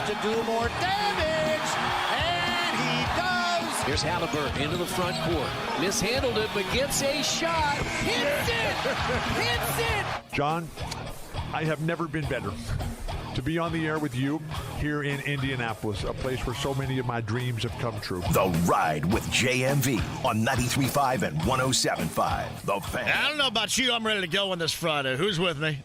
to do more damage, and he does. Here's Halliburton into the front court. Mishandled it, but gets a shot. Hits it! Hits it! John, I have never been better to be on the air with you here in Indianapolis, a place where so many of my dreams have come true. The Ride with JMV on 93.5 and 107.5. The Fan. I don't know about you. I'm ready to go on this Friday. Who's with me?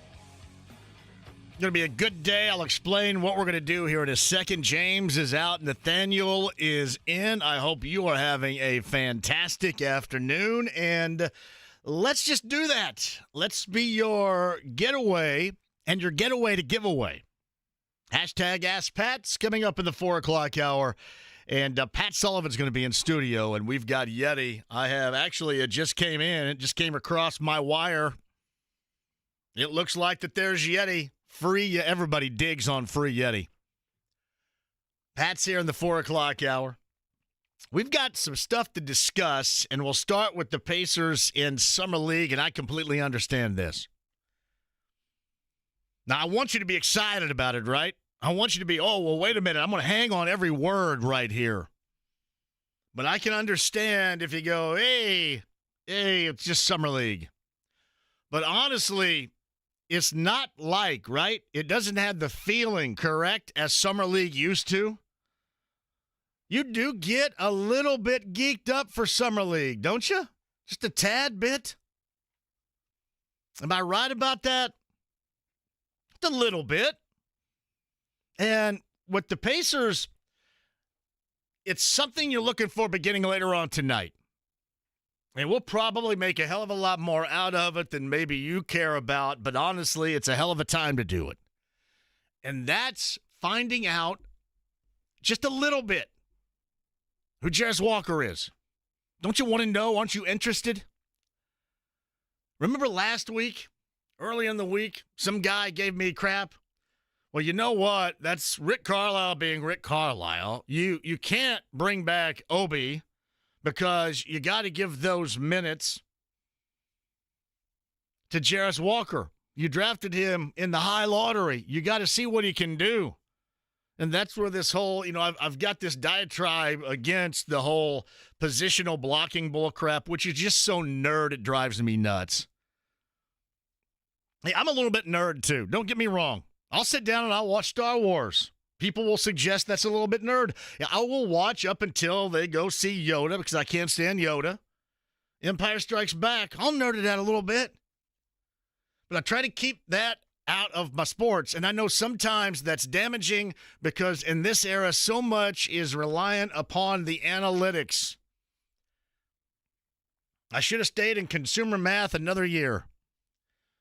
Going to be a good day. I'll explain what we're going to do here in a second. James is out. Nathaniel is in. I hope you are having a fantastic afternoon. And let's just do that. Let's be your getaway and your getaway to giveaway. Hashtag Ask Pat's coming up in the 4 o'clock hour. And Pat Sullivan's going to be in studio, and we've got Yeti. It just came in. It just came across my wire. It looks like that there's Yeti. Free, everybody digs on free Yeti. Pat's here in the 4 o'clock hour. We've got some stuff to discuss, and we'll start with the Pacers in Summer League, and I completely understand this. Now, I want you to be excited about it, right? I want you to be, oh, well, wait a minute. I'm going to hang on every word right here. But I can understand if you go, hey, it's just Summer League. But honestly, it's not like, right? It doesn't have the feeling, correct, as Summer League used to. You do get a little bit geeked up for Summer League, don't you? Just a tad bit. Am I right about that? Just a little bit. And with the Pacers, it's something you're looking for beginning later on tonight. And we'll probably make a hell of a lot more out of it than maybe you care about, but honestly, it's a hell of a time to do it. And that's finding out just a little bit who Jarace Walker is. Don't you want to know? Aren't you interested? Remember last week, early in the week, some guy gave me crap? Well, you know what? That's Rick Carlisle being Rick Carlisle. You can't bring back Obi because you got to give those minutes to Jarace Walker. You drafted him in the high lottery. You got to see what he can do. And that's where this whole, I've got this diatribe against the whole positional blocking bullcrap, which is just so nerd it drives me nuts. Hey, I'm a little bit nerd too. Don't get me wrong. I'll sit down and I'll watch Star Wars. People will suggest that's a little bit nerd. Yeah, I will watch up until they go see Yoda because I can't stand Yoda. Empire Strikes Back. I'll nerd it out a little bit. But I try to keep that out of my sports. And I know sometimes that's damaging because in this era, so much is reliant upon the analytics. I should have stayed in consumer math another year.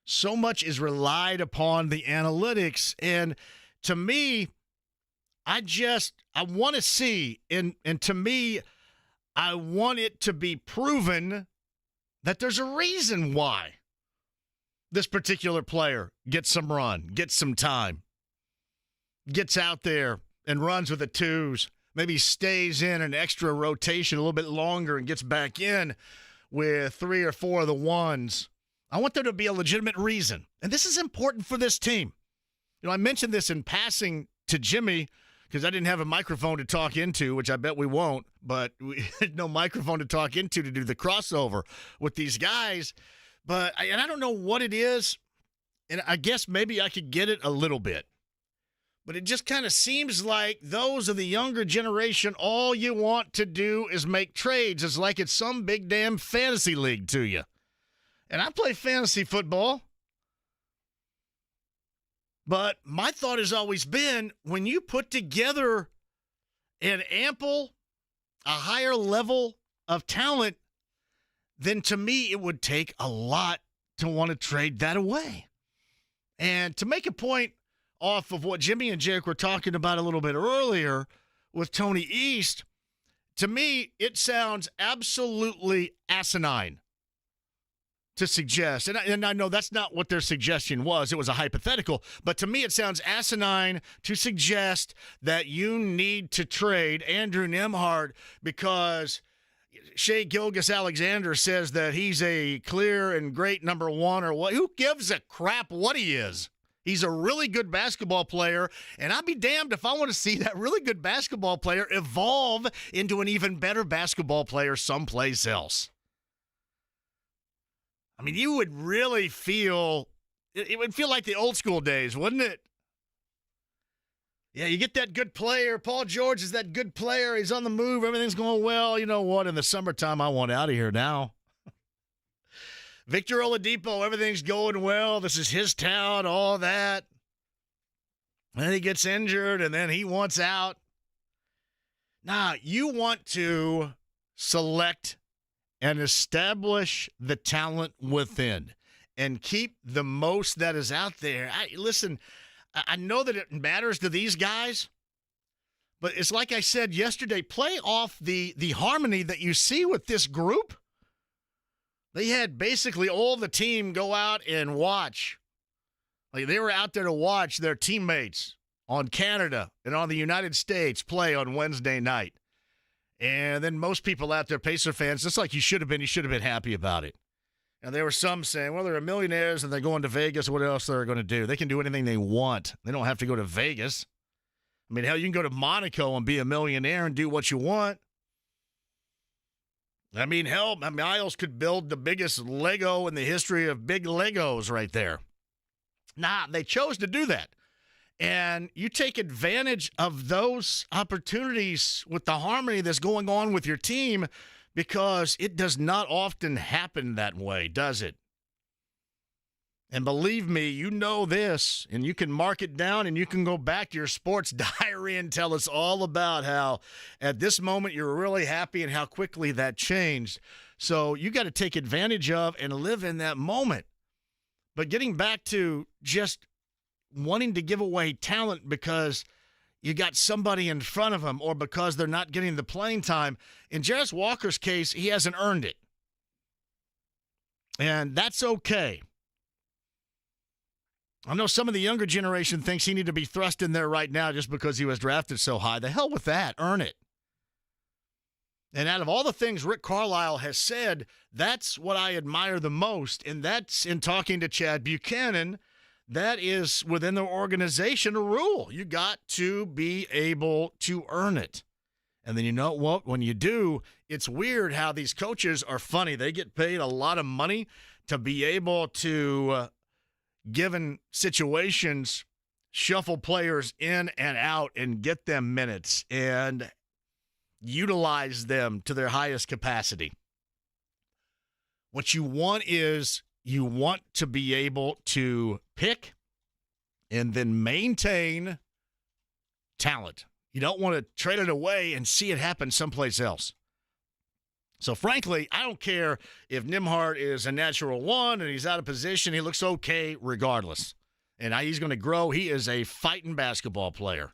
So much is relied upon the analytics. And to me, I want to see, and to me, I want it to be proven that there's a reason why this particular player gets some run, gets some time, gets out there and runs with the twos, maybe stays in an extra rotation a little bit longer and gets back in with 3 or 4 of the ones. I want there to be a legitimate reason. And this is important for this team. I mentioned this in passing to Jimmy because I didn't have a microphone to talk into, which I bet we won't, but we had no microphone to talk into to do the crossover with these guys. But I don't know what it is, and I guess maybe I could get it a little bit. But it just kind of seems like those of the younger generation, all you want to do is make trades. It's like it's some big damn fantasy league to you. And I play fantasy football. But my thought has always been, when you put together a higher level of talent, then to me it would take a lot to want to trade that away. And to make a point off of what Jimmy and Jake were talking about a little bit earlier with Tony East, to me it sounds absolutely asinine to suggest, and I know that's not what their suggestion was. It was a hypothetical. But to me, it sounds asinine to suggest that you need to trade Andrew Nembhard because Shea Gilgeous-Alexander says that he's a clear and great number one or what. Who gives a crap what he is? He's a really good basketball player, and I'd be damned if I want to see that really good basketball player evolve into an even better basketball player someplace else. I mean, you would really feel, it would feel like the old school days, wouldn't it? Yeah, you get that good player. Paul George is that good player. He's on the move. Everything's going well. You know what? In the summertime, I want out of here now. Victor Oladipo, everything's going well. This is his town, all that. And then he gets injured, and then he wants out. Now, you want to select and establish the talent within and keep the most that is out there. Listen, I know that it matters to these guys, but it's like I said yesterday, play off the harmony that you see with this group. They had basically all the team go out and watch. Like they were out there to watch their teammates on Canada and on the United States play on Wednesday night. And then most people out there, Pacer fans, just like you should have been happy about it. And there were some saying, well, they're millionaires and they're going to Vegas. What else they're going to do? They can do anything they want. They don't have to go to Vegas. I mean, hell, you can go to Monaco and be a millionaire and do what you want. I mean, hell, Miles could build the biggest Lego in the history of big Legos right there. Nah, they chose to do that. And you take advantage of those opportunities with the harmony that's going on with your team because it does not often happen that way, does it? And believe me, you know this, and you can mark it down, and you can go back to your sports diary and tell us all about how at this moment you're really happy and how quickly that changed. So you got to take advantage of and live in that moment. But getting back to just wanting to give away talent because you got somebody in front of them or because they're not getting the playing time, in Jarris Walker's case, he hasn't earned it. And that's okay. I know some of the younger generation thinks he need to be thrust in there right now just because he was drafted so high. The hell with that. Earn it. And out of all the things Rick Carlisle has said, that's what I admire the most, and that's in talking to Chad Buchanan. That is within the organization a rule. You got to be able to earn it. And then you know what? When you do, it's weird how these coaches are funny. They get paid a lot of money to be able to given situations, shuffle players in and out and get them minutes and utilize them to their highest capacity. What you want is you want to be able to pick and then maintain talent. You don't want to trade it away and see it happen someplace else. So, frankly, I don't care if Nembhard is a natural one and he's out of position. He looks okay regardless. And he's going to grow. He is a fighting basketball player.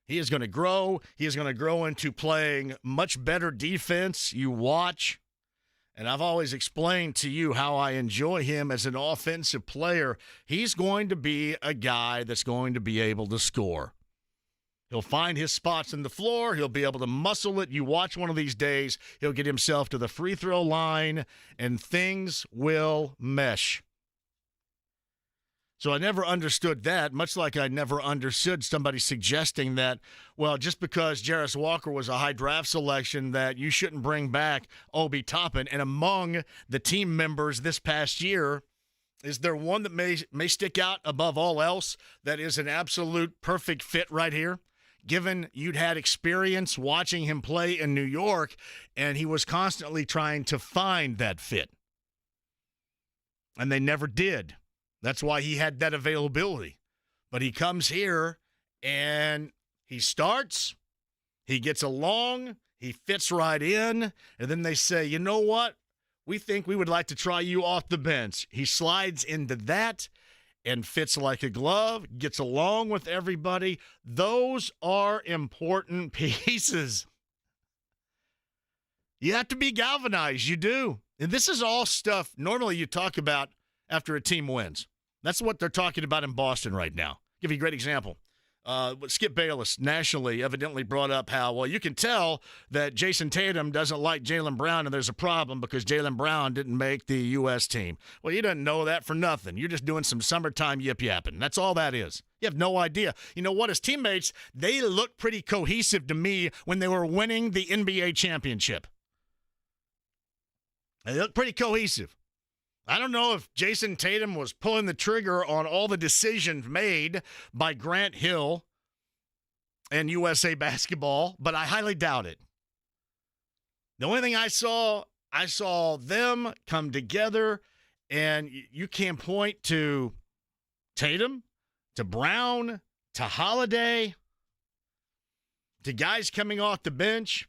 He is going to grow. He is going to grow into playing much better defense. You watch. And I've always explained to you how I enjoy him as an offensive player. He's going to be a guy that's going to be able to score. He'll find his spots in the floor. He'll be able to muscle it. You watch one of these days, he'll get himself to the free throw line, and things will mesh. So I never understood that, much like I never understood somebody suggesting that, well, just because Jarris Walker was a high draft selection, that you shouldn't bring back Obi Toppin. And among the team members this past year, is there one that may stick out above all else that is an absolute perfect fit right here? Given you'd had experience watching him play in New York, and he was constantly trying to find that fit. And they never did. That's why he had that availability. But he comes here, and he starts, he gets along, he fits right in, and then they say, you know what? We think we would like to try you off the bench. He slides into that and fits like a glove, gets along with everybody. Those are important pieces. You have to be galvanized. You do. And this is all stuff normally you talk about after a team wins. That's what they're talking about in Boston right now. I'll give you a great example. Skip Bayless nationally evidently brought up how, well, you can tell that Jason Tatum doesn't like Jaylen Brown, and there's a problem because Jaylen Brown didn't make the U.S. team. Well, you didn't know that for nothing. You're just doing some summertime yip-yapping. That's all that is. You have no idea. You know what? His teammates, they looked pretty cohesive to me when they were winning the NBA championship. They looked pretty cohesive. I don't know if Jason Tatum was pulling the trigger on all the decisions made by Grant Hill and USA Basketball, but I highly doubt it. The only thing I saw them come together, and you can point to Tatum, to Brown, to Holiday, to guys coming off the bench.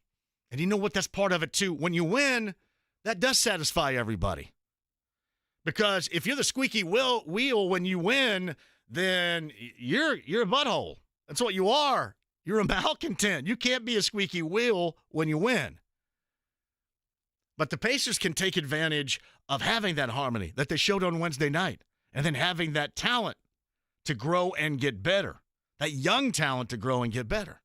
And you know what? That's part of it, too. When you win, that does satisfy everybody. Because if you're the squeaky wheel when you win, then you're a butthole. That's what you are. You're a malcontent. You can't be a squeaky wheel when you win. But the Pacers can take advantage of having that harmony that they showed on Wednesday night, and then having that talent to grow and get better, that young talent to grow and get better.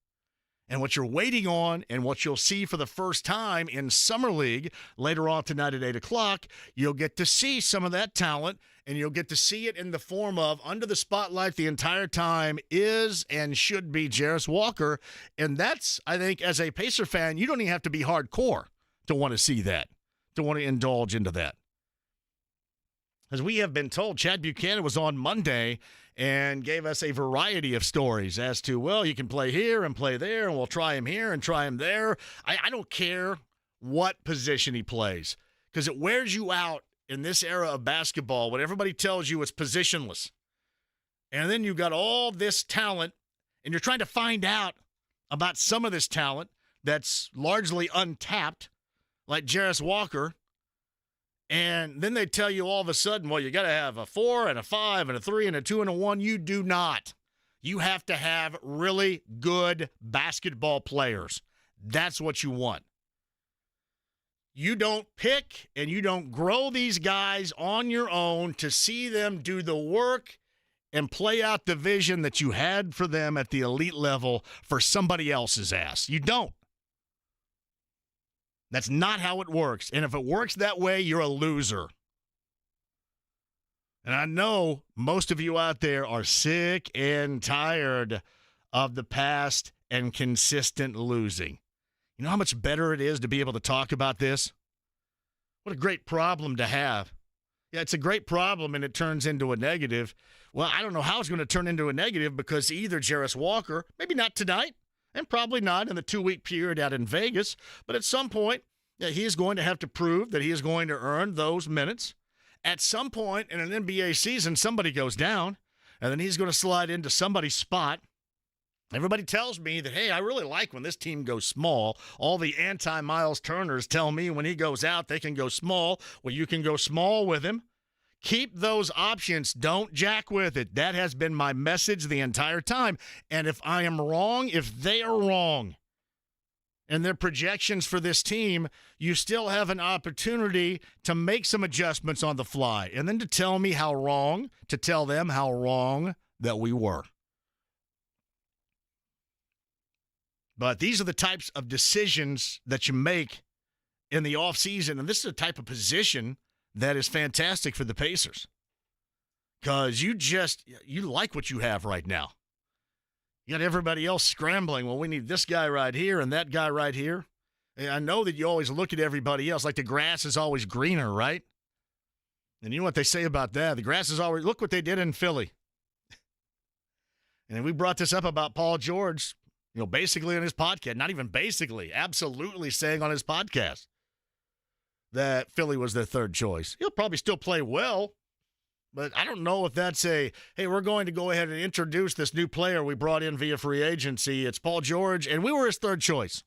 And what you're waiting on and what you'll see for the first time in Summer League later on tonight at 8 o'clock, you'll get to see some of that talent, and you'll get to see it in the form of, under the spotlight the entire time, is and should be Jarris Walker. And that's, I think, as a Pacer fan, you don't even have to be hardcore to want to see that, to want to indulge into that. As we have been told, Chad Buchanan was on Monday and gave us a variety of stories as to, well, you can play here and play there, and we'll try him here and try him there. I don't care what position he plays, because it wears you out in this era of basketball when everybody tells you it's positionless. And then you've got all this talent, and you're trying to find out about some of this talent that's largely untapped, like Jarris Walker. And then they tell you all of a sudden, well, you got to have a 4 and a 5 and a 3 and a 2 and a 1. You do not. You have to have really good basketball players. That's what you want. You don't pick and you don't grow these guys on your own to see them do the work and play out the vision that you had for them at the elite level for somebody else's ass. You don't. That's not how it works. And if it works that way, you're a loser. And I know most of you out there are sick and tired of the past and consistent losing. You know how much better it is to be able to talk about this? What a great problem to have. Yeah, it's a great problem, and it turns into a negative. Well, I don't know how it's going to turn into a negative, because either Jarris Walker, maybe not tonight, and probably not in the 2-week period out in Vegas, but at some point, he is going to have to prove that he is going to earn those minutes. At some point in an NBA season, somebody goes down, and then he's going to slide into somebody's spot. Everybody tells me that, hey, I really like when this team goes small. All the anti-Miles Turners tell me when he goes out, they can go small. Well, you can go small with him. Keep those options. Don't jack with it. That has been my message the entire time. And if I am wrong, if they are wrong in their projections for this team, you still have an opportunity to make some adjustments on the fly and then to tell me how wrong, to tell them how wrong that we were. But these are the types of decisions that you make in the offseason, and this is a type of position that is fantastic for the Pacers, because you like what you have right now. You got everybody else scrambling. Well, we need this guy right here and that guy right here. And I know that you always look at everybody else like the grass is always greener, right? And you know what they say about that? The grass is always, look what they did in Philly. And we brought this up about Paul George, basically on his podcast, not even basically, absolutely saying on his podcast that Philly was their third choice. He'll probably still play well, but I don't know if that's hey, we're going to go ahead and introduce this new player we brought in via free agency. It's Paul George, and we were his third choice.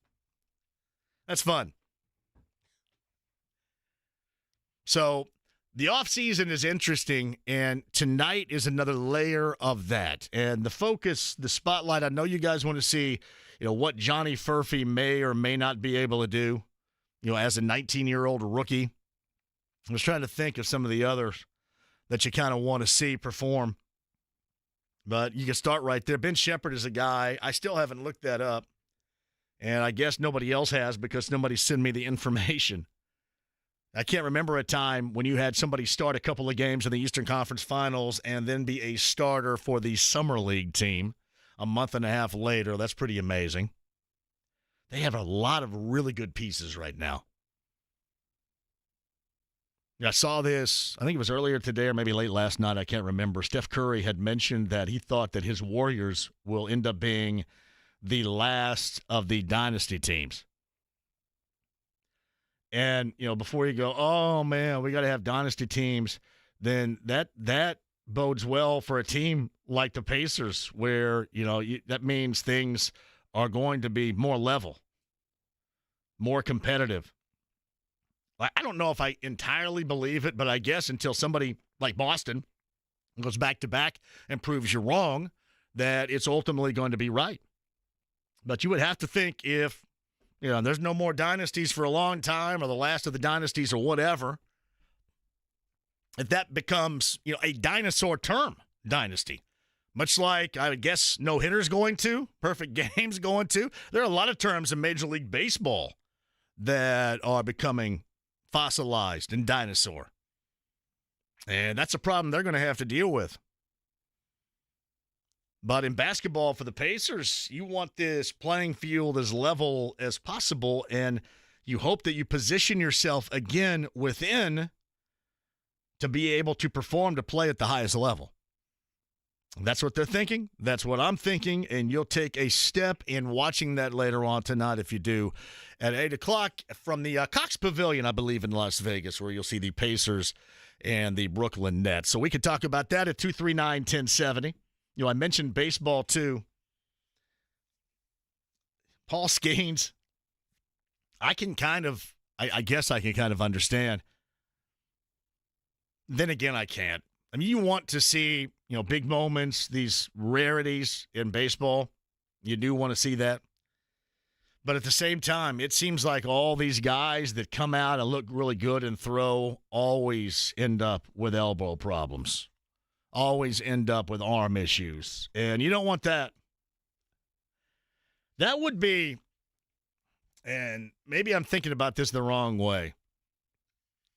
That's fun. So the offseason is interesting, and tonight is another layer of that. And the focus, the spotlight, I know you guys want to see, what Johnny Furphy may or may not be able to do, as a 19-year-old rookie. I was trying to think of some of the others that you kind of want to see perform But you can start right there. Ben Shepherd is a guy. I still haven't looked that up. And I guess nobody else has because nobody sent me the information. I can't remember a time when you had somebody start a couple of games in the Eastern Conference Finals and then be a starter for the Summer League team a month and a half later. That's pretty amazing. They have a lot of really good pieces right now. I saw this, I think it was earlier today or maybe late last night, I can't remember. Steph Curry had mentioned that he thought that his Warriors will end up being the last of the dynasty teams. And, before you go, oh, man, we got to have dynasty teams, then that bodes well for a team like the Pacers where, that means things are going to be more level, more competitive. I don't know if I entirely believe it, but I guess until somebody like Boston goes back-to-back and proves you wrong, that it's ultimately going to be right. But you would have to think if, there's no more dynasties for a long time or the last of the dynasties or whatever, if that becomes, a dinosaur term dynasty, much like I guess no-hitter's going to, perfect game's going to. There are a lot of terms in Major League Baseball that are becoming fossilized and dinosaur. And that's a problem they're going to have to deal with. But in basketball for the Pacers, you want this playing field as level as possible, and you hope that you position yourself again within to be able to perform, to play at the highest level. That's what they're thinking. That's what I'm thinking, and you'll take a step in watching that later on tonight if you do at 8 o'clock from the Cox Pavilion, I believe, in Las Vegas, where you'll see the Pacers and the Brooklyn Nets. So we could talk about that at 239-1070. I mentioned baseball, too. Paul Skeens, I guess I can kind of understand. Then again, I can't. I mean, you want to see, big moments, these rarities in baseball. You do want to see that. But at the same time, it seems like all these guys that come out and look really good and throw always end up with elbow problems. Always end up with arm issues. And you don't want that. That would be, and maybe I'm thinking about this the wrong way.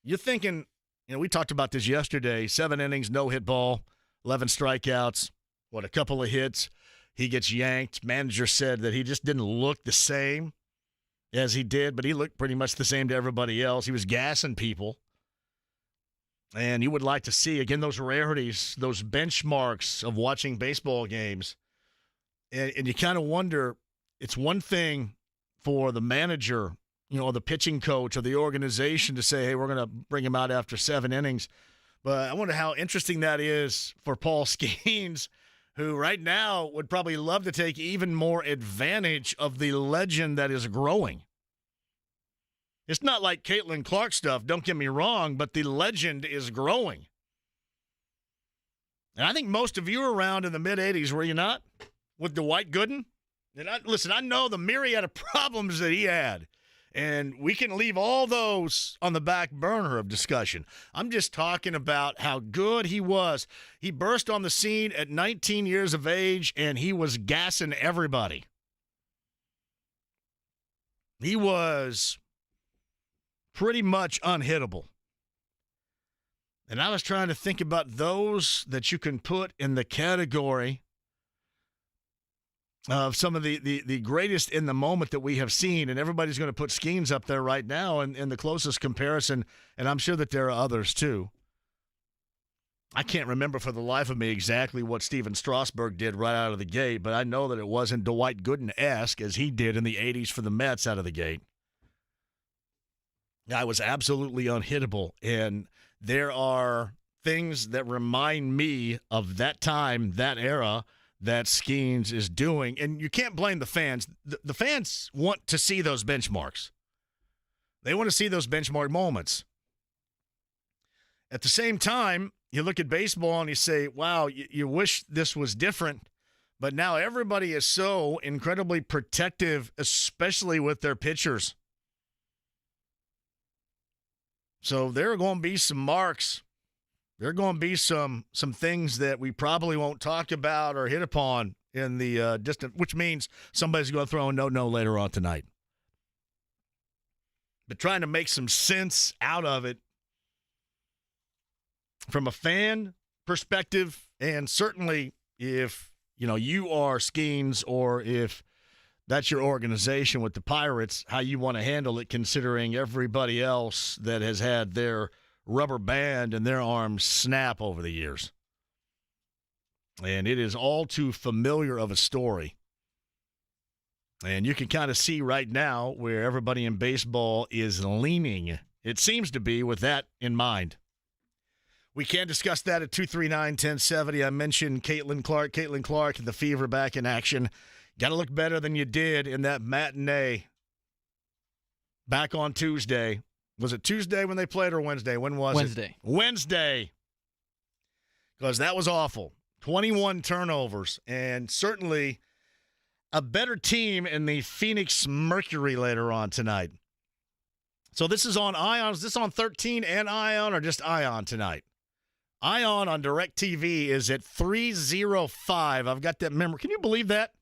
You're thinking, we talked about this yesterday, 7 innings, no hit ball, 11 strikeouts, a couple of hits. He gets yanked. Manager said that he just didn't look the same as he did, but he looked pretty much the same to everybody else. He was gassing people. And you would like to see, again, those rarities, those benchmarks of watching baseball games. And you kind of wonder, it's one thing for the manager, or the pitching coach or the organization to say, hey, we're going to bring him out after 7 innings. But I wonder how interesting that is for Paul Skeens, who right now would probably love to take even more advantage of the legend that is growing. It's not like Caitlin Clark stuff, don't get me wrong, but the legend is growing. And I think most of you were around in the mid-'80s, were you not? With Dwight Gooden? And I know the myriad of problems that he had. And we can leave all those on the back burner of discussion. I'm just talking about how good he was. He burst on the scene at 19 years of age, and he was gassing everybody. He was pretty much unhittable. And I was trying to think about those that you can put in the category of some of the greatest in the moment that we have seen, and everybody's going to put Skeens up there right now in the closest comparison, and I'm sure that there are others too. I can't remember for the life of me exactly what Steven Strasburg did right out of the gate, but I know that it wasn't Dwight Gooden-esque as he did in the 80s for the Mets out of the gate. I was absolutely unhittable, and there are things that remind me of that time, that era, that Skeens is doing. And you can't blame the fans. The fans want to see those benchmarks. They want to see those benchmark moments. At the same time, you look at baseball and you say, wow, you wish this was different. But now everybody is so incredibly protective, especially with their pitchers. So there are going to be some marks there are going to be some things that we probably won't talk about or hit upon in the distant, which means somebody's going to throw a no later on tonight. But trying to make some sense out of it from a fan perspective, and certainly if you are Skeens, or if that's your organization with the Pirates, how you want to handle it, considering everybody else that has had their rubber band and their arms snap over the years. And it is all too familiar of a story. And you can kind of see right now where everybody in baseball is leaning. It seems to be with that in mind. We can discuss that at 239-1070. I mentioned Caitlin Clark, the Fever back in action. Got to look better than you did in that matinee back on Tuesday. Was it Tuesday when they played, or Wednesday? When was it? Wednesday. Because that was awful. 21 turnovers, and certainly a better team in the Phoenix Mercury later on tonight. So this is on Ion. Is this on 13 and Ion, or just Ion tonight? Ion on DirecTV is at 305. I've got that memory. Can you believe that?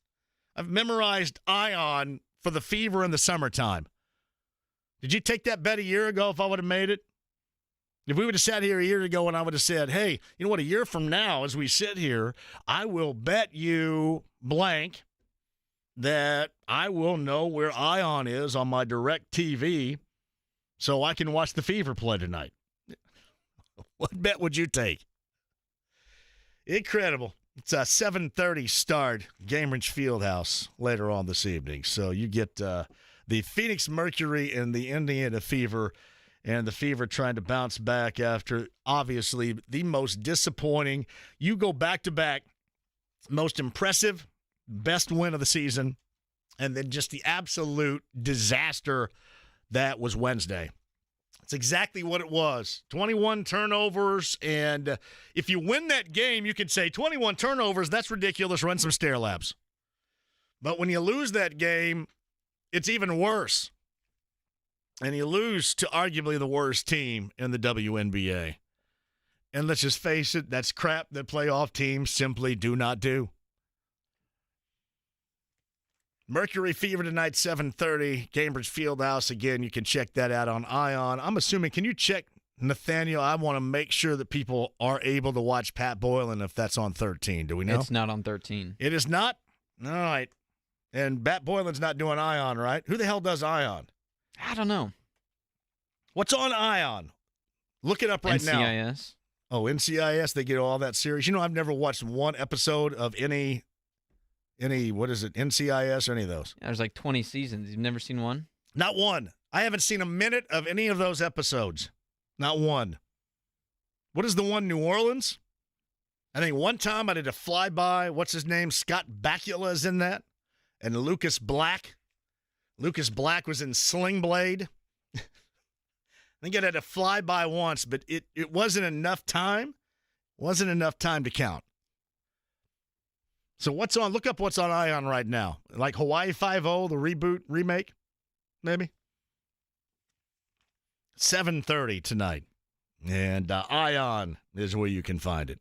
I've memorized Ion for the Fever in the summertime. Did you take that bet a year ago if I would have made it? If we would have sat here a year ago and I would have said, hey, you know what, a year from now as we sit here, I will bet you blank that I will know where Ion is on my DirecTV so I can watch the Fever play tonight. What bet would you take? Incredible. It's a 7:30 start, Gainbridge Fieldhouse later on this evening. So you get the Phoenix Mercury and the Indiana Fever, and the Fever trying to bounce back after, obviously, the most disappointing. You go back-to-back, most impressive, best win of the season, and then just the absolute disaster that was Wednesday. It's exactly what it was. 21 turnovers, and if you win that game, you could say 21 turnovers, that's ridiculous, run some stair labs. But when you lose that game, it's even worse. And you lose to arguably the worst team in the WNBA. And let's just face it, that's crap that playoff teams simply do not do. Mercury Fever tonight, 7:30, Cambridge Fieldhouse. Again, you can check that out on Ion. I'm assuming, can you check, Nathaniel? I want to make sure that people are able to watch Pat Boylan if that's on 13. Do we know? It's not on 13. It is not? All right. And Pat Boylan's not doing Ion, right? Who the hell does Ion? I don't know. What's on Ion? Look it up right now. NCIS. Oh, NCIS, they get all that series. You know, I've never watched one episode of any, what is it, NCIS or any of those. Yeah, there's like 20 seasons. You've never seen one? Not one. I haven't seen a minute of any of those episodes. Not one. What is the one, New Orleans? I think one time I did a flyby. What's his name? Scott Bakula is in that. And Lucas Black. Lucas Black was in Sling Blade. I think I had a flyby once, but it wasn't enough time. Wasn't enough time to count. So what's on? Look up what's on Ion right now. Like Hawaii Five-0, the reboot, remake, maybe? 7:30 tonight. And Ion is where you can find it.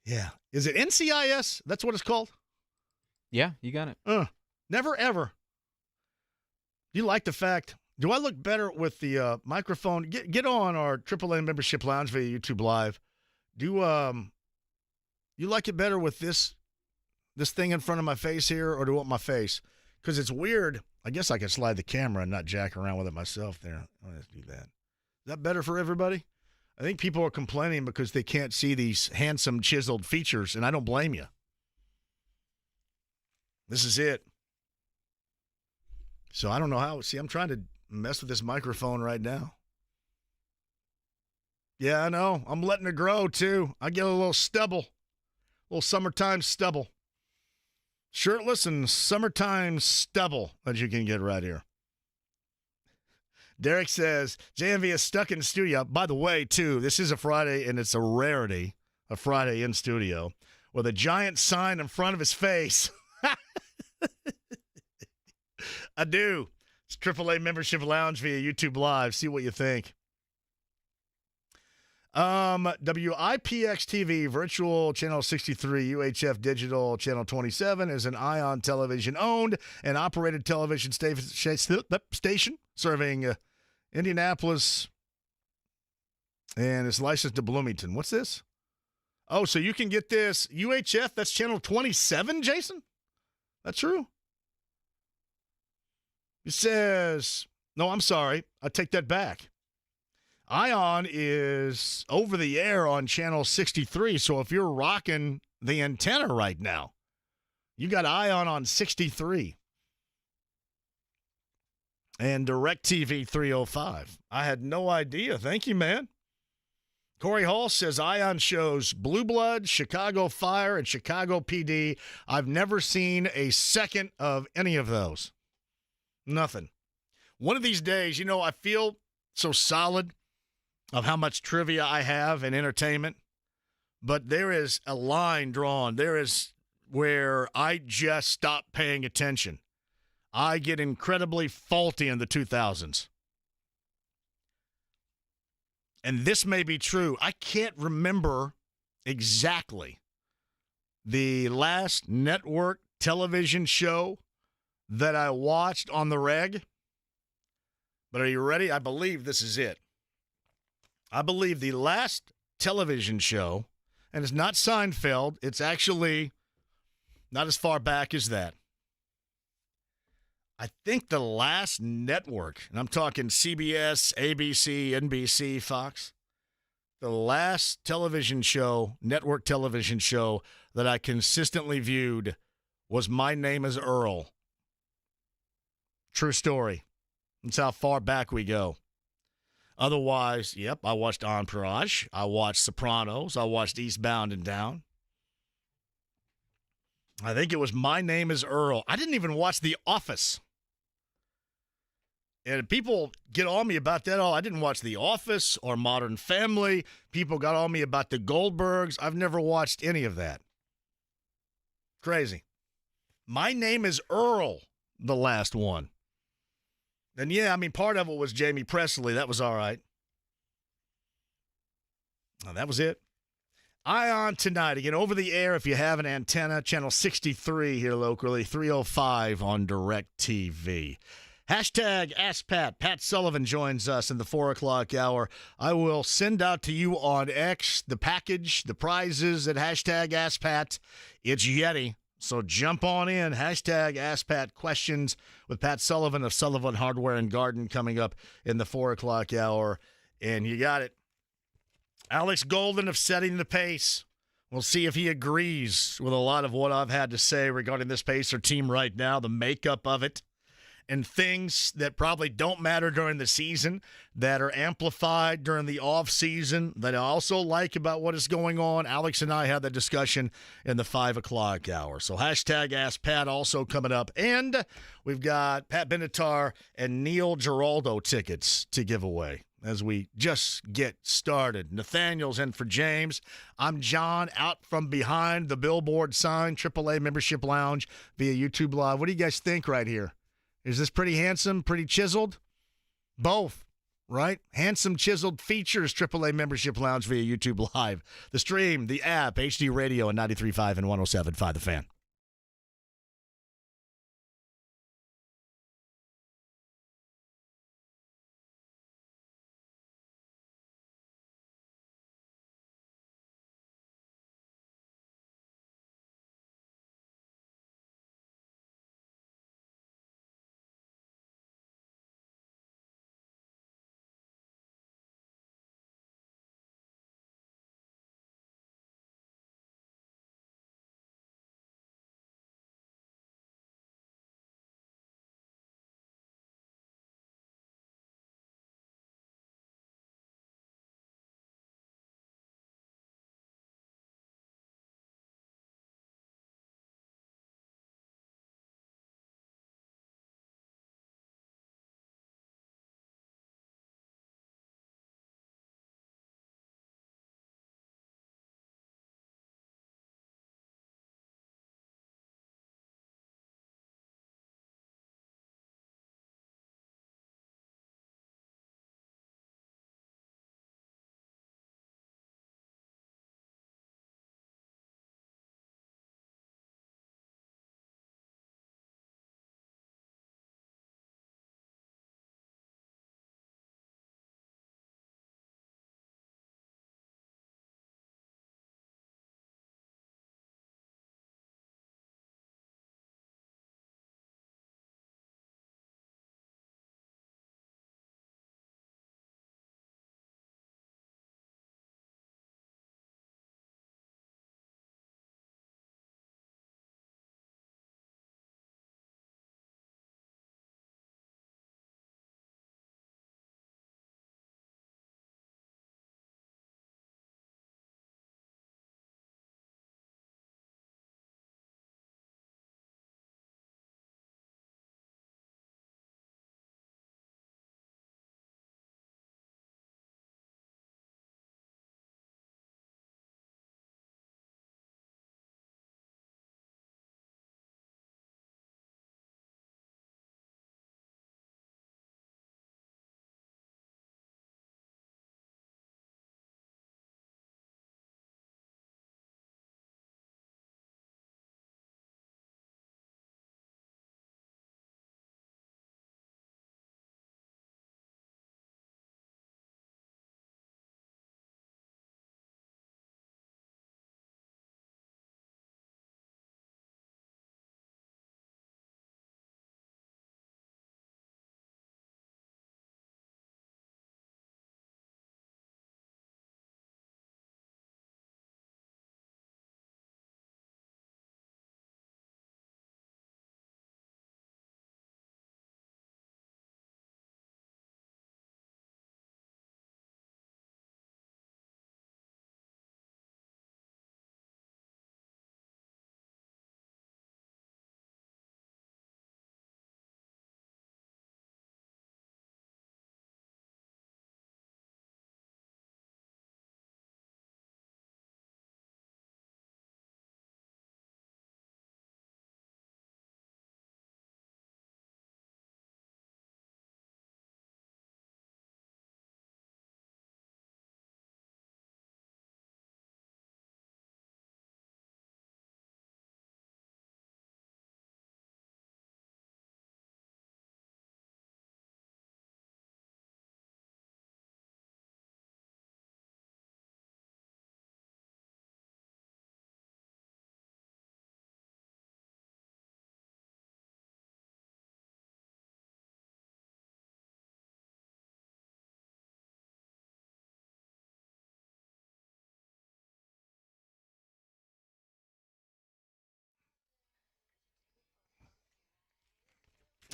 Yeah. Is it NCIS? That's what it's called? Yeah, you got it. Never, ever. You like the fact, do I look better with the microphone? Get on our AAA membership lounge via YouTube Live. Do you like it better with this thing in front of my face here, or do you want my face? Because it's weird. I guess I could slide the camera and not jack around with it myself there. Let's do that. Is that better for everybody? I think people are complaining because they can't see these handsome, chiseled features, and I don't blame you. This is it. So I don't know how. See, I'm trying to mess with this microphone right now. Yeah, I know. I'm letting it grow, too. I get a little stubble. A little summertime stubble. Shirtless and summertime stubble that you can get right here. Derek says, JMV is stuck in studio. By the way, too, this is a Friday, and it's a rarity, a Friday in studio, with a giant sign in front of his face. I do. It's AAA Membership Lounge via YouTube Live. See what you think. WIPX TV, virtual channel 63, UHF digital channel 27 is an Ion Television owned and operated television station serving Indianapolis, and it's licensed to Bloomington. What's this? Oh, so you can get this UHF, that's channel 27, Jason? That's true? It says, no, I'm sorry. I take that back. Ion is over the air on channel 63, so if you're rocking the antenna right now, you got Ion on 63. And DirecTV 305. I had no idea. Thank you, man. Corey Hall says Ion shows Blue Blood, Chicago Fire, and Chicago PD. I've never seen a second of any of those. Nothing. One of these days, I feel so solid of how much trivia I have in entertainment, but there is a line drawn. There is where I just stop paying attention. I get incredibly faulty in the 2000s. And this may be true. I can't remember exactly the last network television show that I watched on the reg. But are you ready? I believe this is it. I believe the last television show, and it's not Seinfeld, it's actually not as far back as that. I think the last network, and I'm talking CBS, ABC, NBC, Fox, the last television show, network television show that I consistently viewed was My Name is Earl. True story. That's how far back we go. Otherwise, yep, I watched Entourage. I watched Sopranos. I watched Eastbound and Down. I think it was My Name is Earl. I didn't even watch The Office. And people get on me about that. Oh, I didn't watch The Office or Modern Family. People got on me about the Goldbergs. I've never watched any of that. Crazy. My Name is Earl, the last one. And yeah, part of it was Jamie Presley. That was all right. Oh, that was it. Ion tonight. Again, over the air if you have an antenna. Channel 63 here locally. 305 on DirecTV. Hashtag Ask Pat. Pat Sullivan joins us in the 4 o'clock hour. I will send out to you on X the package, the prizes at hashtag Ask Pat. It's Yeti. So jump on in. Hashtag Ask Pat questions with Pat Sullivan of Sullivan Hardware and Garden coming up in the 4 o'clock hour. And you got it. Alex Golden of Setting the Pace. We'll see if he agrees with a lot of what I've had to say regarding this Pacer team right now, the makeup of it, and things that probably don't matter during the season that are amplified during the off season that I also like about what is going on. Alex and I had that discussion in the 5 o'clock hour. So hashtag Ask Pat also coming up. And we've got Pat Benatar and Neil Giraldo tickets to give away as we just get started. Nathaniel's in for James. I'm John, out from behind the billboard sign, AAA Membership Lounge via YouTube Live. What do you guys think right here? Is this pretty handsome, pretty chiseled? Both, right? Handsome, chiseled features AAA Membership Lounge via YouTube Live. The stream, the app, HD Radio and 93.5 and 107.5 The Fan.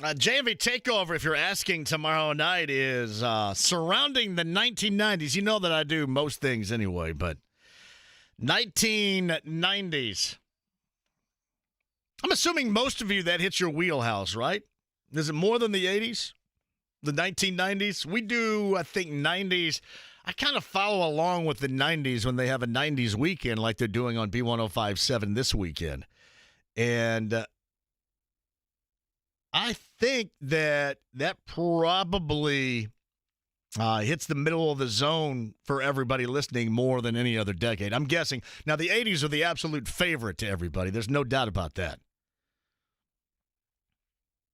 JMV Takeover, if you're asking tomorrow night, is surrounding the 1990s. You know that I do most things anyway, but 1990s. I'm assuming most of you that hits your wheelhouse, right? Is it more than the 80s? The 1990s? We do, I think, 90s. I kind of follow along with the 90s when they have a 90s weekend like they're doing on B1057 this weekend. And I think that probably hits the middle of the zone for everybody listening more than any other decade. I'm guessing. Now, the 80s are the absolute favorite to everybody. There's no doubt about that.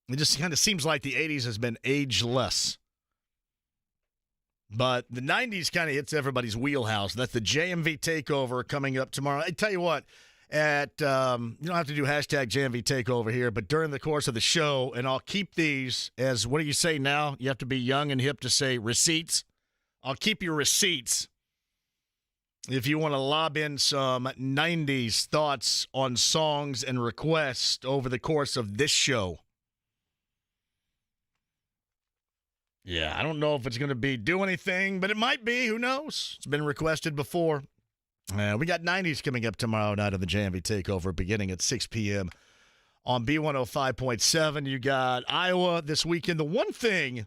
It just kind of seems like the 80s has been ageless. But the 90s kind of hits everybody's wheelhouse. That's the JMV Takeover coming up tomorrow. I tell you what, you don't have to do hashtag JMV Takeover here, but during the course of the show, and I'll keep these as, what do you say now? You have to be young and hip to say receipts. I'll keep your receipts if you want to lob in some 90s thoughts on songs and requests over the course of this show. Yeah, I don't know if it's going to do anything, but it might be. Who knows? It's been requested before. We got 90s coming up tomorrow night on the JMV Takeover beginning at 6 p.m. on B105.7. You got Iowa this weekend. The one thing,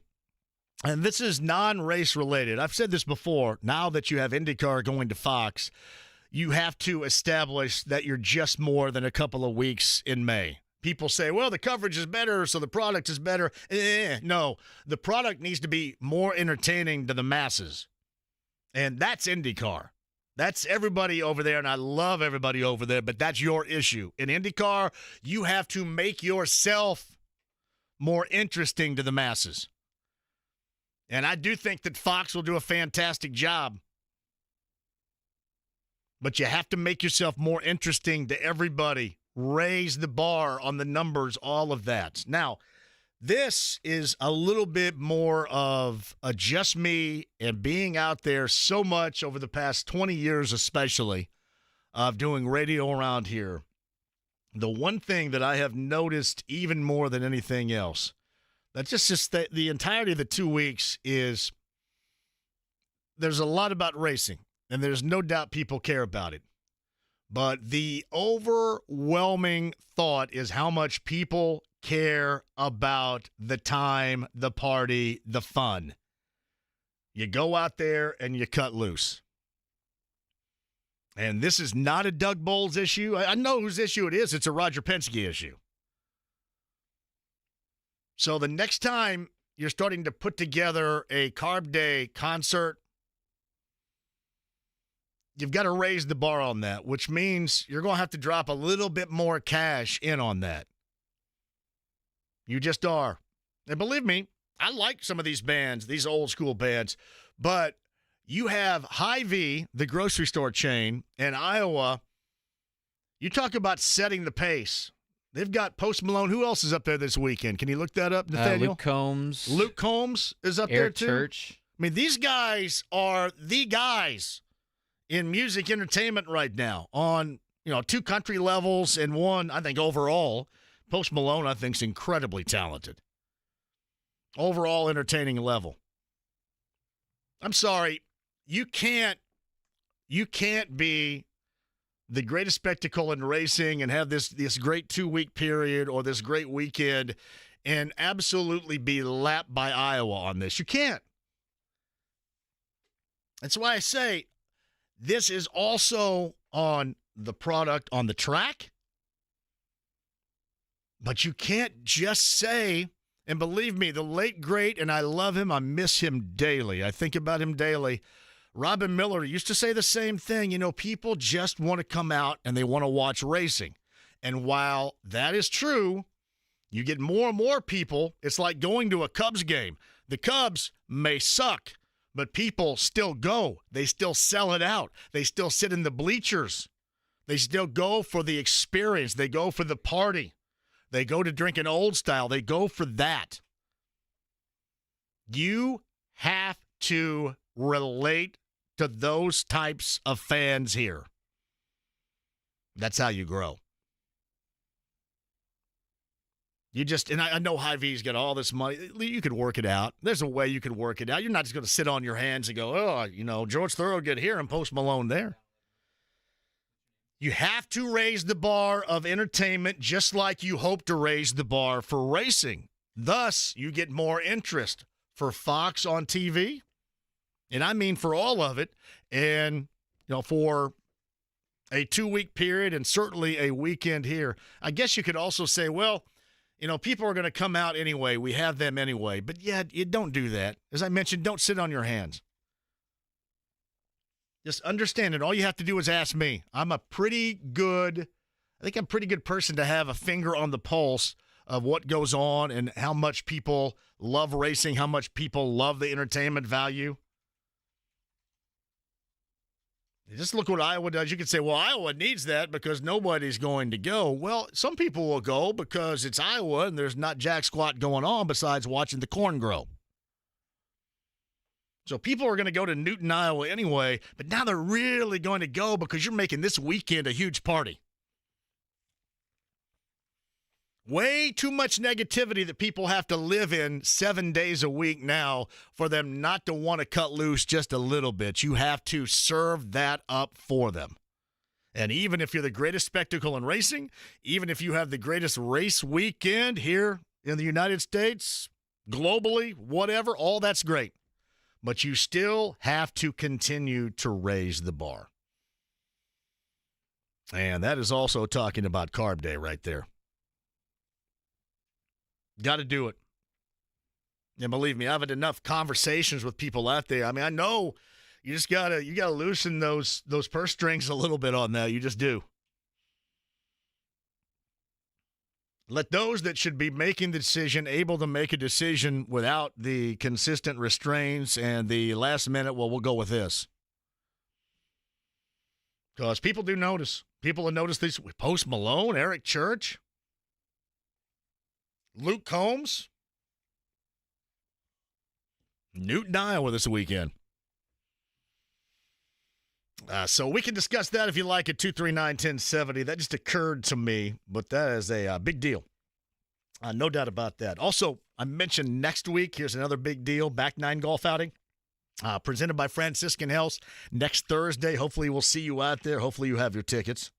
and this is non-race related, I've said this before, now that you have IndyCar going to Fox, you have to establish that you're just more than a couple of weeks in May. People say, well, the coverage is better, so the product is better. No, the product needs to be more entertaining to the masses. And that's IndyCar. That's everybody over there, and I love everybody over there, but that's your issue. In IndyCar, you have to make yourself more interesting to the masses. And I do think that Fox will do a fantastic job. But you have to make yourself more interesting to everybody. Raise the bar on the numbers, all of that. Now, this is a little bit more of a just me and being out there so much over the past 20 years especially of doing radio around here. The one thing that I have noticed even more than anything else, that's just the entirety of the 2 weeks is there's a lot about racing, and there's no doubt people care about it. But the overwhelming thought is how much people care about the time, the party, the fun. You go out there and you cut loose. And this is not a Doug Bowles issue. I know whose issue it is. It's a Roger Penske issue. So the next time you're starting to put together a Carb Day concert, you've got to raise the bar on that, which means you're going to have to drop a little bit more cash in on that. You just are. And believe me, I like some of these bands, these old school bands, but you have Hy-Vee, the grocery store chain, in Iowa. You talk about setting the pace. They've got Post Malone. Who else is up there this weekend? Can you look that up, Nathaniel? Luke Combs. Luke Combs is up there Eric too. Church. I mean, these guys are the guys in music entertainment right now on, 2 country levels and one, I think, overall. Post Malone, I think, is incredibly talented. Overall entertaining level. I'm sorry, you can't be the greatest spectacle in racing and have this great 2-week period or this great weekend and absolutely be lapped by Iowa on this. You can't. That's why I say this is also on the product on the track. But you can't just say, and believe me, the late great, and I love him, I miss him daily. I think about him daily. Robin Miller used to say the same thing. People just want to come out and they want to watch racing. And while that is true, you get more and more people. It's like going to a Cubs game. The Cubs may suck, but people still go. They still sell it out. They still sit in the bleachers. They still go for the experience. They go for the party. They go to drink an old style. They go for that. You have to relate to those types of fans here. That's how you grow. And I know Hy-Vee's got all this money. You could work it out. There's a way you could work it out. You're not just going to sit on your hands and go, George Thorogood here and Post Malone there. You have to raise the bar of entertainment just like you hope to raise the bar for racing. Thus, you get more interest for Fox on TV. And I mean for all of it. And, for a 2-week period and certainly a weekend here. I guess you could also say, well, people are going to come out anyway. We have them anyway. But, yeah, you don't do that. As I mentioned, don't sit on your hands. Just understand it. All you have to do is ask me. I think I'm a pretty good person to have a finger on the pulse of what goes on and how much people love racing, how much people love the entertainment value. Just look what Iowa does. You could say, well, Iowa needs that because nobody's going to go. Well, some people will go because it's Iowa and there's not jack squat going on besides watching the corn grow. So people are going to go to Newton, Iowa anyway, but now they're really going to go because you're making this weekend a huge party. Way too much negativity that people have to live in 7 days a week now for them not to want to cut loose just a little bit. You have to serve that up for them. And even if you're the greatest spectacle in racing, even if you have the greatest race weekend here in the United States, globally, whatever, all that's great. But you still have to continue to raise the bar. And that is also talking about Carb Day right there. Got to do it. And believe me, I've had enough conversations with people out there. I mean, I know you just gotta loosen those purse strings a little bit on that. You just do. Let those that should be making the decision able to make a decision without the consistent restraints and the last minute, well, we'll go with this. Because people do notice. People have noticed these. Post Malone, Eric Church, Luke Combs, Newton, Iowa this weekend. So we can discuss that if you like at 239-1070. That just occurred to me, but that is a big deal. No doubt about that. Also, I mentioned next week, here's another big deal, Back Nine Golf Outing, presented by Franciscan Health next Thursday. Hopefully we'll see you out there. Hopefully you have your tickets.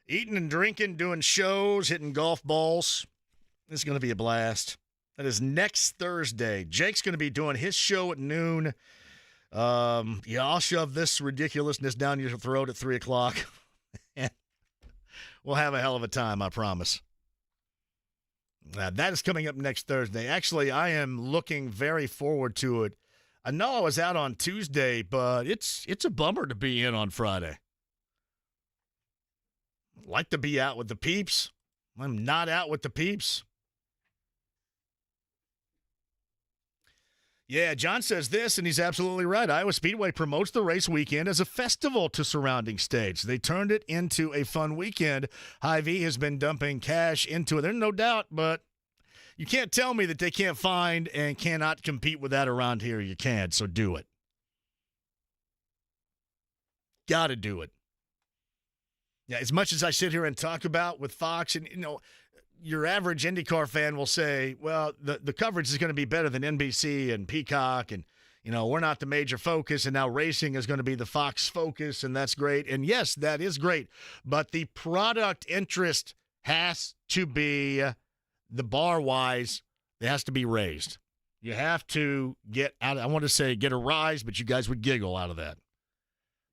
Eating and drinking, doing shows, hitting golf balls. This is going to be a blast. That is next Thursday. Jake's going to be doing his show at noon. I'll shove this ridiculousness down your throat at 3 o'clock. We'll have a hell of a time, I promise. That is coming up next Thursday. Actually, I am looking very forward to it. I know I was out on Tuesday, but it's a bummer to be in on Friday. I'd like to be out with the peeps. I'm not out with the peeps. Yeah, John says this, and he's absolutely right. Iowa Speedway promotes the race weekend as a festival to surrounding states. They turned it into a fun weekend. Hy-Vee has been dumping cash into it. There's no doubt, but you can't tell me that they can't find and cannot compete with that around here. You can, so do it. Got to do it. Yeah, as much as I sit here and talk about with Fox, and your average IndyCar fan will say, well, the coverage is going to be better than NBC and Peacock, and, we're not the major focus, and now racing is going to be the Fox focus, and that's great. And, yes, that is great. But the product interest has to be, the bar-wise, it has to be raised. You have to get out, I want to say get a rise, but you guys would giggle out of that.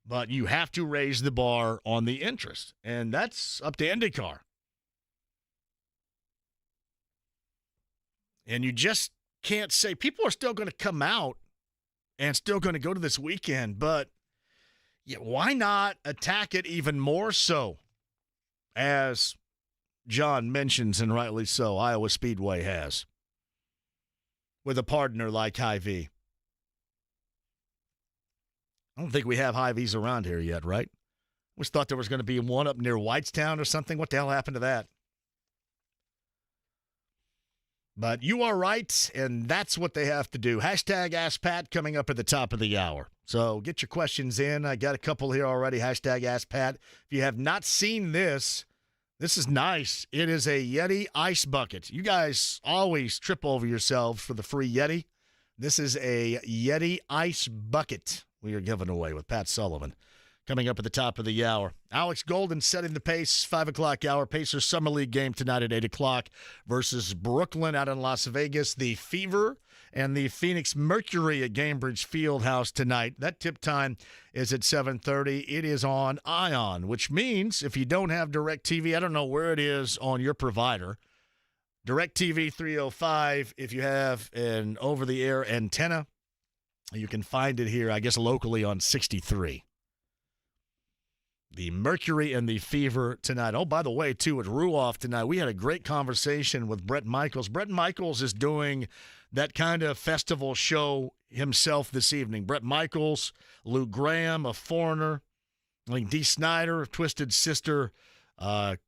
But you have to raise the bar on the interest, and that's up to IndyCar. And you just can't say, people are still going to come out and still going to go to this weekend, but why not attack it even more so, as John mentions, and rightly so, Iowa Speedway has, with a partner like Hy-Vee. I don't think we have Hy-Vees around here yet, right? We thought there was going to be one up near Whitestown or something. What the hell happened to that? But you are right, and that's what they have to do. Hashtag Ask Pat coming up at the top of the hour. So get your questions in. I got a couple here already. Hashtag Ask Pat. If you have not seen this, This is nice. It is a Yeti ice bucket. You guys always trip over yourselves for the free Yeti. This is a Yeti ice bucket we are giving away with Pat Sullivan. Coming up at the top of the hour, Alex Golden setting the pace, 5 o'clock hour. Pacers Summer League game tonight at 8 o'clock versus Brooklyn out in Las Vegas. The Fever and the Phoenix Mercury at Gainbridge Fieldhouse tonight. That tip time is at 7:30. It is on Ion, which means if you don't have DirecTV, I don't know where it is on your provider. DirecTV 305, if you have an over-the-air antenna, you can find it here, I guess, locally on 63. The Mercury and the Fever tonight. Oh, by the way, too, at Ruoff tonight, we had a great conversation with Brett Michaels. Brett Michaels is doing that kind of festival show himself this evening. Brett Michaels, Lou Graham, a foreigner, I think Dee Snider, Twisted Sister,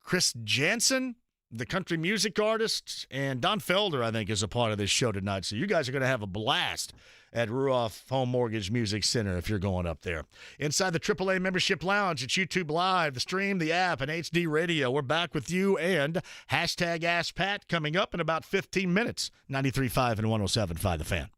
Chris Jansen, the country music artist, and Don Felder, I think, is a part of this show tonight. So you guys are going to have a blast at Ruoff Home Mortgage Music Center if you're going up there. Inside the AAA Membership Lounge, it's YouTube Live, the stream, the app, and HD Radio. We're back with you and hashtag Ask Pat coming up in about 15 minutes. 93.5 and 107.5 The Fan.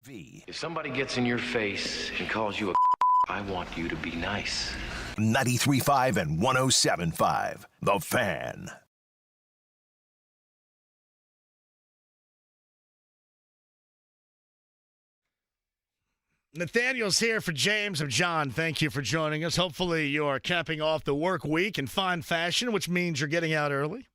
V. If somebody gets in your face and calls you a I want you to be nice. 93.5 and 107.5. The Fan. Nathaniel's here for James of John. Thank you for joining us. Hopefully you are capping off the work week in fine fashion, which means you're getting out early.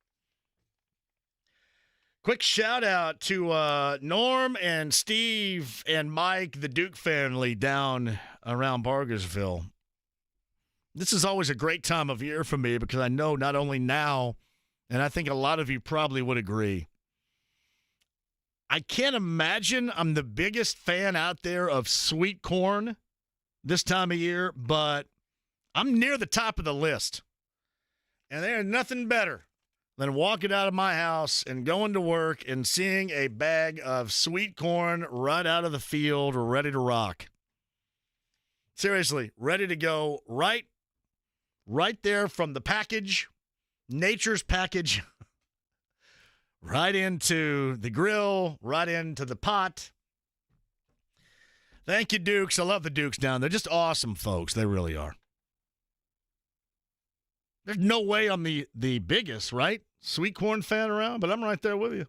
Quick shout out to Norm and Steve and Mike, the Duke family down around Bargersville. This is always a great time of year for me because I know not only now, and I think a lot of you probably would agree, I can't imagine I'm the biggest fan out there of sweet corn this time of year, but I'm near the top of the list. And there's nothing better than walking out of my house and going to work and seeing a bag of sweet corn right out of the field ready to rock. Seriously, ready to go right there from the package, nature's package, right into the grill, right into the pot. Thank you, Dukes. I love the Dukes down there. Just awesome folks. They really are. There's no way I'm the biggest, right? Sweet corn fan around, but I'm right there with you.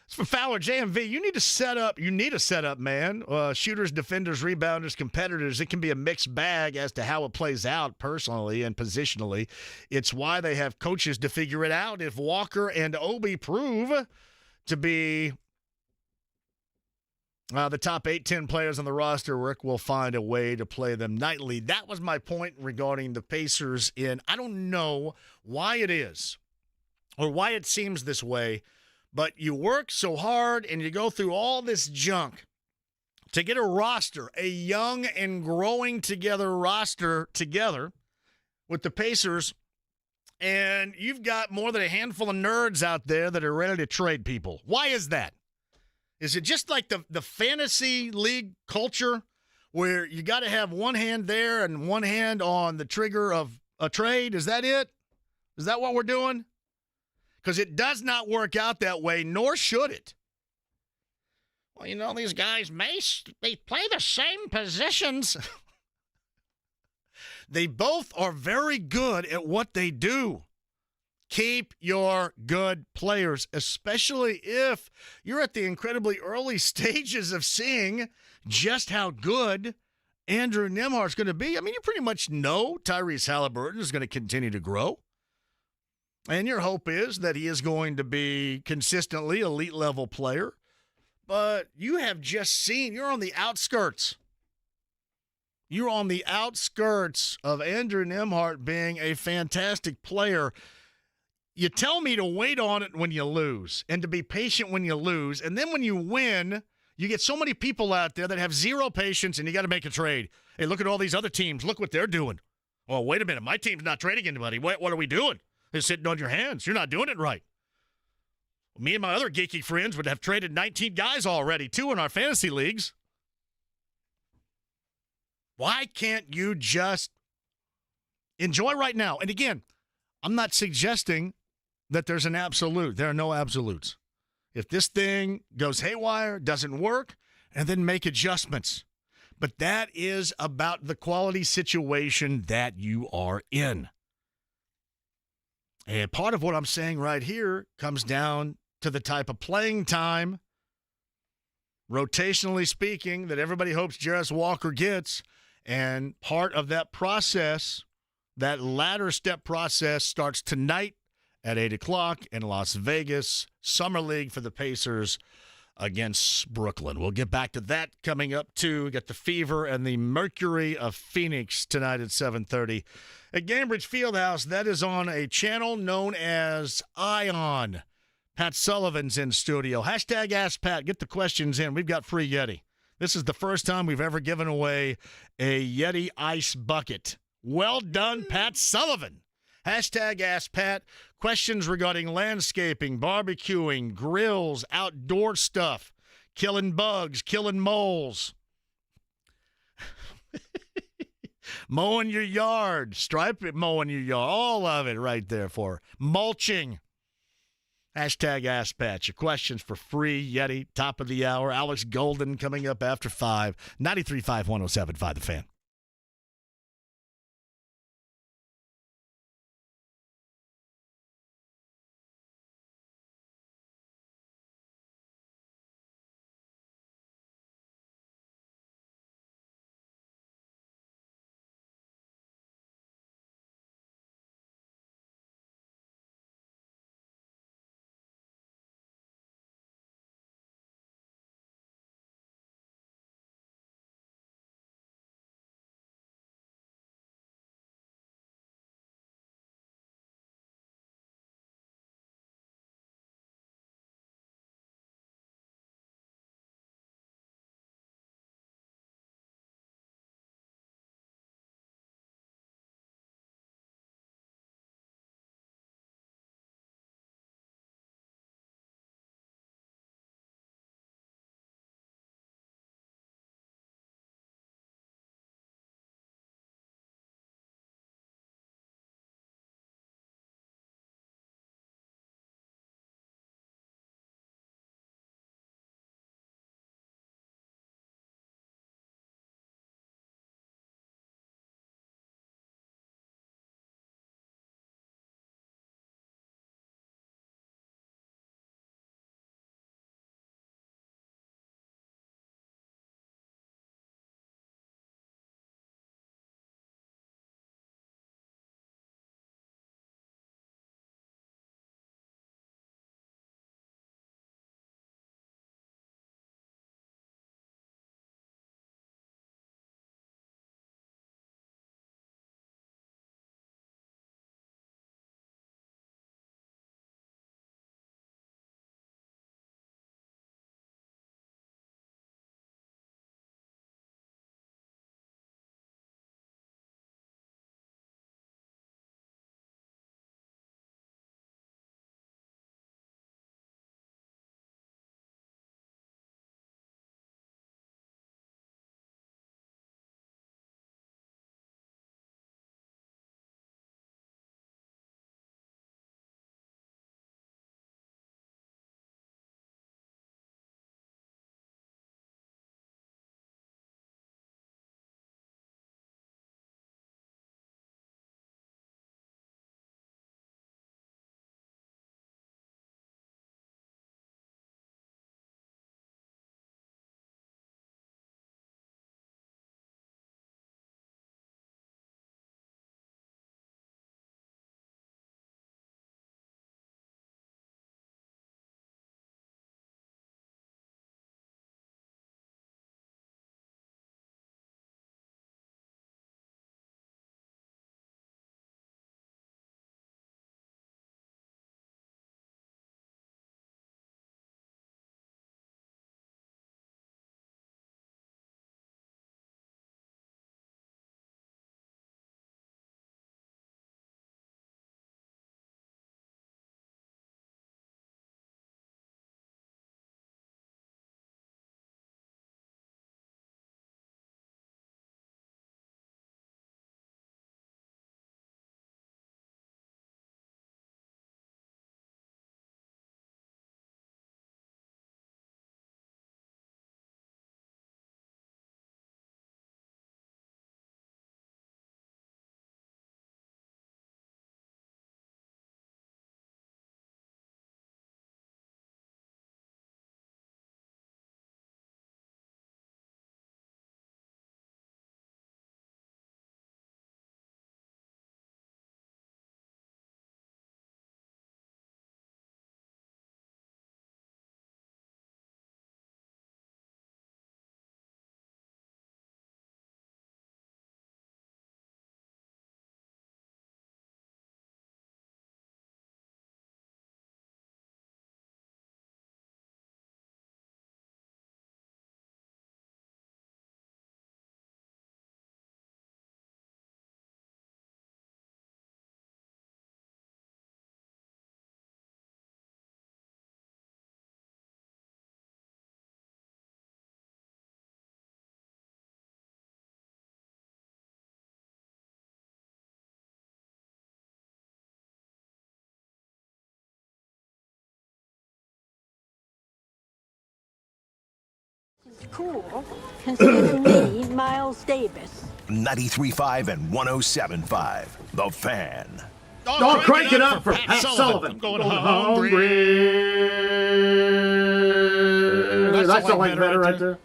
It's for Fowler, JMV. You need a setup, man. Shooters, defenders, rebounders, competitors. It can be a mixed bag as to how it plays out personally and positionally. It's why they have coaches to figure it out. If Walker and Obi prove to be the top 8-10 players on the roster, Rick will find a way to play them nightly. That was my point regarding the Pacers I don't know why it is or why it seems this way, but you work so hard and you go through all this junk to get a roster, a young and growing together roster together with the Pacers, and you've got more than a handful of nerds out there that are ready to trade people. Why is that? Is it just like the fantasy league culture where you got to have one hand there and one hand on the trigger of a trade? Is that it? Is that what we're doing? Because it does not work out that way, nor should it. Well, these guys they play the same positions. They both are very good at what they do. Keep your good players, especially if you're at the incredibly early stages of seeing just how good Andrew Nembhard's going to be. I mean, you pretty much know Tyrese Halliburton is going to continue to grow. And your hope is that he is going to be consistently elite level player. But you have just seen, you're on the outskirts. You're on the outskirts of Andrew Nembhard being a fantastic player. You tell me to wait on it when you lose and to be patient when you lose. And then when you win, you get so many people out there that have zero patience and you got to make a trade. Hey, look at all these other teams. Look what they're doing. Oh, wait a minute. My team's not trading anybody. What are we doing? They're sitting on your hands. You're not doing it right. Me and my other geeky friends would have traded 19 guys already, too, in our fantasy leagues. Why can't you just enjoy right now? And again, I'm not suggesting that there's an absolute. There are no absolutes. If this thing goes haywire, doesn't work, and then make adjustments. But that is about the quality situation that you are in. And part of what I'm saying right here comes down to the type of playing time, rotationally speaking, that everybody hopes Jarris Walker gets. And part of that process, that ladder step process, starts tonight at 8 o'clock in Las Vegas. Summer League for the Pacers against Brooklyn. We'll get back to that coming up, too. We got the Fever and the Mercury of Phoenix tonight at 7:30. At Gainbridge Fieldhouse, that is on a channel known as Ion. Pat Sullivan's in studio. Hashtag Ask Pat. Get the questions in. We've got free Yeti. This is the first time we've ever given away a Yeti ice bucket. Well done, Pat Sullivan. Hashtag Ask Pat. Questions regarding landscaping, barbecuing, grills, outdoor stuff, killing bugs, killing moles, mowing your yard, stripe it, mowing your yard, all of it right there for mulching. Hashtag AskPat. Your questions for free. Yeti, top of the hour. Alex Golden coming up after 5. 93.5, 107.5 The Fan. cool, consider me Miles Davis. 93.5 and 107.5. The Fan. Don't crank it up for Pat Sullivan. I'm going hungry. That's sound like better right there.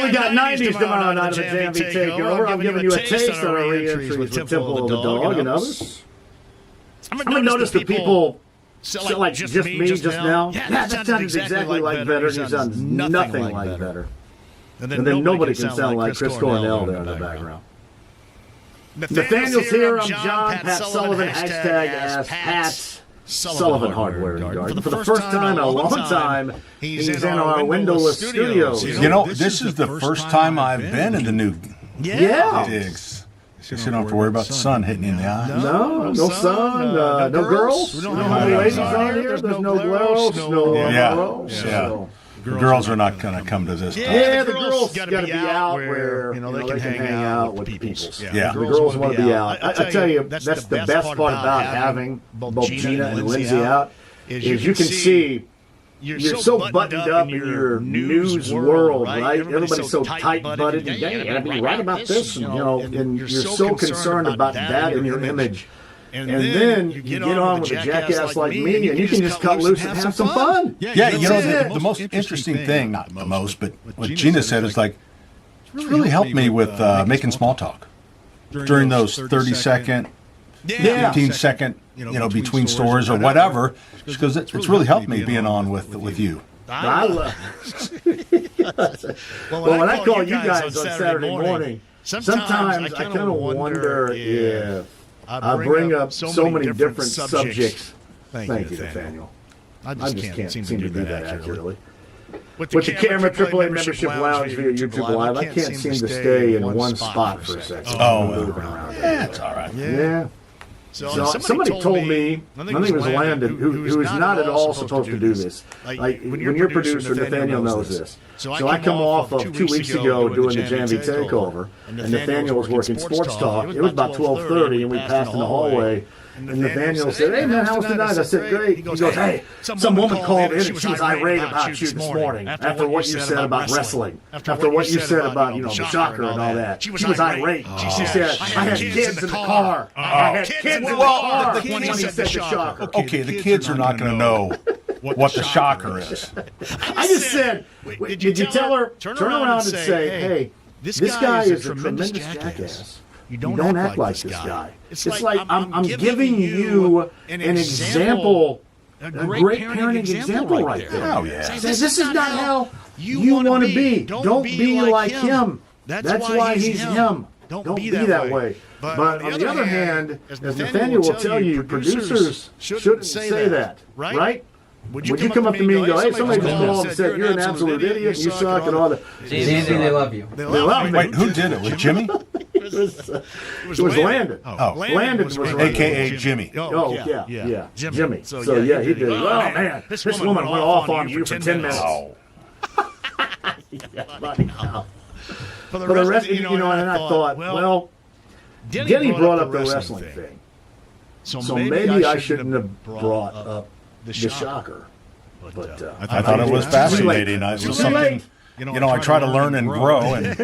We got 90s tomorrow night of the JMV Takeover. I'm giving you a taste of our re-entries with Temple of the Dog and others. I'm going to notice the people like just me just now. Yeah, that sounded exactly like Vedder. He sounds nothing like Vedder. And then nobody can sound like Chris Cornell there in the background. Nathaniel's here. I'm John. Pat Sullivan. Hashtag Ask Pat Sullivan Hardware and Garden. For the first time in a long time, he's in our windowless studios. You know, this is the first time I've been in the new digs. So you don't have to worry about the sun hitting you in the eye. No sun, no girls. We don't have any ladies on here. There's no girls, no girls. Yeah. The girls are not going to come to this. Yeah, the girls got to be out where they can hang out with the people. Yeah, the girls want to be out. I tell you, that's the best part about having both Gina and Lindsay out is you can see you're so buttoned up in your news world, right? Everybody's so tight-butted. And you got to be right about this, and you're so concerned about that in your image. And then you get on with a jackass like me, and you can just cut loose and have some fun. Yeah, the most interesting thing, not the most, but what Gina said is like, it's really helped me with making small talk during those 30-second, 15-second, between stores or whatever, because it's really helped me being on with you. Well, when I call you guys on Saturday morning, sometimes I kind of wonder if I bring up so many different subjects. Thank you, Nathaniel. I just can't seem to do that accurately. With the camera, AAA membership lounge via YouTube Live, I can't seem to stay in one spot for a second. That's all right. Yeah. So somebody told me, I think it was Landon, who is not at all supposed to do this. Like when you're producer, Nathaniel knows this. So I come off of 2 weeks ago doing the JMV Takeover, and Nathaniel was working Sports Talk. It was about 12:30, and we passed in the hallway. And Nathaniel said, "Hey, man, how was tonight?" I said, "Great." He goes, "Hey, some woman called in and she was irate about you this morning after what you said about wrestling, after what you said about, the shocker and all that. She was irate. She said, I had kids in the car. I had kids in the car when he said the shocker." Okay, the kids are not going to know what the shocker is. I just said, did you tell her, turn around and say, "Hey, this guy is a tremendous jackass. You don't act like this guy." It's like I'm giving you an example, a great parenting example right there. Oh, yeah. Says, this is not how you want to be. Don't be like him. That's why he's him. Don't be that way. But on the other hand, as Nathaniel will tell you, producers shouldn't say that, right? Would you come up to me and go, "Hey, somebody just called and said you're an absolute idiot, you suck," and all that? JMV, they love you. They love me. Wait, who did it? Was Jimmy? It was Landon. Landon was a.k.a. Jimmy. Oh, yeah. Jimmy. So yeah, he did. Oh, man, this woman went off on you for 10 minutes. For the rest, and I thought, well, Denny brought up the wrestling thing. So maybe I shouldn't have brought up the shocker. But I thought it was fascinating. It was something, I try to learn and grow, and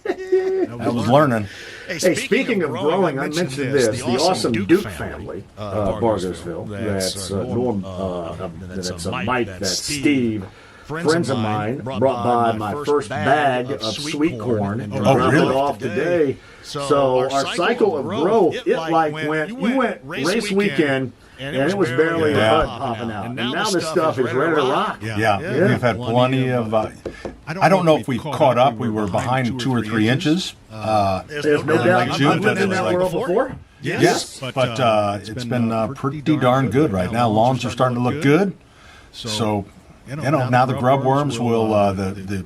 I was learning. Hey, speaking of growing, I mentioned this, the awesome Duke family, Bargersville. That's Norm, that's Mike, that's Steve. Friends of mine brought by my first bag of sweet corn and dropped it off today. So our cycle of growth, you went race weekend, and it was barely a bud popping out. And now this stuff is ready to rock. Yeah. We've had plenty of. I don't know if we caught up. We were behind 2 or 3 inches. There's no doubt. I've been in that world before. Yes, but it's been pretty darn good right now. Lawns are starting to look good. So, now the grub worms will, the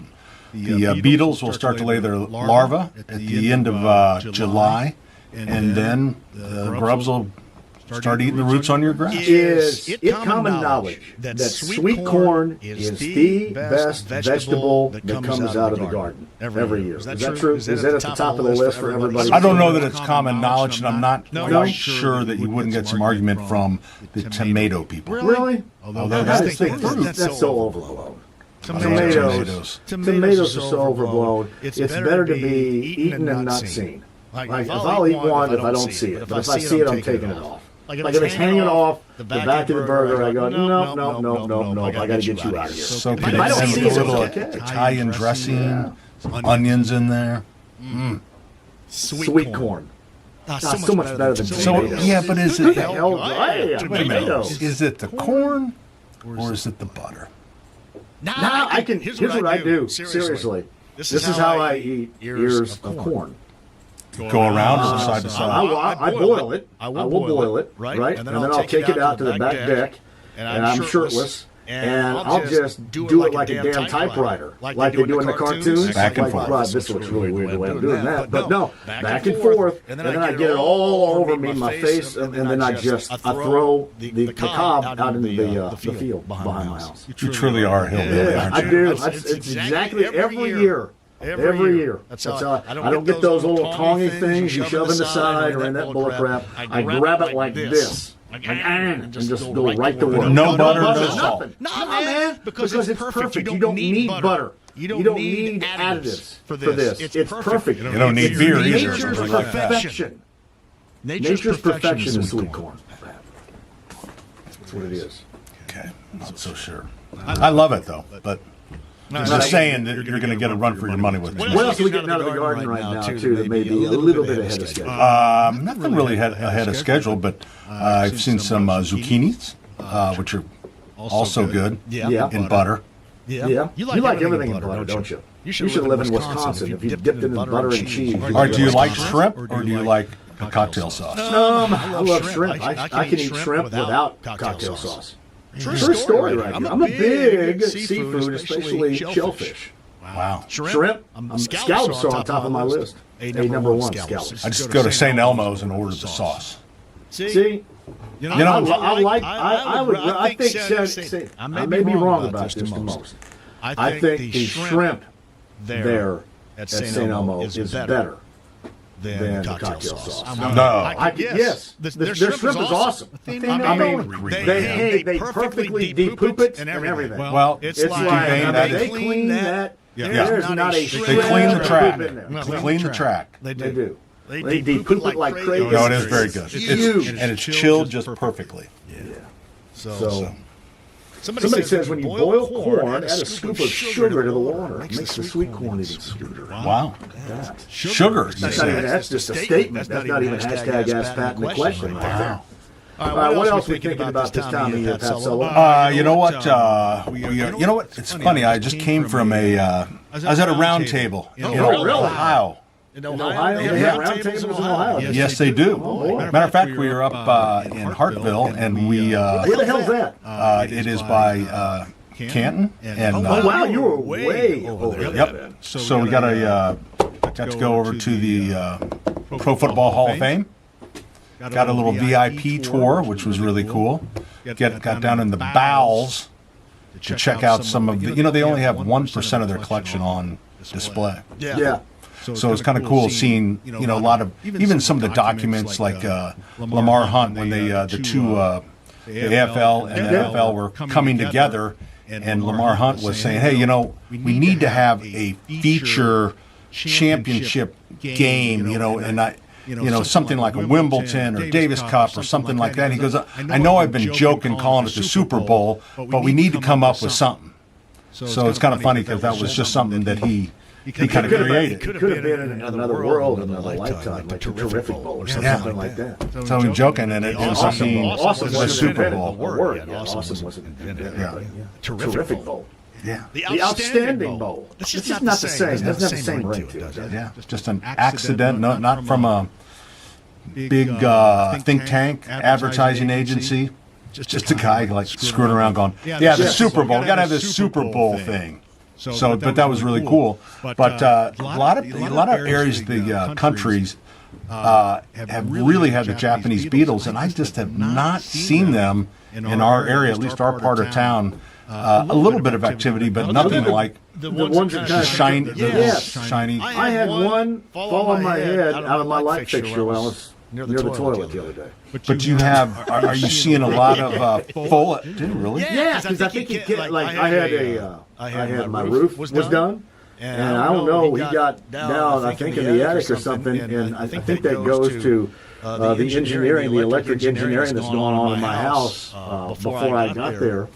beetles will start to lay their larvae at the end of July, and then the grubs will start eating the roots on your grass. Is it common knowledge that sweet corn is the best vegetable that comes out of the garden every year? Is that true? Is that at the top of the list for everybody? I don't know that it's common knowledge, and I'm not quite sure that you wouldn't get some argument from the tomato people. Really? Although that's so overblown. Tomatoes are so overblown. It's better to be eaten and not seen. Like if I'll eat one if I don't see it, but if I see it, I'm taking it off. Like if it's hanging off the back of the burger, I go, no, I got to get you out of here. So if I don't see it, little it's okay. Italian dressing, onions in there. Sweet corn. So much better than tomatoes. Yeah, but is it? Tomatoes. Is it the corn or is it the butter? Here's what I do. Seriously. This is how I eat ears of corn. Go around or side to side? I boil it. I will boil it, right? And then I'll take it out to the back deck, and I'm shirtless, and I'll just do it like a damn typewriter, like they do in the cartoons. Back and forth. Right, this looks really weird the way I'm doing that, but no, back and forth, and then I get it all over me, my face, and then I throw the cob out into the field behind my house. You truly are a hillbilly, aren't you? I do. It's exactly every year. Every year. That's how I don't get those little tongy things you shove in the side or in that bullet crap. I grab it like this. And just go right to work. No butter, no salt. No, man. Because it's perfect. You don't need butter. You don't need additives for this. It's perfect. You don't need beer either. Nature's perfection. Nature's perfection is sweet corn. That's what it is. Okay, not so sure. I love it though, but just saying that you're going to get a run for your money with it. What else are we getting out of the garden right now, too, that may be a little bit ahead of schedule? Nothing really ahead of schedule, but I've seen some zucchinis, which are also good in butter. Yeah. You like everything in butter, don't you? You should live in Wisconsin if you dipped it in butter and cheese. All right, do you like shrimp or do you like cocktail sauce? I love shrimp. I can eat shrimp without cocktail sauce. True story right here. I'm a big seafood, especially shellfish. Wow. Shrimp, scallops are on top of my list. Number one, scallops. I just go to St. Elmo's and order the sauce. See? I think I may be wrong about this the most. I think the shrimp there at St. Elmo is better than the cocktail sauce. Yes, their shrimp is awesome. They perfectly depoop it and everything. Well, it's like they clean that. There's not a shrimp. They clean the track. in there. Clean the track. They do. They depoop it like crazy. No, it is very good. And it's chilled just perfectly. Yeah. So somebody says when you boil corn, add a scoop of sugar to the water. It makes the sweet corn even sweeter. Wow. Sugar. That's just a statement. That's not even hashtag Ask Pat in the question right there. All right, what else are we thinking about this time of year, Pat Solo? You know what? You know what? It's funny. I just came from I was at a round table in Ohio. In Ohio? They have round tables in Ohio? Yes, they do. Matter of fact, we were up in Hartville, and we... where the hell's that? It is by Canton. And, wow, you were way over there. Yep. So we got to go over to the Pro Football Hall of Fame. Got a little VIP tour, which was really cool. Got down in the bowels to check out some of the... they only have 1% of their collection on display. Yeah. So it's kind of cool seeing, a lot of, even some of the documents like Lamar Hunt when the two, the AFL and the NFL were coming together, and Lamar Hunt was saying, hey, we need to have a feature championship game, and something like a Wimbledon or Davis Cup or something like that. He goes, I know I've been joking calling it the Super Bowl, but we need to come up with something. So it's kind of funny because that was just something that he kind of created. It could have been in another world, another lifetime, like a terrific bowl or something like that. So I'm joking, and it ends up being the Super Bowl. Awesome wasn't invented. Terrific bowl. Yeah. The outstanding bowl. It's just not the same. It doesn't have the same ring to it. Yeah. Just an accident, not from a big think tank, advertising agency. Just a guy like screwing around going, the Super Bowl. We got to have this Super Bowl thing. So, but that was really cool. But a lot of areas, the countries, have really had the Japanese beetles, and I just have not seen them in our area, at least our part of town. A little bit of activity, but nothing like the ones that kind of shiny. I had one fall on my head out of my light fixture when I was near the toilet the other day. But you have, are you seeing a lot of full? Really? Yeah, because I think I had my roof was done. And I don't know, he got down, I think, in the attic or something, and I think that goes to the engineering, the electric engineering that's going on in my house before I got there.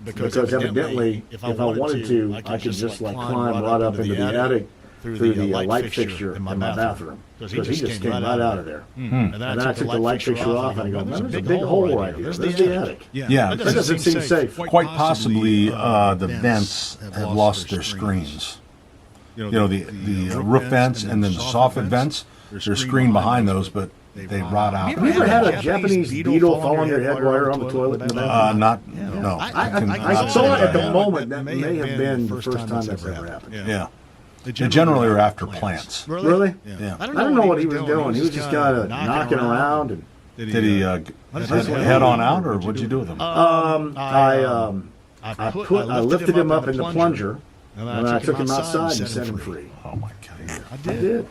Because evidently, if I wanted to, I could just climb right up into the attic through the light fixture in my bathroom. Because he just came right out of there. And then I took the light fixture off, and I go, man, there's a big hole right here. There's the attic. Yeah, that doesn't seem safe. Quite possibly, the vents have lost their screens. The roof vents and then the soffit vents, there's screen behind those, but they rot out. Have you ever had a Japanese beetle fall on your head while you're on the toilet? No. I saw it at the moment. That may have been the first time that's ever happened. Yeah. They generally are after plants. Really? Yeah. I don't know what he was doing. He was just kind of knocking around. And did he head on out, or what'd you do with him? I lifted him up in the plunger, and then I took him outside and set him free. Oh my God! I did.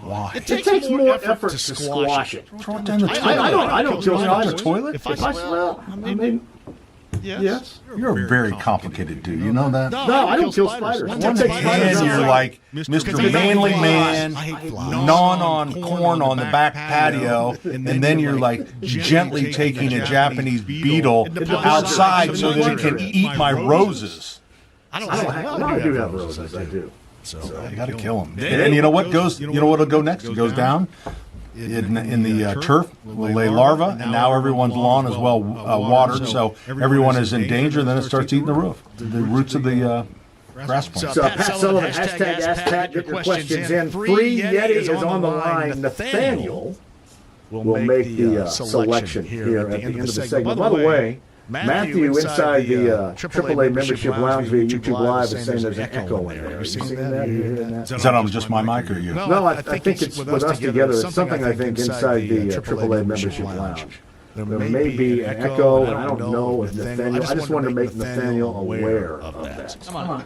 Why? It takes more effort to squash it. Throw it down the toilet. I don't kill spiders. The toilet? Yes. You're a very complicated dude. You know that? No, I don't kill spiders. And you're like Mr. Manly Man, gnawing on corn on the back patio, and then you're like gently taking a Japanese beetle outside so that it can eat my roses. I do have roses. I do. So you got to kill them. And you know what goes? You know what'll go next? It goes down in the turf. Will lay larvae, and now everyone's lawn is well watered, so everyone is in danger. Then it starts eating the roof, the roots of the grass plant. So Pat Sullivan, hashtag Ask Pat, get your questions in. Free Yeti is on the line. Nathaniel will make the selection here at the end of the segment. By the way, Matthew inside the AAA membership lounge via YouTube Live is saying there's an echo in there. Are you seeing that? You hearing that? Is that on just my mic or you? No, I think it's with us together. It's something I think inside the AAA membership lounge. There may be an echo, and I don't know if Nathaniel. I just wanted to make Nathaniel aware of that. Come on.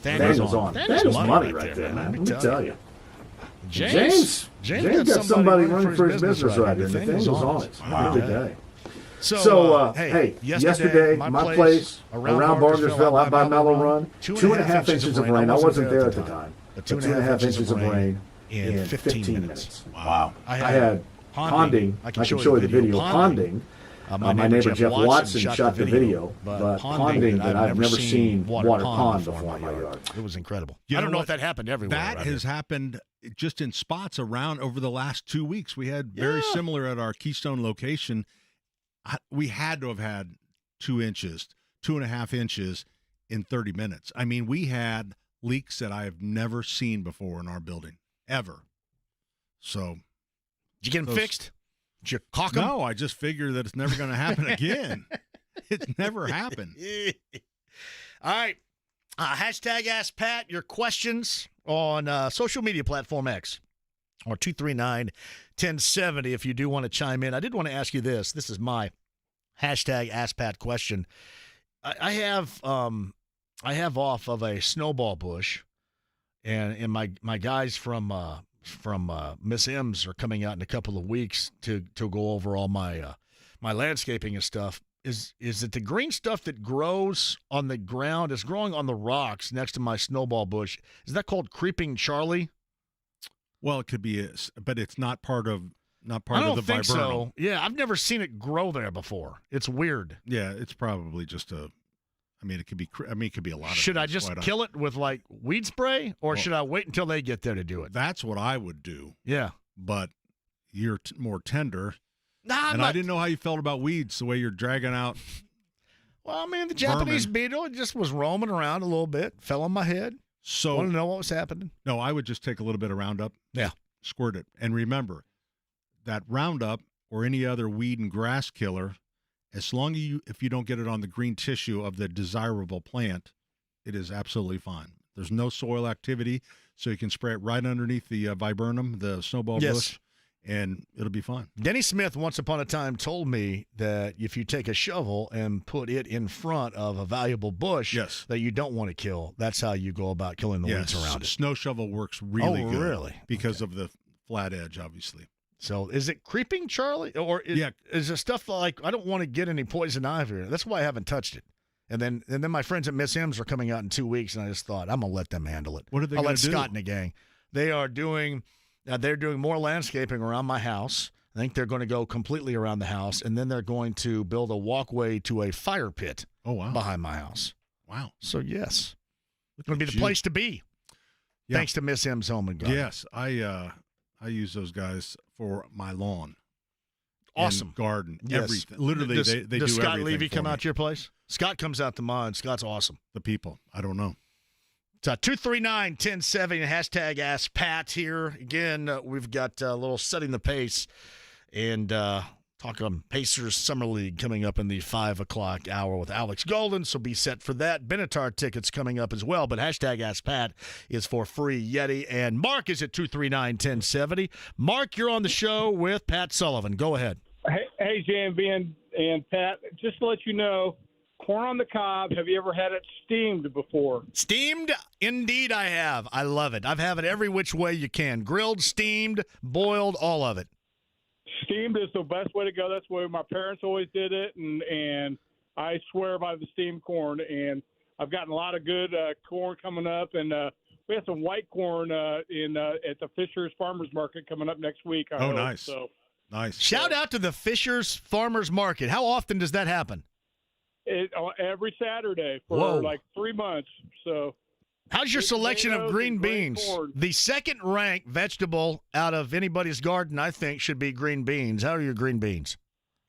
Nathaniel's on. Nathaniel's money right there, man. Let me tell you. James got somebody running for his business right here. Nathaniel's on it. Every day. So, hey, yesterday, my place around Barnesville, out by Mellow Run, 2.5 inches of rain. I wasn't there at the time, but 2.5 inches of rain in 15 minutes. Wow. I had ponding. I can show you the video. Ponding. My neighbor Jeff Watson shot the video, but ponding that I've never seen water pond before in my yard. It was incredible. I don't know if that happened everywhere. That has happened just in spots around over the last 2 weeks. We had very similar at our Keystone location. We had to have had 2 inches, 2.5 inches in 30 minutes. I mean, we had leaks that I have never seen before in our building, ever. So, did you get them fixed? Did you caulk them? No, I just figure that it's never going to happen again. It's never happened. All right. Hashtag Ask Pat, your questions on social media platform X. Or 239-1070 if you do want to chime in. I did want to ask you this. This is my hashtag Ask Pat question. I have off of a snowball bush, and my guys from Miss M's are coming out in a couple of weeks to go over all my landscaping and stuff. Is it the green stuff that grows on the ground? It's growing on the rocks next to my snowball bush. Is that called creeping Charlie? Well, it could be, but it's not part of the viburnum. I don't think so. Yeah, I've never seen it grow there before. It's weird. Yeah, it's probably just it could be. It could be a lot of. Should I just kill it with weed spray, or should I wait until they get there to do it? That's what I would do. Yeah, but you're more tender. Nah, I didn't know how you felt about weeds. The way you're dragging out. Well, I mean, the Japanese beetle just was roaming around a little bit, fell on my head. So want to know what was happening? No, I would just take a little bit of Roundup. Yeah. Squirt it. And remember, that Roundup or any other weed and grass killer, as long as if you don't get it on the green tissue of the desirable plant, it is absolutely fine. There's no soil activity, so you can spray it right underneath the viburnum, the snowball bush, and it'll be fine. Denny Smith once upon a time told me that if you take a shovel and put it in front of a valuable bush that you don't want to kill, that's how you go about killing the weeds around it. Snow shovel works really good. Really? Because of the flat edge, obviously. So is it creeping, Charlie? Or is it stuff like, I don't want to get any poison ivy? That's why I haven't touched it. And then my friends at Miss M's are coming out in 2 weeks, and I just thought, I'm going to let them handle it. What are they going to do? I'll let Scott and the gang. They are doing they're doing more landscaping around my house. I think they're going to go completely around the house, and then they're going to build a walkway to a fire pit behind my house. Wow. So, yes. It's going to be the place to be. Yeah. Thanks to Miss M's Home and Garden. Yes, I use those guys for my lawn. Awesome. Garden. Yes. Everything. Literally, they do everything. Does Scott Levy come me. out to your place? Scott comes out to mine. Scott's awesome. The people. I don't know. It's 239-1070, hashtag Ask Pat here. Again, we've got a little setting the pace and talking Pacers Summer League coming up in the 5 o'clock hour with Alex Golden, so be set for that. Benatar tickets coming up as well, but hashtag Ask Pat is for free Yeti. And Mark is at 239-1070. Mark, you're on the show with Pat Sullivan. Go ahead. Hey JMV and Pat, just to let you know, corn on the cob, have you ever had it steamed before? Steamed? Indeed I have. I love it. I've had it every which way you can. Grilled, steamed, boiled, all of it. Steamed is the best way to go. That's the way my parents always did it, and I swear by the steamed corn. And I've gotten a lot of good corn coming up, and we have some white corn at the Fisher's Farmers Market coming up next week. I hope. Nice. So, nice. Shout out to the Fisher's Farmers Market. How often does that happen? Every Saturday for like 3 months. So, how's your selection of green beans? Corn. The second-ranked vegetable out of anybody's garden, I think, should be green beans. How are your green beans?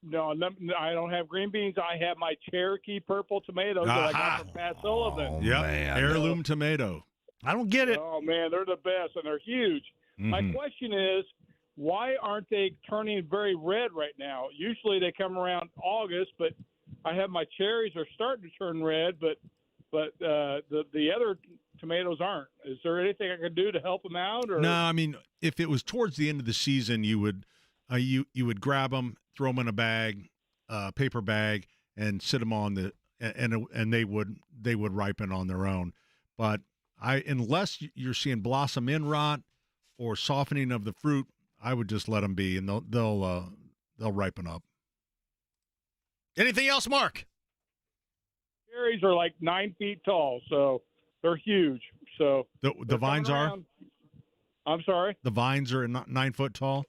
No, I don't have green beans. I have my Cherokee purple tomatoes that I got from Pat Sullivan. Heirloom tomato. I don't get it. Oh, man, they're the best, and they're huge. Mm-hmm. My question is, why aren't they turning very red right now? Usually they come around August, but I have my cherries are starting to turn red, but the other tomatoes aren't. Is there anything I can do to help them out? Or? No, I mean, if it was towards the end of the season, you would grab them, throw them in a bag, paper bag, and sit them on the and they would ripen on their own. But unless you're seeing blossom end rot or softening of the fruit, I would just let them be, and they'll ripen up. Anything else, Mark? Cherries are like 9 feet tall, so they're huge. So the vines are. I'm sorry. The vines are 9 foot tall.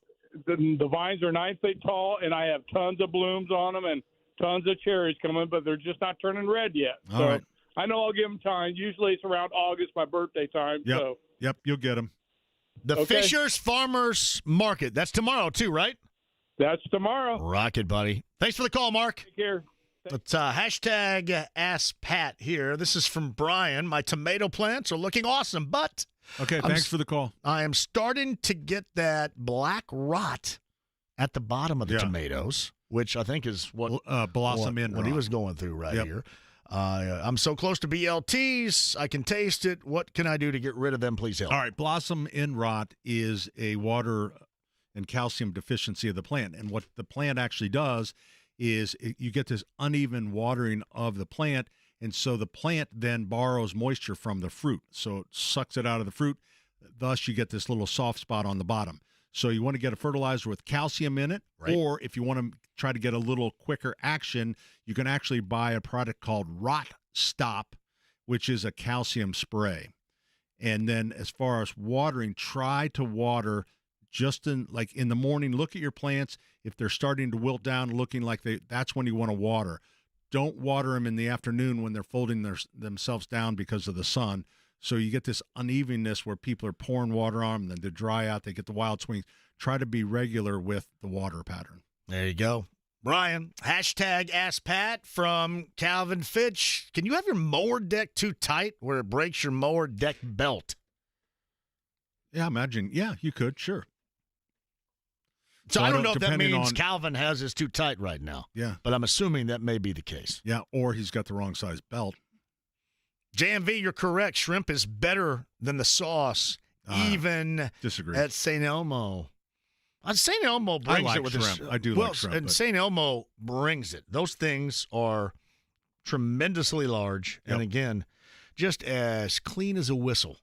The vines are 9 feet tall, and I have tons of blooms on them and tons of cherries coming, but they're just not turning red yet. All so right. I know I'll give them time. Usually it's around August, my birthday time. Yep. So. Yep, you'll get them. The Fisher's Farmers Market. That's tomorrow too, right? That's tomorrow. Rocket, buddy. Thanks for the call, Mark. Take care. Let's hashtag Ask Pat here. This is from Brian. My tomato plants are looking awesome, but okay, thanks for the call. I am starting to get that black rot at the bottom of the tomatoes, which I think is what blossom end what he was going through here. I'm so close to BLTs. I can taste it. What can I do to get rid of them? Please help. All right, blossom end rot is a water and calcium deficiency of the plant, and what the plant actually does is you get this uneven watering of the plant, and so the plant then borrows moisture from the fruit, so it sucks it out of the fruit. Thus, you get this little soft spot on the bottom. So you want to get a fertilizer with calcium in it, or if you want to try to get a little quicker action, you can actually buy a product called Rot Stop, which is a calcium spray. And then as far as watering, try to water just in the morning. Look at your plants. If they're starting to wilt down, looking like that's when you want to water. Don't water them in the afternoon when they're folding themselves down because of the sun. So you get this unevenness where people are pouring water on them, then they dry out, they get the wild swings. Try to be regular with the water pattern. There you go. Brian, hashtag Ask Pat from Calvin Fitch. Can you have your mower deck too tight where it breaks your mower deck belt? Yeah, imagine. Yeah, you could, sure. So I don't know if that means Calvin has his too tight right now. Yeah. But I'm assuming that may be the case. Yeah, or he's got the wrong size belt. JMV, you're correct. Shrimp is better than the sauce, even disagree. at St. Elmo. St. Elmo brings it with shrimp. I do well, like shrimp. And St. Elmo brings it. Those things are tremendously large. Yep. And again, just as clean as a whistle.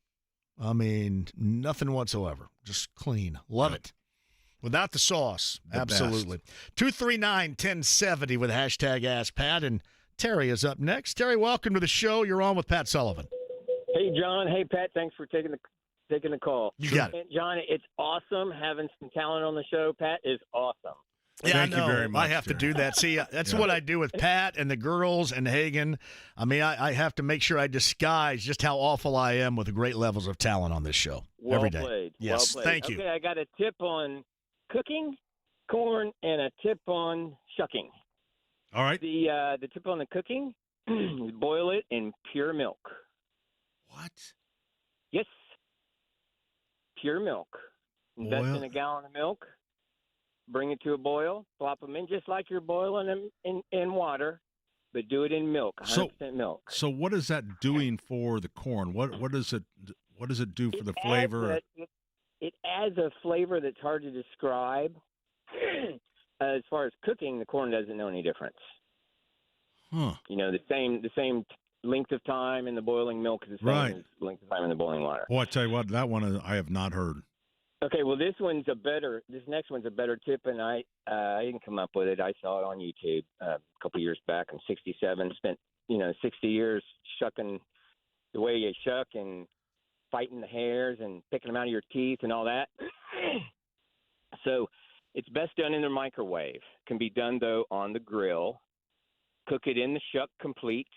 I mean, nothing whatsoever. Just clean. Love it. Without the sauce. The absolutely. 239-1070 with hashtag Ask Pat. And Terry is up next. Terry, welcome to the show. You're on with Pat Sullivan. Hey, John. Hey, Pat. Thanks for taking the call. You got it. And John, it's awesome having some talent on the show. Pat is awesome. Yeah, Thank you very much. I have to do that. See, that's what I do with Pat and the girls and Hagen. I mean, I have to make sure I disguise just how awful I am with the great levels of talent on this show every day. Played. Yes, well played. Thank you. Okay, I got a tip on cooking corn and a tip on shucking. All right. The tip on the cooking is boil it in pure milk. What? Yes. Pure milk. Invest Boil. in a gallon of milk. Bring it to a boil. Plop them in just like you're boiling them in water, but do it in milk, 100% milk. So what is that doing for the corn? What does it do for the flavor? It adds a flavor that's hard to describe. As far as cooking, the corn doesn't know any difference. Huh. You know, the same length of time in the boiling milk is the same as length of time in the boiling water. Well, I tell you what, that one I have not heard. Okay, well, this next one's a better tip, and I didn't come up with it. I saw it on YouTube a couple years back. I'm 67, spent 60 years shucking the way you shuck and fighting the hairs and picking them out of your teeth and all that. So it's best done in the microwave. Can be done, though, on the grill. Cook it in the shuck complete.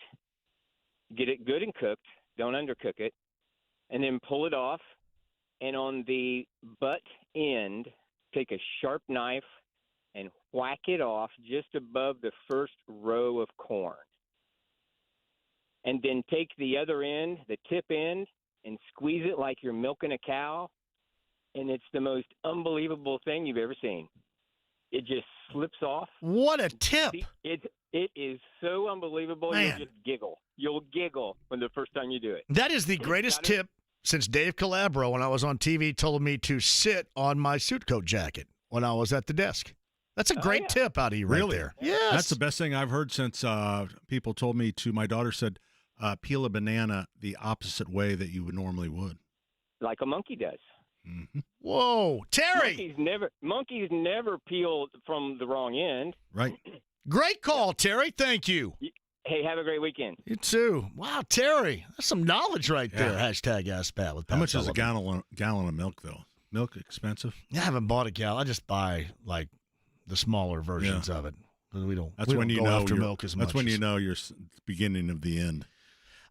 Get it good and cooked. Don't undercook it. And then pull it off. And on the butt end, take a sharp knife and whack it off just above the first row of corn. And then take the other end, the tip end, and squeeze it like you're milking a cow. And it's the most unbelievable thing you've ever seen. It just slips off. What a tip. It is so unbelievable. Man. You'll just giggle. You'll giggle when the first time you do it. That is the greatest tip since Dave Calabro, when I was on TV, told me to sit on my suit coat jacket when I was at the desk. That's a great tip out of you right there. Yes. That's the best thing I've heard since people told me to. My daughter said, peel a banana the opposite way that you would normally would. Like a monkey does. Mm-hmm. Whoa, Terry. Monkeys never peel from the wrong end. Right. Great call, Terry. Thank you. Hey, have a great weekend. You too. Wow, Terry. That's some knowledge right there. Hashtag Ask Pat with Pat How much is a Sullivan. gallon of milk, though? Milk expensive? I haven't bought a gallon. I just buy, like, the smaller versions of it. We don't go after milk as much. That's when you know you're beginning of the end.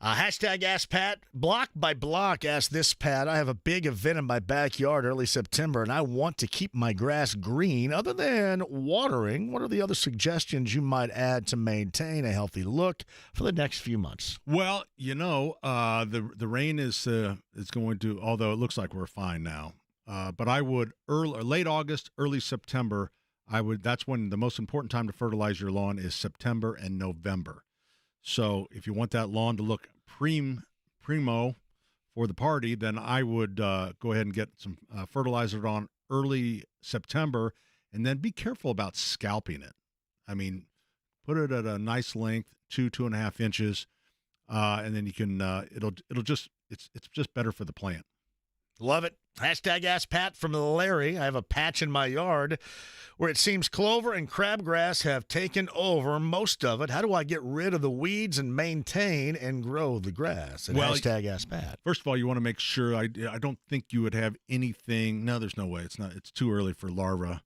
Hashtag Ask Pat. Block by block, ask this, Pat. I have a big event in my backyard early September, and I want to keep my grass green. Other than watering, what are the other suggestions you might add to maintain a healthy look for the next few months? Well, the rain is going to, although it looks like we're fine now, but I would late August, early September, that's when the most important time to fertilize your lawn is September and November. So if you want that lawn to look primo for the party, then I would go ahead and get some fertilizer on early September, and then be careful about scalping it. I mean, put it at a nice length, 2.5 inches, and then you can it's just better for the plant. Love it. Hashtag Ask Pat from Larry. I have a patch in my yard where it seems clover and crabgrass have taken over most of it. How do I get rid of the weeds and maintain and grow the grass? And hashtag Ask Pat. First of all, you want to make sure, I don't think you would have anything. No, there's no way. It's too early for larvae.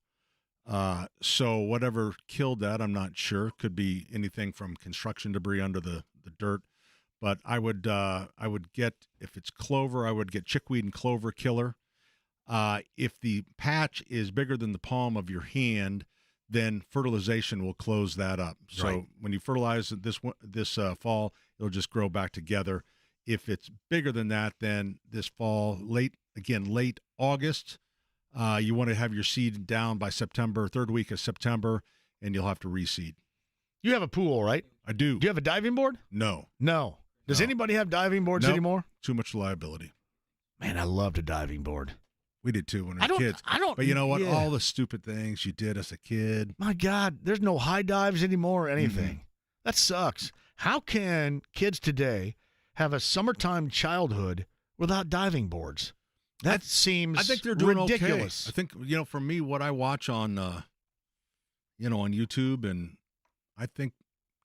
So whatever killed that, I'm not sure. Could be anything from construction debris under the dirt. But I would get, if it's clover, I would get chickweed and clover killer. If the patch is bigger than the palm of your hand, then fertilization will close that up. So when you fertilize this fall, it'll just grow back together. If it's bigger than that, then this fall, late August, you want to have your seed down by September, third week of September, and you'll have to reseed. You have a pool, right? I do. Do you have a diving board? No. Does anybody have diving boards Nope. anymore? Too much liability. Man, I loved a diving board. We did too when we were kids. But you know what? Yeah. All the stupid things you did as a kid. My God, there's no high dives anymore or anything. That sucks. How can kids today have a summertime childhood without diving boards? That seems I think they're doing ridiculous. okay. I think, for me, what I watch on, on YouTube, and I think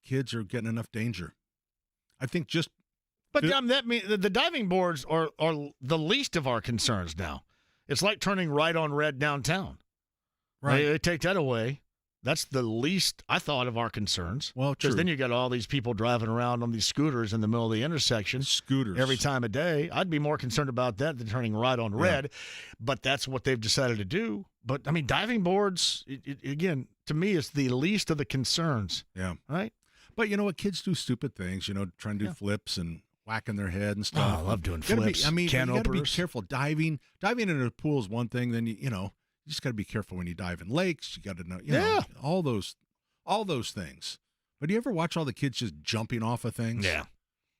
kids are getting enough danger. I think just. But that means the diving boards are the least of our concerns now. It's like turning right on red downtown. Right. They take that away. That's the least, I thought, of our concerns. Well, true. Because then you got all these people driving around on these scooters in the middle of the intersection. Scooters. Every time of day. I'd be more concerned about that than turning right on red. But that's what they've decided to do. But, I mean, diving boards, again, to me, is the least of the concerns. Yeah. Right? But you know what? Kids do stupid things, trying to do flips and whacking their head and stuff. Oh, I love doing You gotta flips, you got to be can-openers. careful. Diving in a pool is one thing. Then, you just got to be careful when you dive in lakes. You got to know, all those things. But do you ever watch all the kids just jumping off of things? Yeah.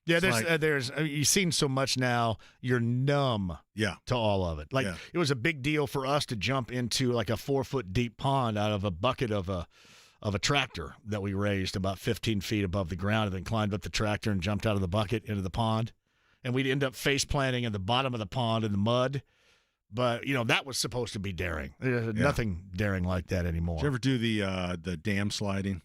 Yeah, you've seen so much now, you're numb to all of it. Like, it was a big deal for us to jump into like a 4-foot deep pond out of a bucket of a tractor that we raised about 15 feet above the ground, and then climbed up the tractor and jumped out of the bucket into the pond. And we'd end up face planting at the bottom of the pond in the mud. But, that was supposed to be daring. There's nothing daring like that anymore. Did you ever do the dam sliding?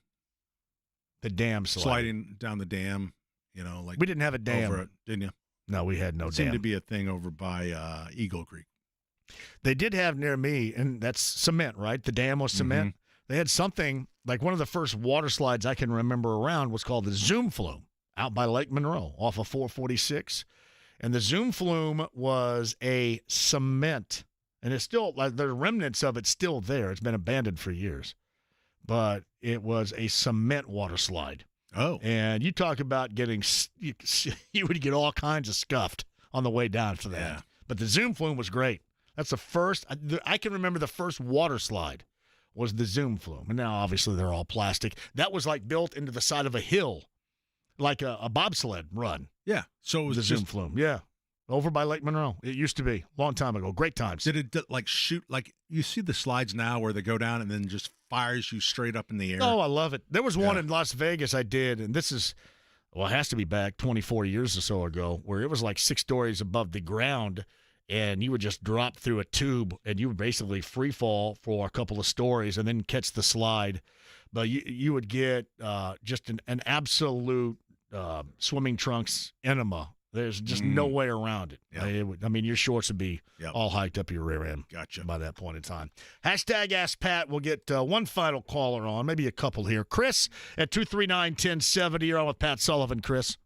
The dam sliding down the dam, like we didn't have a dam. Over it, didn't you? No, we had no it dam. Seemed to be a thing over by Eagle Creek. They did have near me, and that's cement, right? The dam was cement. They had something, like one of the first water slides I can remember around was called the Zoom Flume out by Lake Monroe off of 446. And the Zoom Flume was a cement, and it's still, like, the remnants of it's still there. It's been abandoned for years. But it was a cement water slide. Oh. And you talk about getting, you would get all kinds of scuffed on the way down for that. Yeah. But the Zoom Flume was great. That's the first, I can remember the first water slide was the Zoom Flume. And now, obviously, they're all plastic. That was like built into the side of a hill, like a bobsled run. Yeah. So it was the Zoom Flume. Yeah. Over by Lake Monroe. It used to be. Long time ago. Great times. Did it shoot, like you see the slides now where they go down and then just fires you straight up in the air? Oh, I love it. There was one in Las Vegas I did, and this is, it has to be back 24 years or so ago, where it was like 6 stories above the ground, and you would just drop through a tube, and you would basically free fall for a couple of stories and then catch the slide. But you would get just an absolute swimming trunks enema. There's just no way around it. Yeah. Your shorts would be all hiked up your rear end. Gotcha. By that point in time. Hashtag Ask Pat. We'll get one final caller on, maybe a couple here. Chris at 239-1070. You're on with Pat Sullivan, Chris.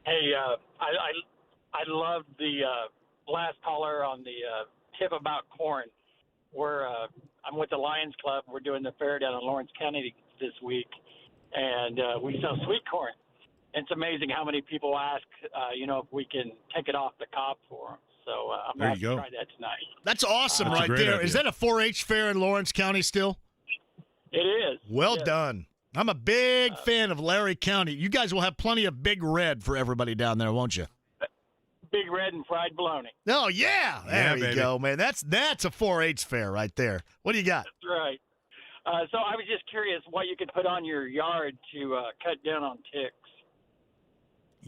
Hey, I love the last caller on the tip about corn. I'm with the Lions Club. We're doing the fair down in Lawrence County this week, and we sell sweet corn. It's amazing how many people ask, if we can take it off the cob for them. So I'm going to try that tonight. That's awesome right there. Idea. Is that a 4-H fair in Lawrence County still? It is. Well done. I'm a big fan of Larry County. You guys will have plenty of Big Red for everybody down there, won't you? Big Red and fried bologna. Oh, yeah. There you go, man. That's a 4-H fair right there. What do you got? That's right. So I was just curious what you could put on your yard to cut down on ticks.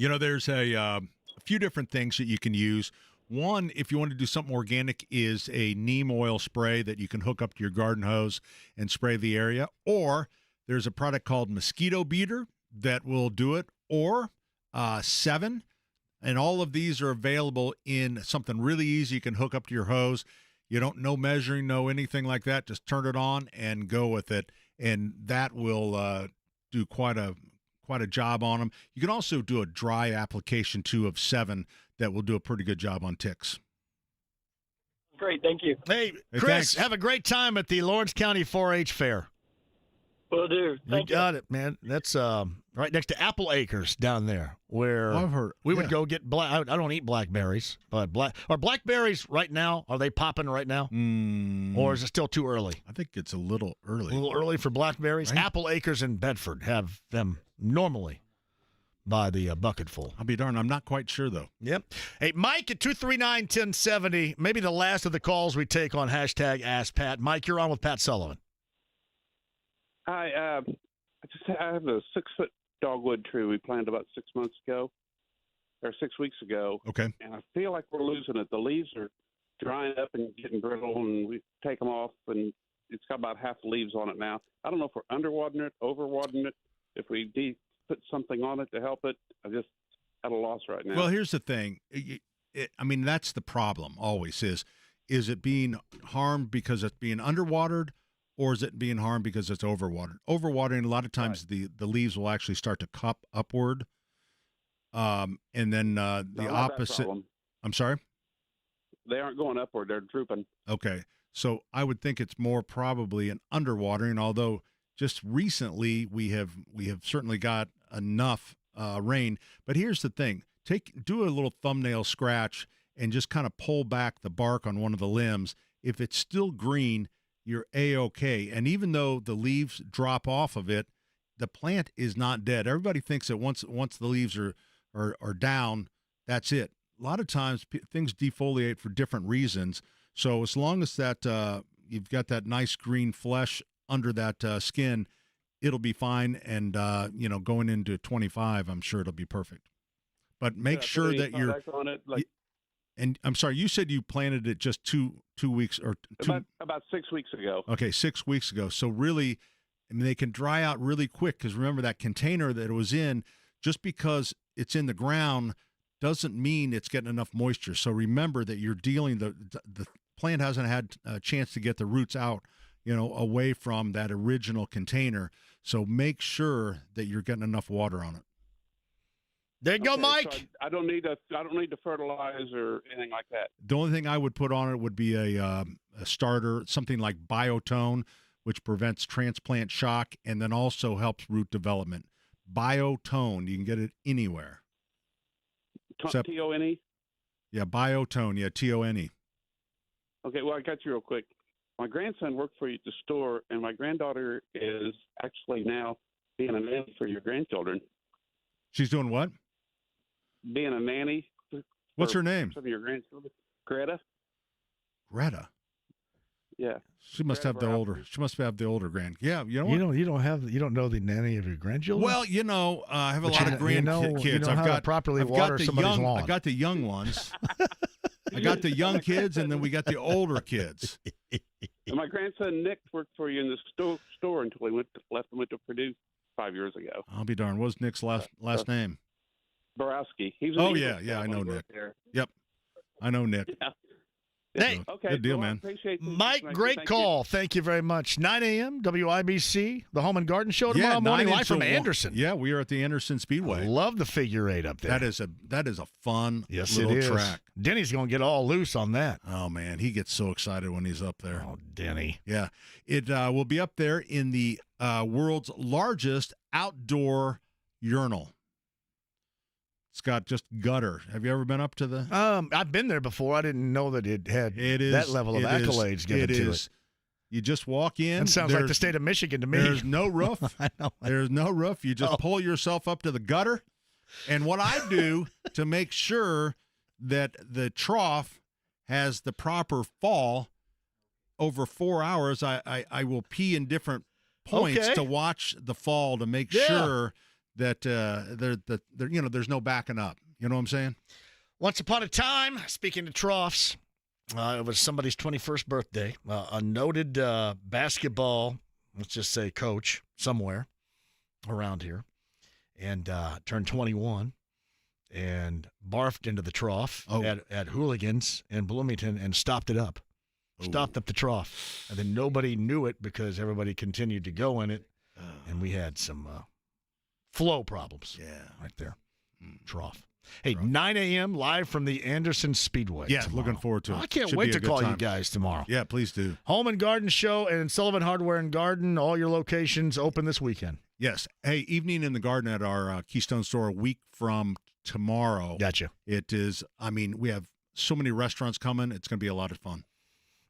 There's a few different things that you can use. One, if you want to do something organic, is a neem oil spray that you can hook up to your garden hose and spray the area. Or there's a product called Mosquito Beater that will do it. Or 7. And all of these are available in something really easy you can hook up to your hose. You don't know measuring, no anything like that. Just turn it on and go with it. And that will do quite a job on them. You can also do a dry application too of 7 that will do a pretty good job on ticks. Great, thank you. Hey, Chris, thanks. Have a great time at the Lawrence County 4-H Fair. Will do. You got it, man. That's right next to Apple Acres down there, where I've heard we would go get I don't eat blackberries, but are blackberries right now? Are they popping right now, or is it still too early? I think it's a little early. A little early for blackberries. Right? Apple Acres in Bedford have them normally, by the bucketful. I'll be darned. I'm not quite sure, though. Yep. Hey, Mike at 239-1070, maybe the last of the calls we take on hashtag Ask Pat. Mike, you're on with Pat Sullivan. Hi. I have a 6-foot dogwood tree we planted about 6 months ago, or 6 weeks ago. Okay. And I feel like we're losing it. The leaves are drying up and getting brittle, and we take them off, and it's got about half the leaves on it now. I don't know if we're underwatering it, overwatering it, if we put something on it to help it. I just at a loss right now. Well, here's the thing. I mean, that's the problem always is it being harmed because it's being underwatered, or is it being harmed because it's overwatered? Overwatering, a lot of times the leaves will actually start to cup upward. And then the opposite. I'm sorry? They aren't going upward. They're drooping. Okay. So I would think it's more probably an underwatering, although just recently we have certainly got enough rain. But here's the thing. Do a little thumbnail scratch and just kind of pull back the bark on one of the limbs. If it's still green, you're A-okay. And even though the leaves drop off of it, the plant is not dead. Everybody thinks that once the leaves are down, that's it. A lot of times things defoliate for different reasons. So as long as that you've got that nice green flesh under that skin, it'll be fine. And going into 25, I'm sure it'll be perfect. But make sure that you're on it, and I'm sorry, you said you planted it just two weeks or about 6 weeks ago. Okay, 6 weeks ago. So really, I mean, they can dry out really quick because remember that container that it was in, just because it's in the ground doesn't mean it's getting enough moisture. So remember that you're dealing the plant hasn't had a chance to get the roots out, away from that original container. So make sure that you're getting enough water on it. There you go, Mike. So I don't need to fertilize or anything like that. The only thing I would put on it would be a starter, something like Biotone, which prevents transplant shock and then also helps root development. Biotone, you can get it anywhere. T-O-N-E? Yeah, Biotone. Yeah, T-O-N-E. Okay, well, I got you real quick. My grandson worked for you at the store, and my granddaughter is actually now being a nanny for your grandchildren. She's doing what? Being a nanny. What's her name? Some of your grandchildren. Greta. Greta. Yeah. She must have the older. She must have the older grand. Yeah, you know what? You don't know the nanny of your grandchildren. Well, I have a lot of grandkids. You know how to properly water somebody's lawn. I've got the young ones. I got the young kids, and then we got the older kids. And my grandson Nick worked for you in the store until he left and went to Purdue 5 years ago. I'll be darned. What's Nick's last name? Borowski. I know Nick. Yep, I know Nick. Yeah. Hey, okay, good deal, man. Mike, great call. Thank you very much. 9 a.m. WIBC, the Home and Garden Show tomorrow morning, live from Anderson. Yeah, we are at the Anderson Speedway. I love the figure eight up there. That is a fun little track. Denny's going to get all loose on that. Oh man, he gets so excited when he's up there. Oh, Denny. Yeah, it will be up there in the world's largest outdoor urinal. It's got just gutter. Have you ever been up to the? I've been there before. I didn't know that it had that level of accolades given to it. You just walk in. That sounds like the state of Michigan to me. There's no roof. I know. There's no roof. You just pull yourself up to the gutter. And what I do to make sure that the trough has the proper fall over 4 hours, I will pee in different points to watch the fall to make sure that there's no backing up. You know what I'm saying? Once upon a time, speaking of troughs, it was somebody's 21st birthday. A noted basketball, let's just say coach somewhere around here, and turned 21 and barfed into the trough at Hooligans in Bloomington and stopped it up. Stopped up the trough. And then nobody knew it because everybody continued to go in it, and we had some flow problems. Yeah. Right there. Trough. Hey, 9 a.m. live from the Anderson Speedway. Yeah, tomorrow. Looking forward to it. I can't wait to call you guys tomorrow. Yeah, please do. Home and Garden Show and Sullivan Hardware and Garden, all your locations open this weekend. Yes. Hey, evening in the garden at our Keystone store a week from tomorrow. Gotcha. It is, we have so many restaurants coming. It's going to be a lot of fun.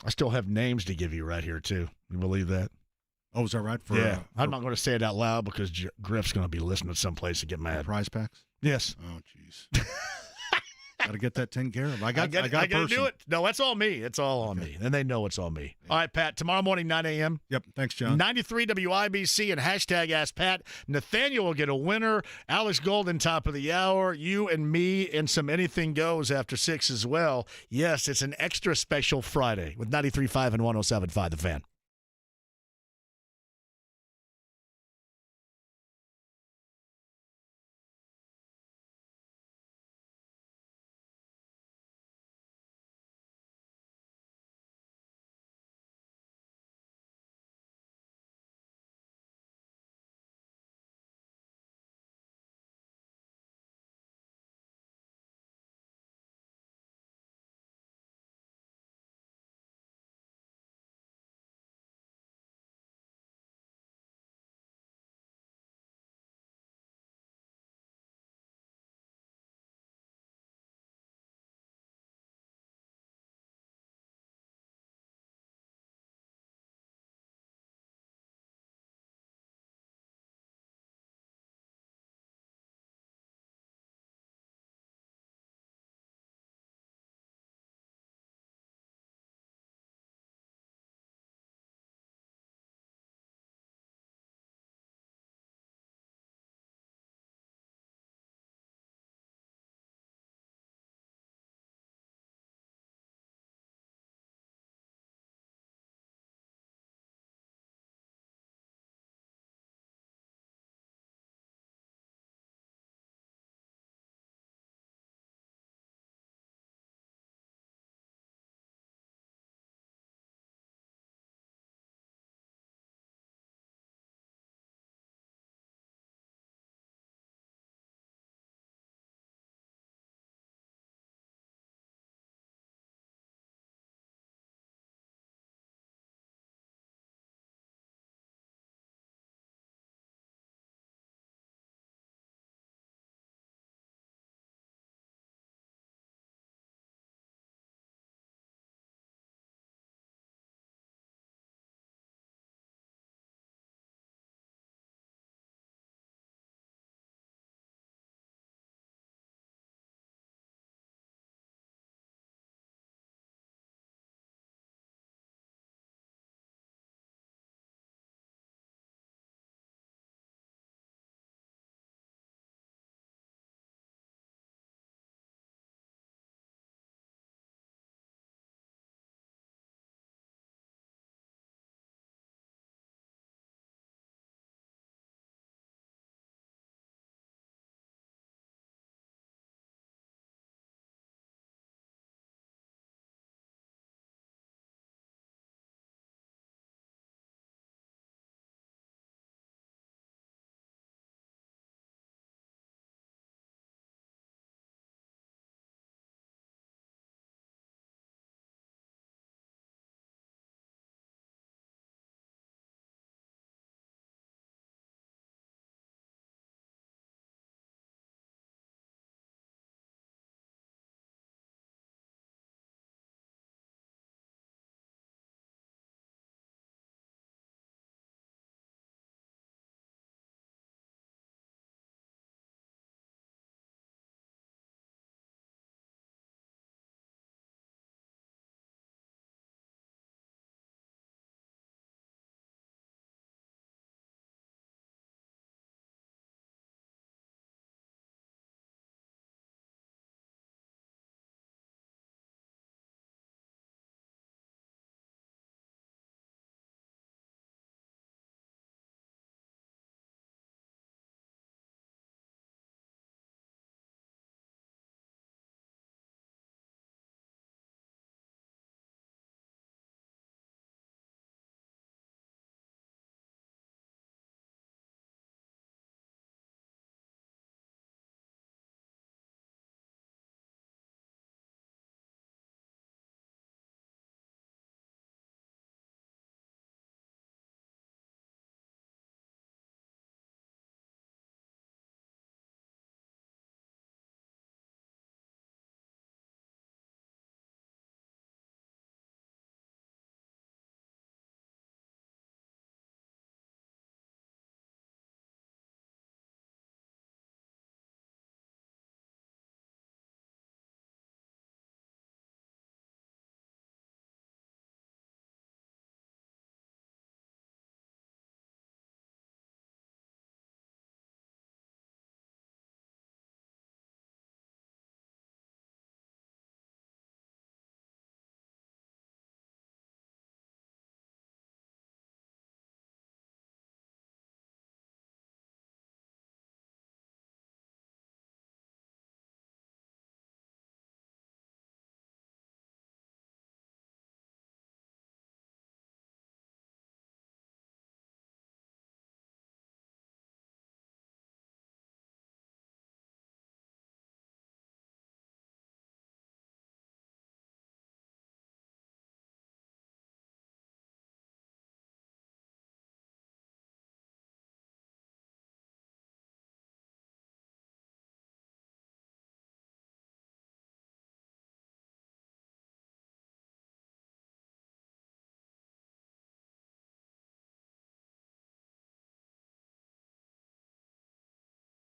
I still have names to give you right here, too. You believe that? Oh, is that right? I'm not going to say it out loud because Griff's going to be listening someplace to get mad. Prize packs? Yes. Oh, jeez. Got to get that taken care of. I got to do it. No, that's all me. It's all on me. And they know it's all me. All right, Pat, tomorrow morning, 9 a.m. Yep. Thanks, John. 93 WIBC and hashtag Ask Pat. Nathaniel will get a winner. Alex Golden, top of the hour. You and me and some Anything Goes after 6 as well. Yes, it's an extra special Friday with 93.5 and 107.5 The Fan.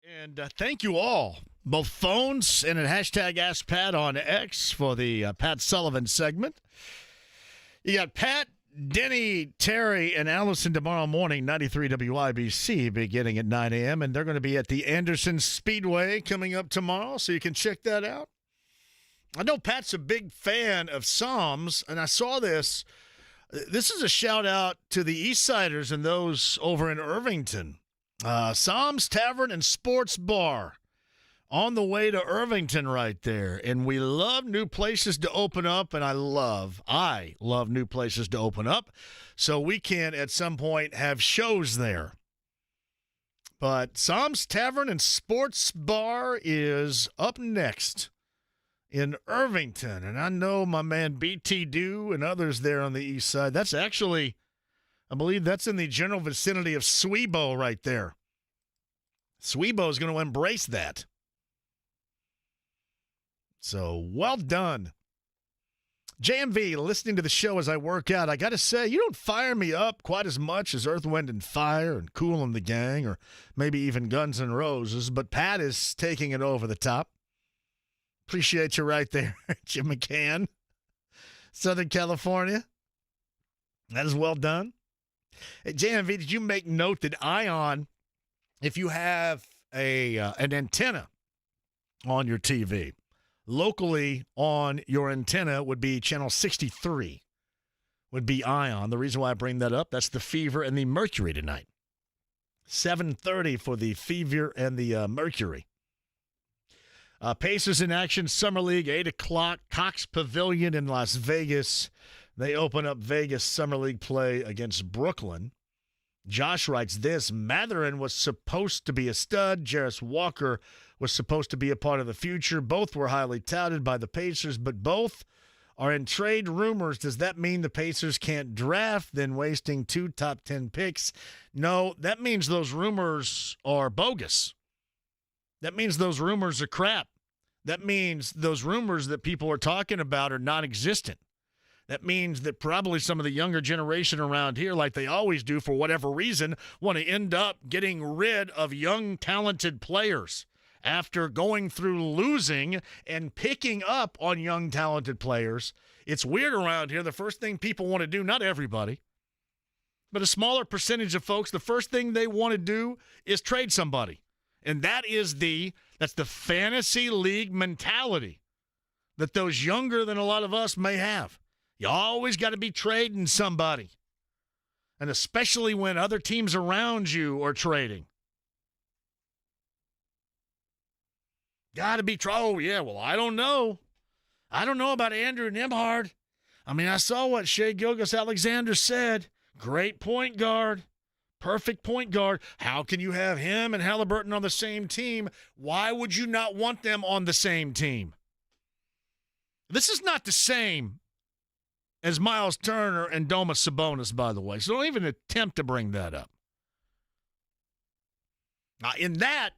And thank you all, both phones and at hashtag Ask Pat on X for the Pat Sullivan segment. You got Pat, Denny, Terry, and Allison tomorrow morning, 93 WIBC, beginning at 9 a.m., and they're going to be at the Anderson Speedway coming up tomorrow, so you can check that out. I know Pat's a big fan of Psalms, and I saw this. This is a shout-out to the Eastsiders and those over in Irvington. Psalms Tavern and Sports Bar on the way to Irvington right there. And we love new places to open up, and I love new places to open up, so we can at some point have shows there. But Psalms Tavern and Sports Bar is up next in Irvington, and I know my man BT Dew and others there on the east side. That's actually, I believe that's in the general vicinity of Swebo right there. Swebo is going to embrace that. So, well done. JMV, listening to the show as I work out, I got to say, you don't fire me up quite as much as Earth, Wind, and Fire and Kool and the Gang, or maybe even Guns N' Roses, but Pat is taking it over the top. Appreciate you right there, Jim McCann, Southern California. That is well done. Hey, JMV, did you make note that Ion, if you have an antenna on your TV, locally on your antenna would be channel 63, would be Ion. The reason why I bring that up, that's the Fever and the Mercury tonight. 7:30 for the Fever and the Mercury. Pacers in action, Summer League, 8 o'clock, Cox Pavilion in Las Vegas. They open up Vegas Summer League play against Brooklyn. Josh writes this: Matherin was supposed to be a stud. Jarris Walker was supposed to be a part of the future. Both were highly touted by the Pacers, but both are in trade rumors. Does that mean the Pacers can't draft, then wasting 2 top 10 picks? No, that means those rumors are bogus. That means those rumors are crap. That means those rumors that people are talking about are non-existent. That means that probably some of the younger generation around here, like they always do for whatever reason, want to end up getting rid of young, talented players after going through losing and picking up on young, talented players. It's weird around here. The first thing people want to do, not everybody, but a smaller percentage of folks, the first thing they want to do is trade somebody. And that's the fantasy league mentality that those younger than a lot of us may have. You always got to be trading somebody. And especially when other teams around you are trading. Got to be oh yeah, well, I don't know. I don't know about Andrew Nembhard. I mean, I saw what Shai Gilgeous-Alexander said. Great point guard. Perfect point guard. How can you have him and Halliburton on the same team? Why would you not want them on the same team? This is not the same as Miles Turner and Domas Sabonis, by the way. So don't even attempt to bring that up. Now, in that,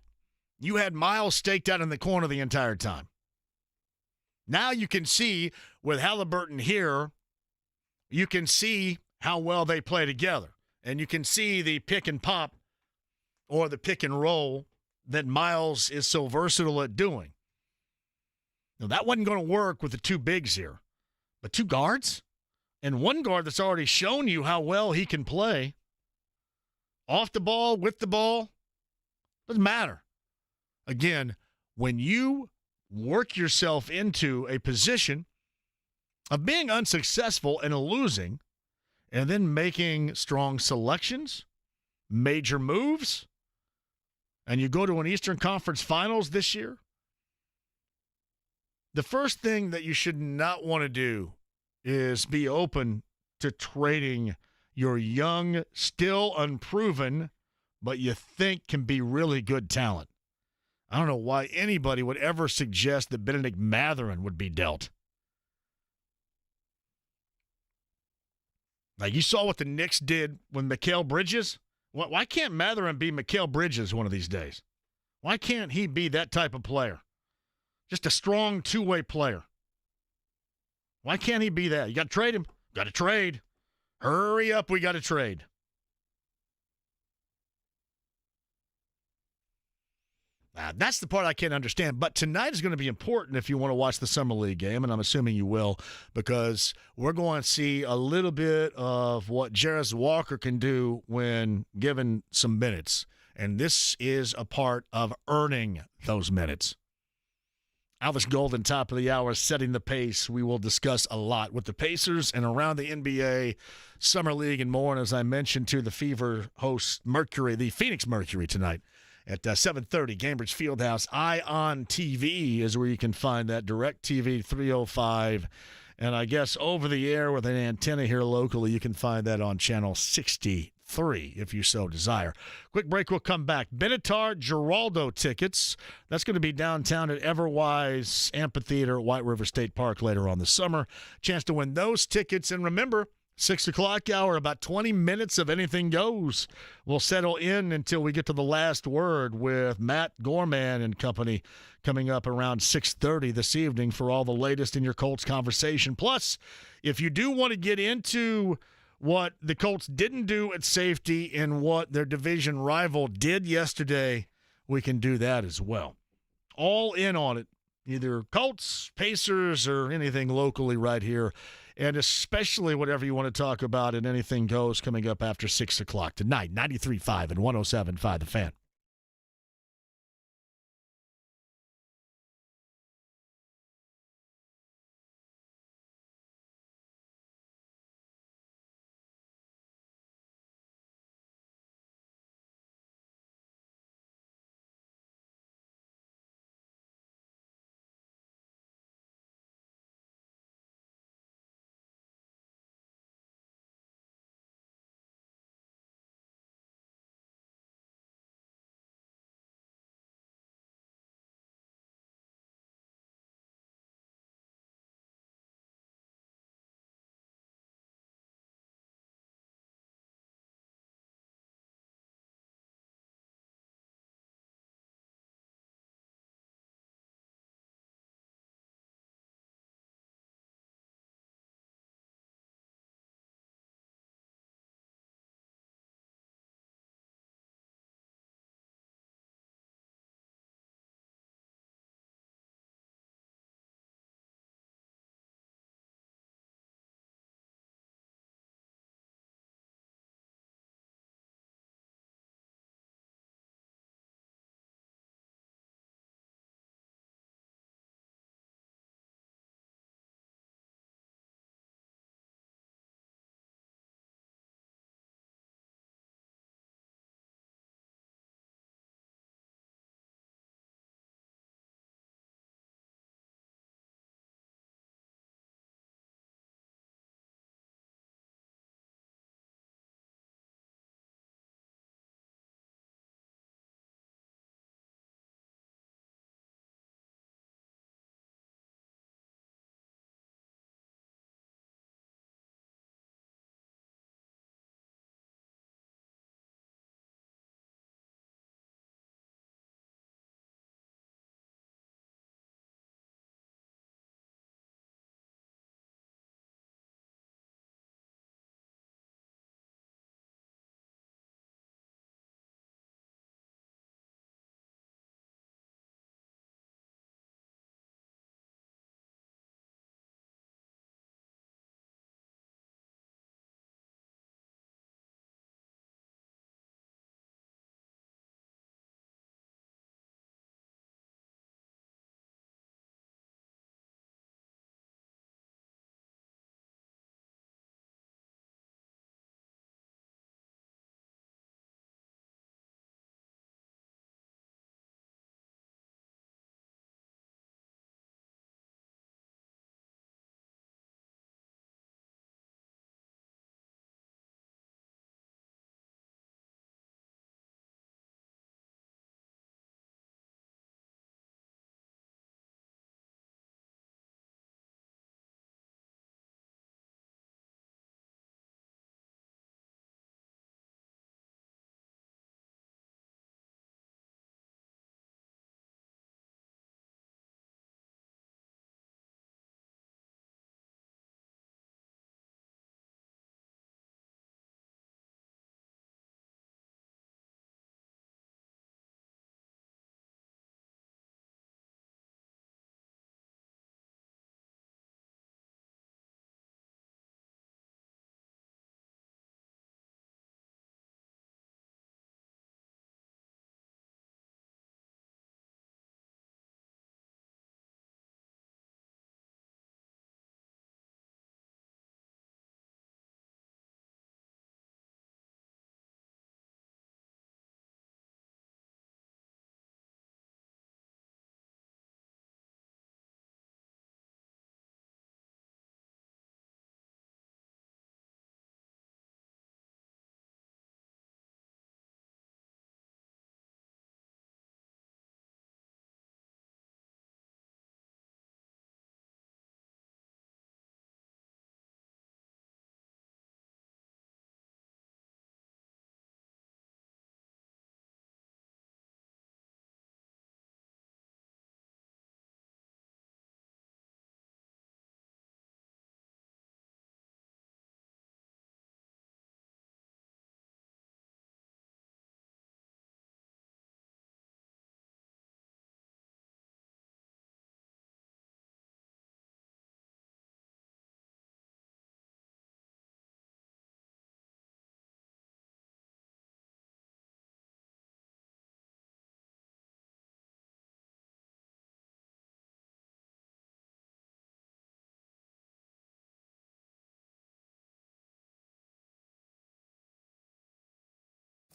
you had Miles staked out in the corner the entire time. Now you can see with Halliburton here, you can see how well they play together. And you can see the pick and pop or the pick and roll that Miles is so versatile at doing. Now, that wasn't going to work with the two bigs here. But 2 guards and 1 guard that's already shown you how well he can play. Off the ball, with the ball, doesn't matter. Again, when you work yourself into a position of being unsuccessful and losing, and then making strong selections, major moves, and you go to an Eastern Conference Finals this year, the first thing that you should not want to do is be open to trading your young, still unproven, but you think can be really good talent. I don't know why anybody would ever suggest that Benedict Mathurin would be dealt. Like, you saw what the Knicks did with Mikal Bridges. Why can't Mathurin be Mikal Bridges one of these days? Why can't he be that type of player? Just a strong two-way player. Why can't he be that? You got to trade him. Got to trade. Hurry up, we got to trade. That's the part I can't understand. But tonight is going to be important if you want to watch the Summer League game, and I'm assuming you will, because we're going to see a little bit of what Jarris Walker can do when given some minutes. And this is a part of earning those minutes. Alvis Golden, top of the hour, setting the pace. We will discuss a lot with the Pacers and around the NBA, Summer League, and more. And as I mentioned to the Fever host, Mercury, the Phoenix Mercury tonight at 7:30, Cambridge Fieldhouse. ION TV is where you can find that. DirecTV 305. And I guess over the air with an antenna here locally, you can find that on channel 63 if you so desire. Quick break, we'll come back. Benatar Giraldo tickets. That's going to be downtown at Everwise Amphitheater at White River State Park later on this summer. Chance to win those tickets. And remember, 6 o'clock hour, about 20 minutes of anything goes. We'll settle in until we get to the last word with Matt Gorman and company coming up around 6:30 this evening for all the latest in your Colts conversation. Plus, if you do want to get into what the Colts didn't do at safety and what their division rival did yesterday, we can do that as well. All in on it, either Colts, Pacers, or anything locally right here, and especially whatever you want to talk about and anything goes coming up after 6 o'clock tonight, 93.5 and 107.5 The Fan.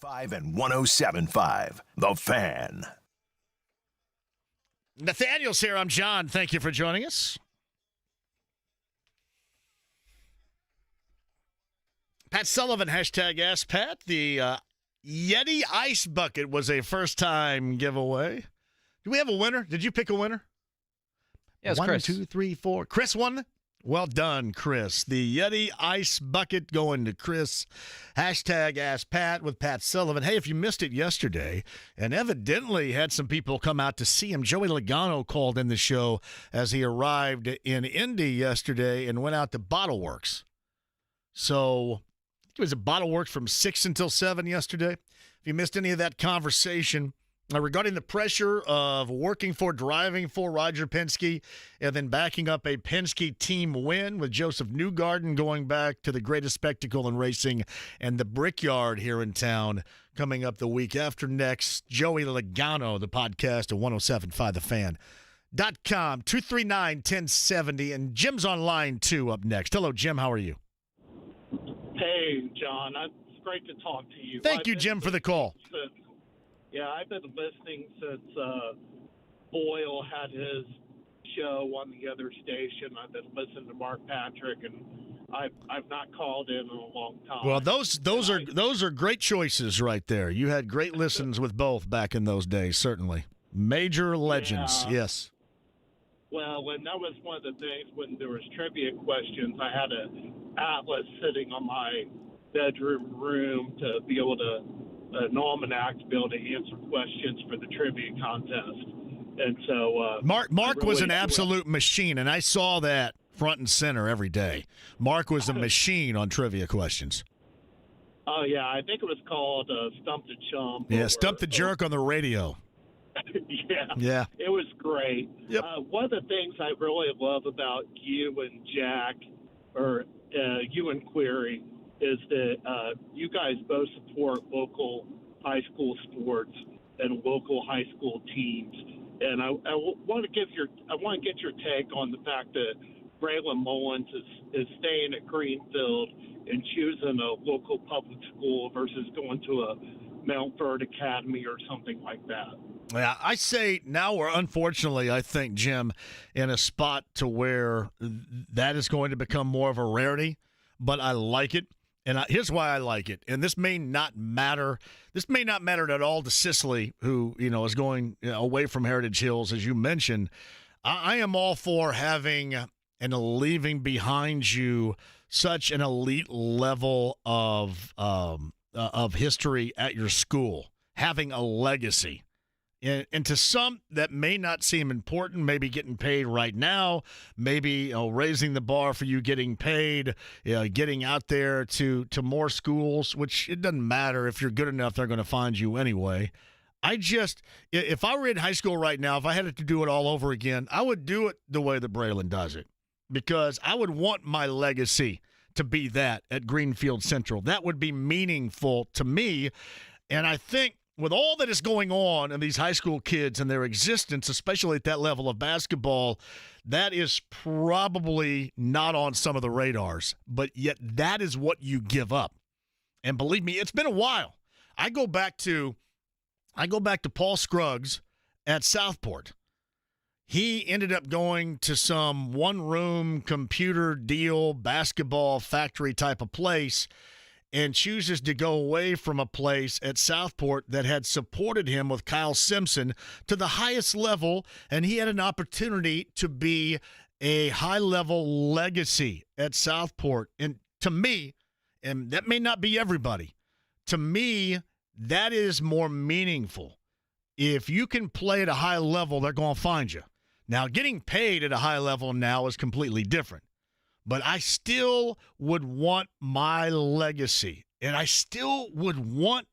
5 and 107.5. The Fan. Nathaniel's here. I'm John. Thank you for joining us. Pat Sullivan, hashtag Ask Pat. The Yeti Ice Bucket was a first-time giveaway. Do we have a winner? Did you pick a winner? Yes, Chris. Chris. 1, 2, 3, 4. Chris won? Well done, Chris. The Yeti Ice Bucket going to Chris. Hashtag Ask Pat with Pat Sullivan. Hey, if you missed it yesterday, and evidently had some people come out to see him, Joey Logano called in the show as he arrived in Indy yesterday and went out to Bottle Works. So it was a Bottle Works from 6 until 7 yesterday. If you missed any of that conversation, regarding the pressure of driving for Roger Penske and then backing up a Penske team win with Joseph Newgarden going back to the greatest spectacle in racing and the Brickyard here in town coming up the week after next. Joey Logano, the podcast at 1075thefan.com, 239-1070, and Jim's on line 2 up next. Hello, Jim. How are you? Hey, John. It's great to talk to you. Thank you, Jim, for the call. Yeah, I've been listening since Boyle had his show on the other station. I've been listening to Mark Patrick, and I've not called in a long time. Well, those are great choices right there. You had great listens with both back in those days, certainly. Major legends, yes. Well, and that was one of the things when there was trivia questions. I had an atlas sitting on my bedroom room to be able to an almanac to be able to answer questions for the trivia contest. And so Mark was an absolute machine, and I saw that front and center every day. Mark was a machine on trivia questions. Oh, yeah, I think it was called Stump the Chump. Yeah, Stump the Jerk on the radio. Yeah. It was great. Yep. One of the things I really love about you and Jack, or you and Query, is that you guys both support local high school sports and local high school teams. And I want to get your take on the fact that Braylon Mullins is staying at Greenfield and choosing a local public school versus going to a Mount Verde Academy or something like that. Yeah, I say now we're unfortunately, I think, Jim, in a spot to where that is going to become more of a rarity, but I like it. And here's why I like it. And this may not matter. This may not matter at all to Sicily, who is going away from Heritage Hills, as you mentioned. I am all for having and leaving behind you such an elite level of history at your school, having a legacy. And to some, that may not seem important, maybe getting paid right now, maybe raising the bar for you getting paid, getting out there to more schools, which it doesn't matter. If you're good enough, they're going to find you anyway. If I were in high school right now, if I had to do it all over again, I would do it the way that Braylon does it, because I would want my legacy to be that at Greenfield Central. That would be meaningful to me, and I think with all that is going on in these high school kids and their existence, especially at that level of basketball, that is probably not on some of the radars. But yet that is what you give up. And believe me, it's been a while. I go back to Paul Scruggs at Southport. He ended up going to some one-room computer deal basketball factory type of place, and chooses to go away from a place at Southport that had supported him with Kyle Simpson to the highest level, and he had an opportunity to be a high-level legacy at Southport. And to me, and that may not be everybody, to me, that is more meaningful. If you can play at a high level, they're going to find you. Now, getting paid at a high level now is completely different. But I still would want my legacy, and I still would want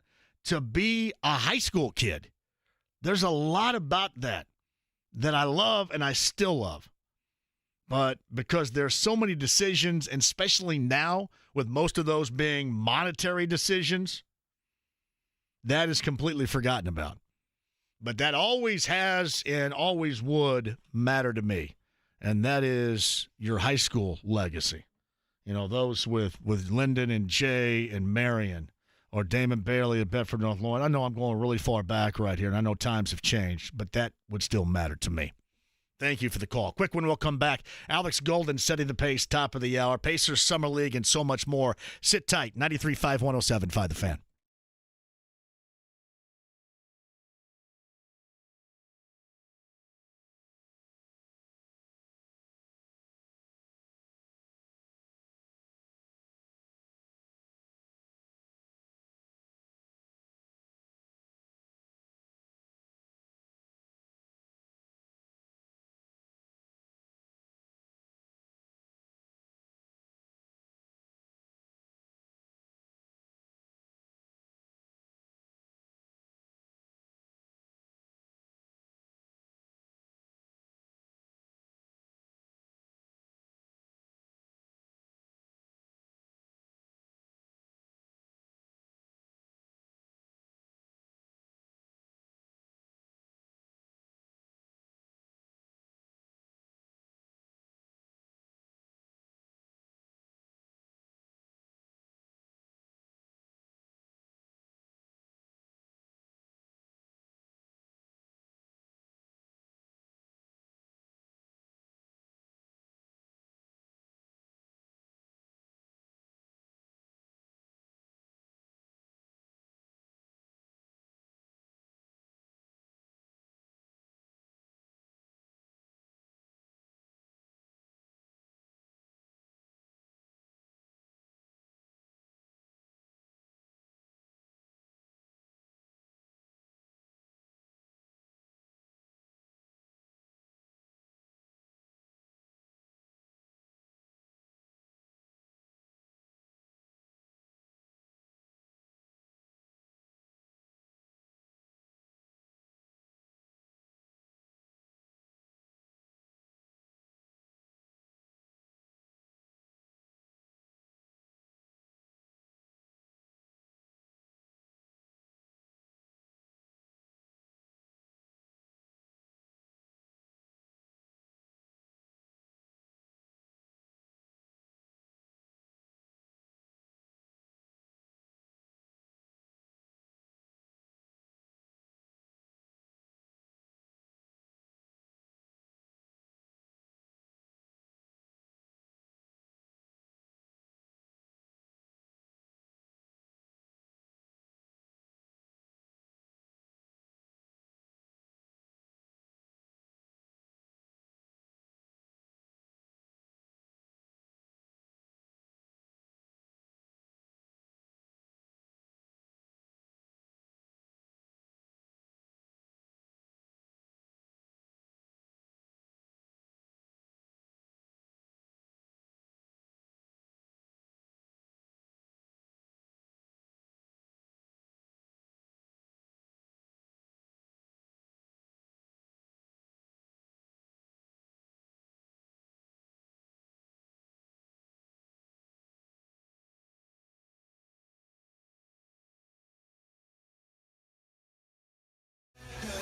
to be a high school kid. There's a lot about that I love and I still love. But because there's so many decisions, and especially now with most of those being monetary decisions, that is completely forgotten about. But that always has and always would matter to me. And that is your high school legacy. Those with Lyndon and Jay and Marion. or Damon Bailey of Bedford North Lawrence. I know I'm going really far back right here, and I know times have changed, but that would still matter to me. Thank you for the call. Quick one, we'll come back. Alex Golden setting the pace, top of the hour. Pacers Summer League and so much more. Sit tight. 93.5, 107.5 The Fan.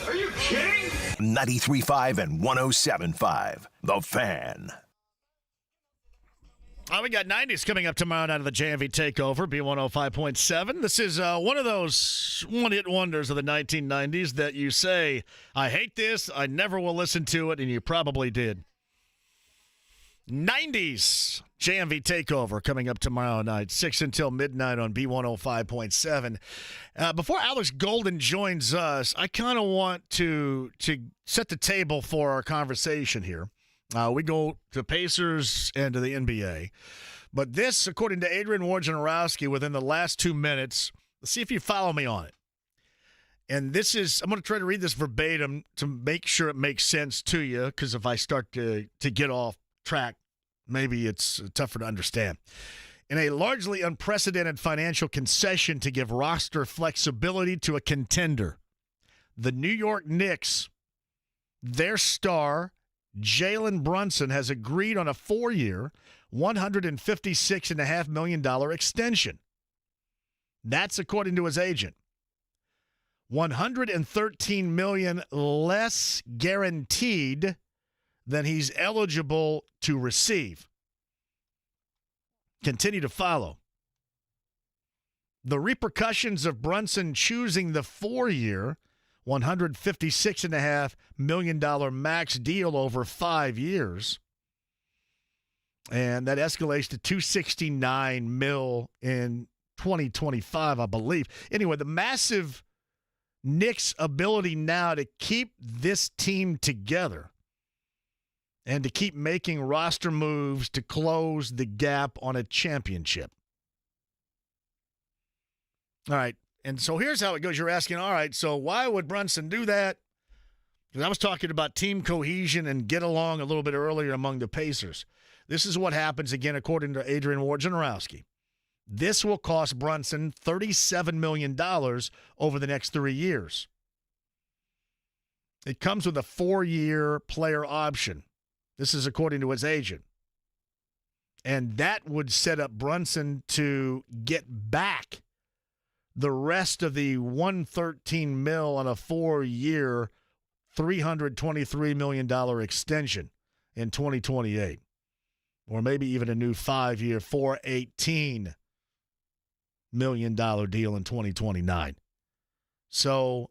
Are you kidding? 93.5 and 107.5 The Fan. We got 90s coming up tomorrow night of the JMV Takeover, B105.7. This is one of those one-hit wonders of the 1990s that you say, I hate this, I never will listen to it, and you probably did. 90s JMV Takeover coming up tomorrow night, 6 until midnight on B105.7. Before Alex Golden joins us, I kind of want to set the table for our conversation here. We go to Pacers and to the NBA. But this, according to Adrian Wojnarowski, within the last 2 minutes, let's see if you follow me on it. And this is, I'm going to try to read this verbatim to make sure it makes sense to you, because if I start to get off track, maybe it's tougher to understand. In a largely unprecedented financial concession to give roster flexibility to a contender, the New York Knicks, their star, Jalen Brunson, has agreed on a 4-year, $156.5 million extension. That's according to his agent. $113 million less guaranteed than he's eligible to receive. Continue to follow. the repercussions of Brunson choosing the 4-year, $156.5 million max deal over 5 years. And that escalates to $269 million in 2025, I believe. Anyway, the massive Knicks' ability now to keep this team together and to keep making roster moves to close the gap on a championship. All right, and so here's how it goes. You're asking, all right, so why would Brunson do that? Because I was talking about team cohesion and get along a little bit earlier among the Pacers. This is what happens, again, according to Adrian Wojnarowski. This will cost Brunson $37 million over the next 3 years. It comes with a 4-year player option. This is according to his agent. And that would set up Brunson to get back the rest of the $113 million on a 4-year, $323 million extension in 2028. Or maybe even a new 5-year, $418 million deal in 2029. So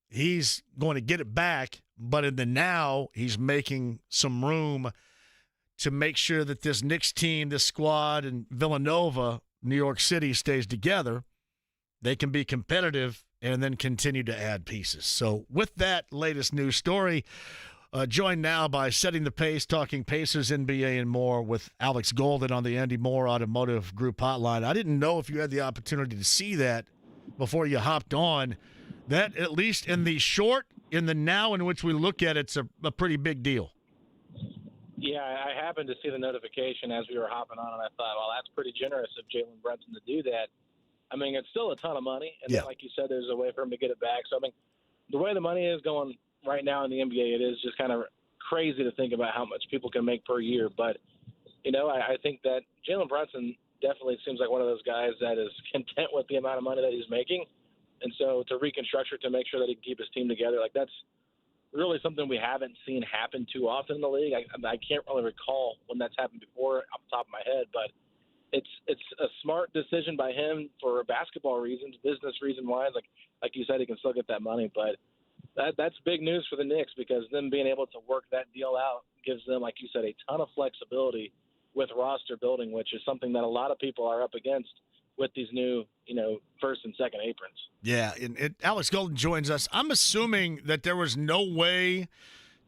he's going to get it back, but in the now, he's making some room to make sure that this Knicks team, this squad, and Villanova, New York City, stays together. They can be competitive and then continue to add pieces. So with that latest news story, joined now by Setting the Pace, talking Pacers, NBA, and more with Alex Golden on the Andy Moore Automotive Group hotline. I didn't know if you had the opportunity to see that before you hopped on. That, at least in the short, in the now in which we look at it's a pretty big deal. Yeah, I happened to see the notification as we were hopping on, and I thought, well, that's pretty generous of Jalen Brunson to do that. I mean, it's still a ton of money, and like you said, there's a way for him to get it back. So, I mean, the way the money is going right now in the NBA, it is just kind of crazy to think about how much people can make per year. But, you know, I think that Jalen Brunson definitely seems like one of those guys that is content with the amount of money that he's making. And so to reconstruct to make sure that he can keep his team together, like that's really something we haven't seen happen too often in the league. I can't really recall when that's happened before off the top of my head, but it's a smart decision by him for basketball reasons, business reason wise. Like you said, he can still get that money, but that's big news for the Knicks because them being able to work that deal out gives them, like you said, a ton of flexibility with roster building, which is something that a lot of people are up against with these new, first and second aprons. Yeah, and Alex Golden joins us. I'm assuming that there was no way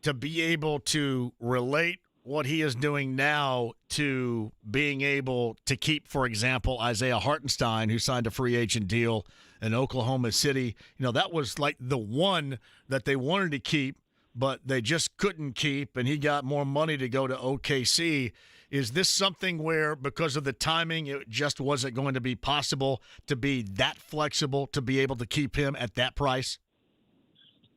to be able to relate what he is doing now to being able to keep, for example, Isaiah Hartenstein, who signed a free agent deal in Oklahoma City. That was like the one that they wanted to keep, but they just couldn't keep, and he got more money to go to OKC. Is this something where, because of the timing, it just wasn't going to be possible to be that flexible to be able to keep him at that price?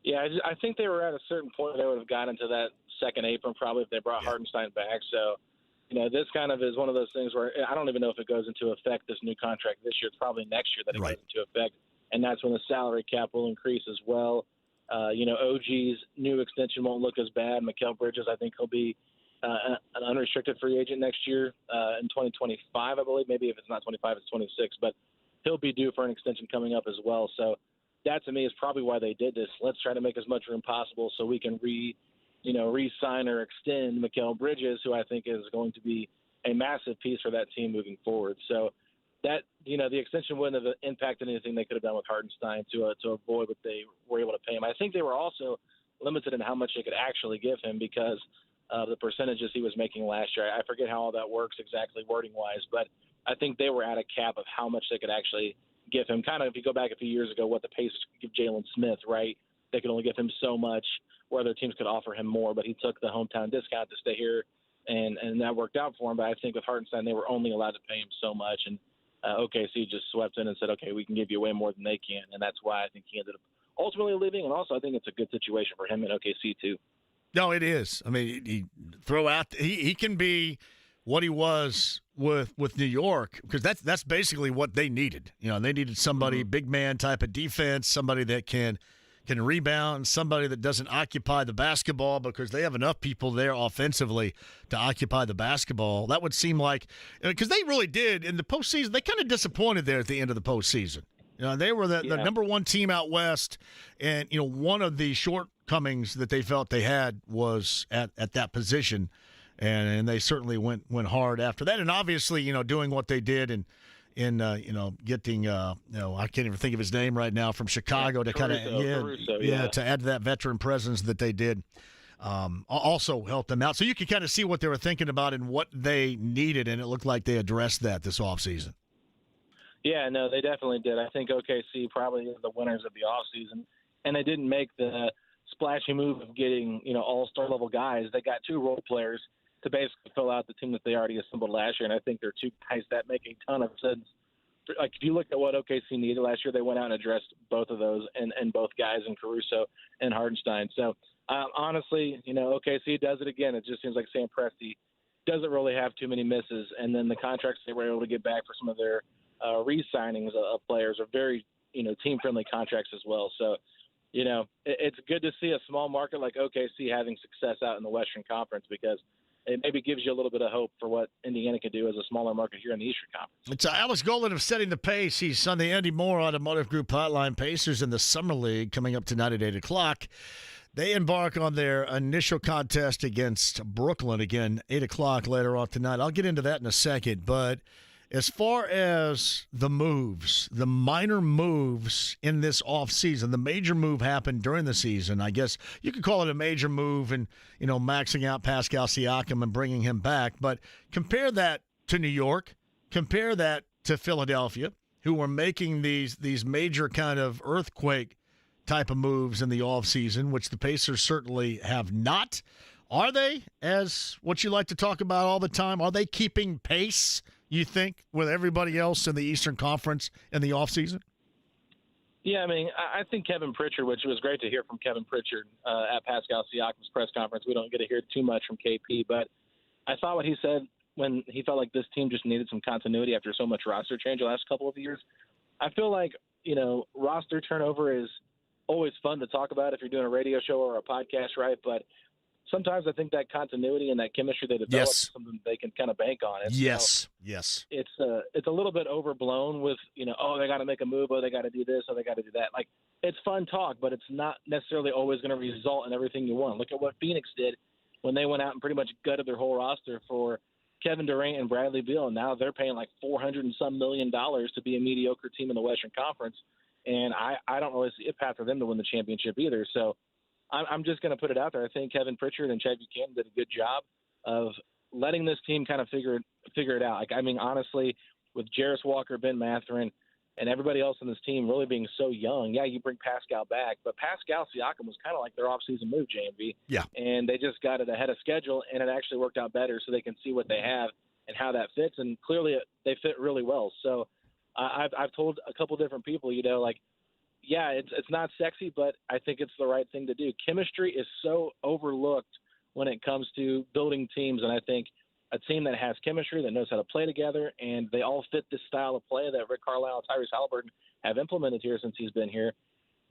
Yeah, I think they were at a certain point they would have gotten to that second apron probably if they brought Hartenstein back. So, this kind of is one of those things where I don't even know if it goes into effect, this new contract this year. It's probably next year that it goes into effect, and that's when the salary cap will increase as well. OG's new extension won't look as bad. Mikal Bridges, I think he'll be an unrestricted free agent next year in 2025, I believe. Maybe if it's not 25, it's 26. But he'll be due for an extension coming up as well. So that, to me, is probably why they did this. Let's try to make as much room possible so we can re-sign or extend Mikal Bridges, who I think is going to be a massive piece for that team moving forward. So that, the extension wouldn't have impacted anything they could have done with Hartenstein to avoid what they were able to pay him. I think they were also limited in how much they could actually give him because of the percentages he was making last year. I forget how all that works exactly wording-wise, but I think they were at a cap of how much they could actually give him. Kind of, if you go back a few years ago, what the Pacers could give Jalen Smith, right? They could only give him so much, where other teams could offer him more, but he took the hometown discount to stay here, and that worked out for him. But I think with Hartenstein, they were only allowed to pay him so much, and OKC just swept in and said, okay, we can give you way more than they can, and that's why I think he ended up ultimately leaving, and also I think it's a good situation for him in OKC too. No, it is. I mean, he can be what he was with New York, because that's basically what they needed. They needed somebody, big man type of defense, somebody that can can rebound, somebody that doesn't occupy the basketball because they have enough people there offensively to occupy the basketball. That would seem like – because they really did in the postseason. They kind of disappointed there at the end of the postseason. They were the number one team out west, and, one of the shortcomings that they felt they had was at that position, and they certainly went hard after that. And obviously, doing what they did and – in getting I can't even think of his name right now from Chicago to kind of to add to that veteran presence that they did also helped them out. So you could kind of see what they were thinking about and what they needed, and it looked like they addressed that this offseason. Yeah, no, they definitely did. I think OKC probably is the winners of the offseason, and they didn't make the splashy move of getting all-star level guys. They got 2 role players to basically fill out the team that they already assembled last year. And I think they're 2 guys that make a ton of sense. Like, if you look at what OKC needed last year, they went out and addressed both of those and both guys in Caruso and Hardenstein. So, honestly, OKC does it again. It just seems like Sam Presti doesn't really have too many misses. And then the contracts they were able to get back for some of their re-signings of players are very, team-friendly contracts as well. So, it's good to see a small market like OKC having success out in the Western Conference, because it maybe gives you a little bit of hope for what Indiana could do as a smaller market here in the Eastern Conference. It's Alex Golden of Setting the Pace. He's on the Andy Moore Automotive Group Hotline. Pacers in the Summer League coming up tonight at 8 o'clock. They embark on their initial contest against Brooklyn again, 8 o'clock later on tonight. I'll get into that in a second, but as far as the moves, the minor moves in this offseason, the major move happened during the season. I guess you could call it a major move and, maxing out Pascal Siakam and bringing him back. But compare that to New York. Compare that to Philadelphia, who were making these major kind of earthquake type of moves in the offseason, which the Pacers certainly have not. Are they, as what you like to talk about all the time, are they keeping pace, you think, with everybody else in the Eastern Conference in the offseason? Yeah, I think Kevin Pritchard, which was great to hear from Kevin Pritchard at Pascal Siakam's press conference. We don't get to hear too much from KP, but I thought what he said when he felt like this team just needed some continuity after so much roster change the last couple of years. I feel like, roster turnover is always fun to talk about if you're doing a radio show or a podcast, right? But sometimes I think that continuity and that chemistry they develop is something they can kind of bank on. Yes. It's a little bit overblown with, they got to make a move, they got to do this, they got to do that. Like, it's fun talk, but it's not necessarily always going to result in everything you want. Look at what Phoenix did when they went out and pretty much gutted their whole roster for Kevin Durant and Bradley Beal, and now they're paying like $400 and some million to be a mediocre team in the Western Conference. And I don't really see a path for them to win the championship either. So I'm just going to put it out there. I think Kevin Pritchard and Chad Buchanan did a good job of letting this team kind of figure it out. Honestly, with Jarris Walker, Ben Mathurin, and everybody else on this team really being so young, you bring Pascal back. But Pascal Siakam was kind of like their offseason move, JMV. Yeah. And they just got it ahead of schedule, and it actually worked out better so they can see what they have and how that fits. And clearly they fit really well. So I've told a couple different people, it's not sexy, but I think it's the right thing to do. Chemistry is so overlooked when it comes to building teams, and I think a team that has chemistry, that knows how to play together, and they all fit this style of play that Rick Carlisle and Tyrese Halliburton have implemented here since he's been here.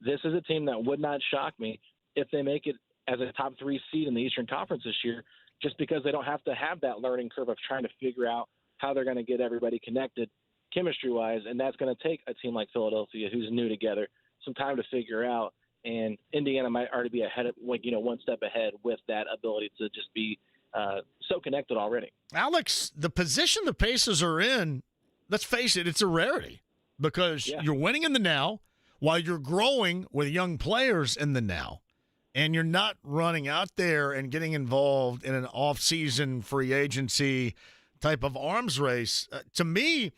This is a team that would not shock me if they make it as a top 3 seed in the Eastern Conference this year, just because they don't have to have that learning curve of trying to figure out how they're going to get everybody connected chemistry-wise, and that's going to take a team like Philadelphia, who's new together, some time to figure out. And Indiana might already be ahead of, one step ahead with that ability to just be so connected already. Alex, the position the Pacers are in, let's face it, it's a rarity because you're winning in the now while you're growing with young players in the now. And you're not running out there and getting involved in an off-season free agency type of arms race. To me,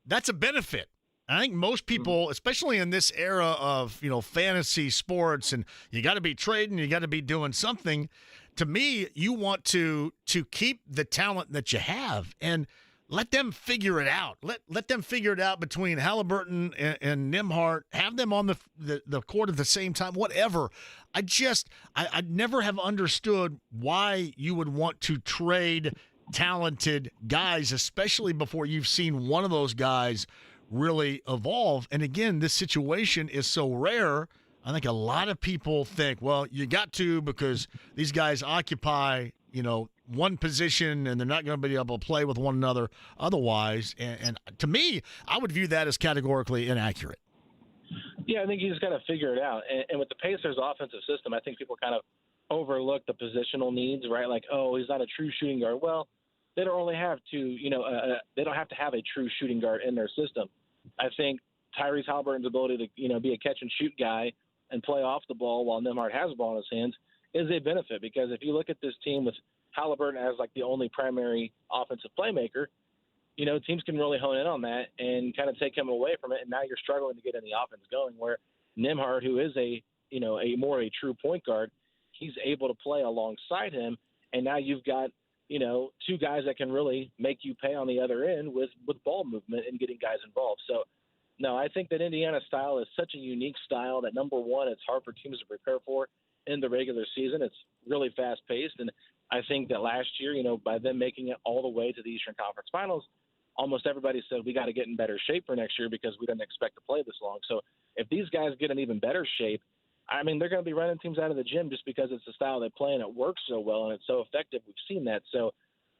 that's a benefit. I think most people, especially in this era of, fantasy sports, and you got to be trading, you got to be doing something. To me, you want to keep the talent that you have and let them figure it out. Let them figure it out between Halliburton and Nembhard. Have them on the court at the same time, whatever. I never have understood why you would want to trade talented guys, especially before you've seen one of those guys really evolve. And again, this situation is so rare. I think a lot of people think, well, you got to because these guys occupy, one position and they're not going to be able to play with one another otherwise. And to me, I would view that as categorically inaccurate. Yeah, I think you just got to figure it out. And with the Pacers' offensive system, I think people kind of overlook the positional needs, right? Like, oh, he's not a true shooting guard. Well, they don't only have to, they don't have to have a true shooting guard in their system. I think Tyrese Halliburton's ability to, be a catch-and-shoot guy and play off the ball while Nembhard has the ball in his hands is a benefit, because if you look at this team with Halliburton as like the only primary offensive playmaker, teams can really hone in on that and kind of take him away from it. And now you're struggling to get any offense going, where Nembhard, who is a more a true point guard, he's able to play alongside him. And now you've got, two guys that can really make you pay on the other end with ball movement and getting guys involved. So, no, I think that Indiana's style is such a unique style that, number one, it's hard for teams to prepare for in the regular season. It's really fast-paced. And I think that last year, by them making it all the way to the Eastern Conference Finals, almost everybody said we got to get in better shape for next year because we didn't expect to play this long. So if these guys get in even better shape, I mean, they're going to be running teams out of the gym just because it's the style they play and it works so well and it's so effective. We've seen that. So,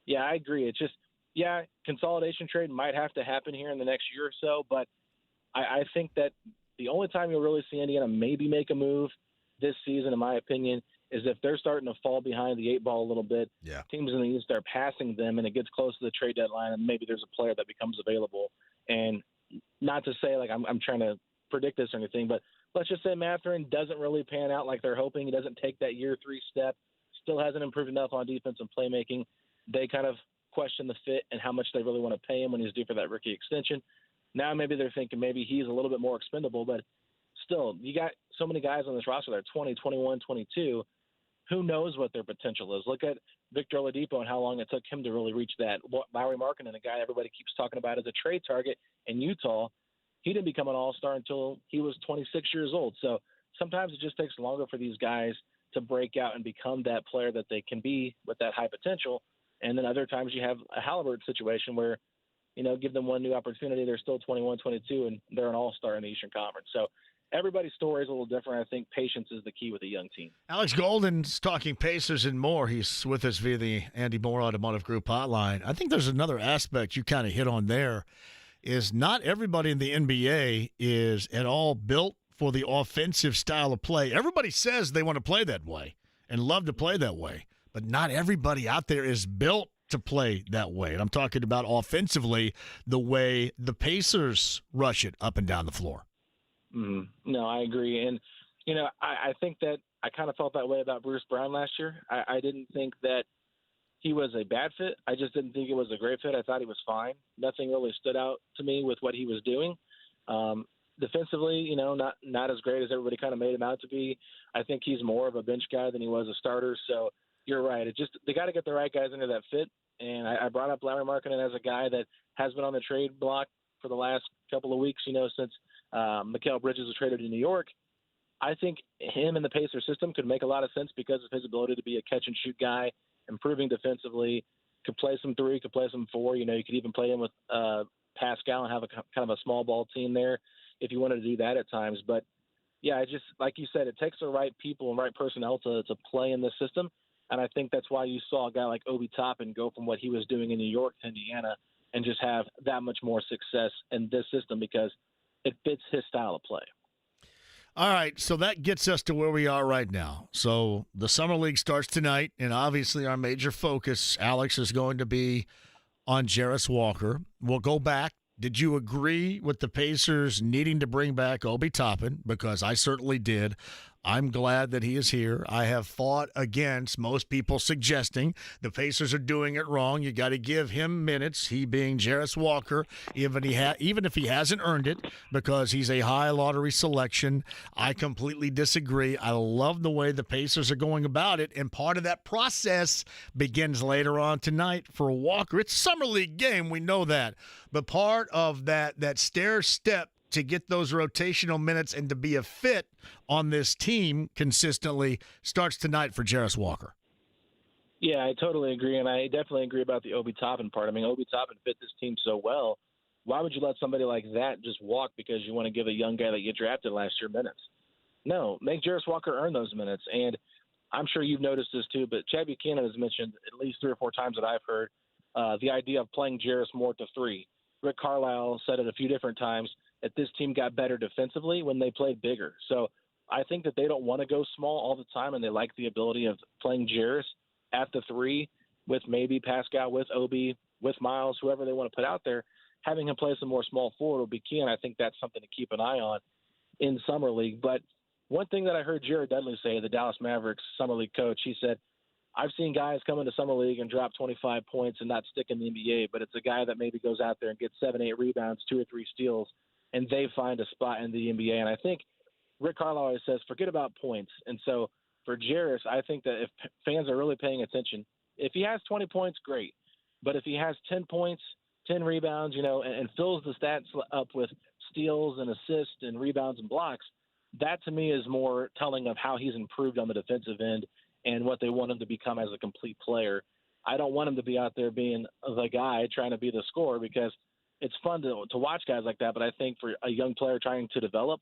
yeah, I agree. It's just, consolidation trade might have to happen here in the next year or so, but I think that the only time you'll really see Indiana maybe make a move this season, in my opinion, is if they're starting to fall behind the eight ball a little bit. Yeah. Teams in the East are passing them, and it gets close to the trade deadline, and maybe there's a player that becomes available. And not to say like I'm trying to predict this or anything, but let's just say Mathurin doesn't really pan out like they're hoping. He doesn't take that year 3 step, still hasn't improved enough on defense and playmaking. They kind of question the fit and how much they really want to pay him when he's due for that rookie extension. Now maybe they're thinking maybe he's a little bit more expendable, but still, you got so many guys on this roster that are 20, 21, 22. Who knows what their potential is? Look at Victor Oladipo and how long it took him to really reach that. Lauri Markkanen, a guy everybody keeps talking about as a trade target in Utah, he didn't become an all-star until he was 26 years old. So sometimes it just takes longer for these guys to break out and become that player that they can be with that high potential. And then other times you have a Halliburton situation where, give them one new opportunity. They're still 21, 22, and they're an all-star in the Eastern Conference. So everybody's story is a little different. I think patience is the key with a young team. Alex Golden's talking Pacers and more. He's with us via the Andy Moore Automotive Group hotline. I think there's another aspect you kind of hit on there, is not everybody in the NBA is at all built for the offensive style of play. Everybody says they want to play that way and love to play that way, but not everybody out there is built to play that way. And I'm talking about offensively, the way the Pacers rush it up and down the floor. Mm-hmm. No, I agree. And, I think that I kind of felt that way about Bruce Brown last year. I didn't think that he was a bad fit. I just didn't think it was a great fit. I thought he was fine. Nothing really stood out to me with what he was doing. Defensively, not as great as everybody kind of made him out to be. I think he's more of a bench guy than he was a starter. So you're right. They got to get the right guys into that fit. And I brought up Lauri Markkanen as a guy that has been on the trade block for the last couple of weeks, since Mikal Bridges was traded to New York. I think him in the Pacer system could make a lot of sense because of his ability to be a catch-and-shoot guy, improving defensively, could play some 3, could play some 4. You could even play him with Pascal and have a kind of a small ball team there if you wanted to do that at times. But, yeah, just like you said, it takes the right people and right personnel to play in this system. And I think that's why you saw a guy like Obi Toppin go from what he was doing in New York to Indiana and just have that much more success in this system because it fits his style of play. All right, so that gets us to where we are right now. So the Summer League starts tonight, and obviously our major focus, Alex, is going to be on Jarris Walker. We'll go back. Did you agree with the Pacers needing to bring back Obi Toppin? Because I certainly did. I'm glad that he is here. I have fought against most people suggesting the Pacers are doing it wrong. You got to give him minutes, he being Jarris Walker, even if he hasn't earned it, because he's a high lottery selection. I completely disagree. I love the way the Pacers are going about it, and part of that process begins later on tonight for Walker. It's a Summer League game, we know that, but part of that stair step to get those rotational minutes and to be a fit on this team consistently starts tonight for Jarris Walker. Yeah, I totally agree, and I definitely agree about the Obi Toppin part. I mean, Obi Toppin fit this team so well. Why would you let somebody like that just walk because you want to give a young guy that you drafted last year minutes? No, make Jarris Walker earn those minutes. And I'm sure you've noticed this too, but Chad Buchanan has mentioned at least 3 or 4 times that I've heard the idea of playing Jarris more to 3. Rick Carlisle said it a few different times that this team got better defensively when they played bigger. So I think that they don't want to go small all the time, and they like the ability of playing Jarris at the 3 with maybe Pascal, with Obi, with Miles, whoever they want to put out there. Having him play some more small forward will be key, and I think that's something to keep an eye on in Summer League. But one thing that I heard Jared Dudley say, the Dallas Mavericks Summer League coach, he said, I've seen guys come into Summer League and drop 25 points and not stick in the NBA, but it's a guy that maybe goes out there and gets 7, 8 rebounds, 2 or 3 steals, and they find a spot in the NBA. And I think Rick Carlisle always says, forget about points. And so for Jarris, I think that if fans are really paying attention, if he has 20 points, great. But if he has 10 points, 10 rebounds, and fills the stats up with steals and assists and rebounds and blocks, that to me is more telling of how he's improved on the defensive end and what they want him to become as a complete player. I don't want him to be out there being the guy trying to be the scorer, because it's fun to watch guys like that. But I think for a young player trying to develop,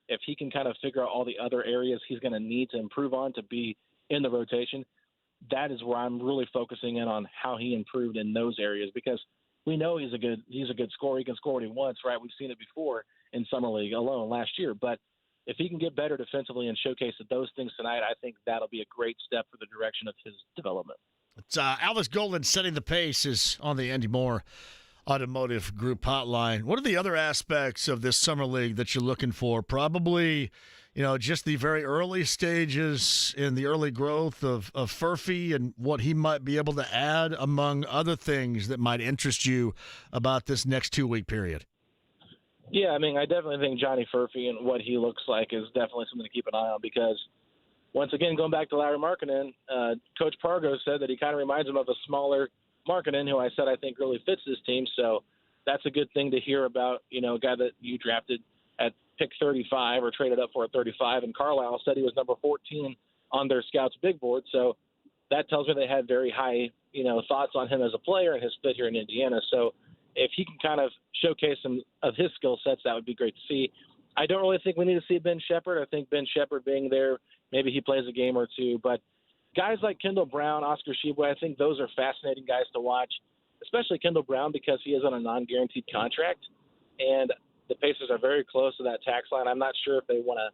if he can kind of figure out all the other areas he's going to need to improve on to be in the rotation, that is where I'm really focusing in on how he improved in those areas, because we know he's a good scorer. He can score what he wants, right? We've seen it before in Summer League alone last year. But if he can get better defensively and showcase those things tonight, I think that'll be a great step for the direction of his development. It's Alex Golden setting the pace is on the Andy Moore Automotive Group hotline. What are the other aspects of this Summer League that you're looking for? Probably, just the very early stages in the early growth of Furphy and what he might be able to add, among other things that might interest you about this next 2-week period. Yeah, I mean, I definitely think Johnny Furphy and what he looks like is definitely something to keep an eye on, because once again, going back to Larry Markkinen, Coach Pargo said that he kind of reminds him of a smaller Markkinen, who I said I think really fits this team. So that's a good thing to hear about, a guy that you drafted at pick 35 or traded up for at 35. And Carlisle said he was number 14 on their scouts big board. So that tells me they had very high, thoughts on him as a player and his fit here in Indiana. So if he can kind of showcase some of his skill sets, that would be great to see. I don't really think we need to see Ben Shepherd. I think Ben Shepherd being there, maybe he plays a game or two. But guys like Kendall Brown, Oscar Tshiebwe, I think those are fascinating guys to watch, especially Kendall Brown, because he is on a non-guaranteed contract. And the Pacers are very close to that tax line. I'm not sure if they want to,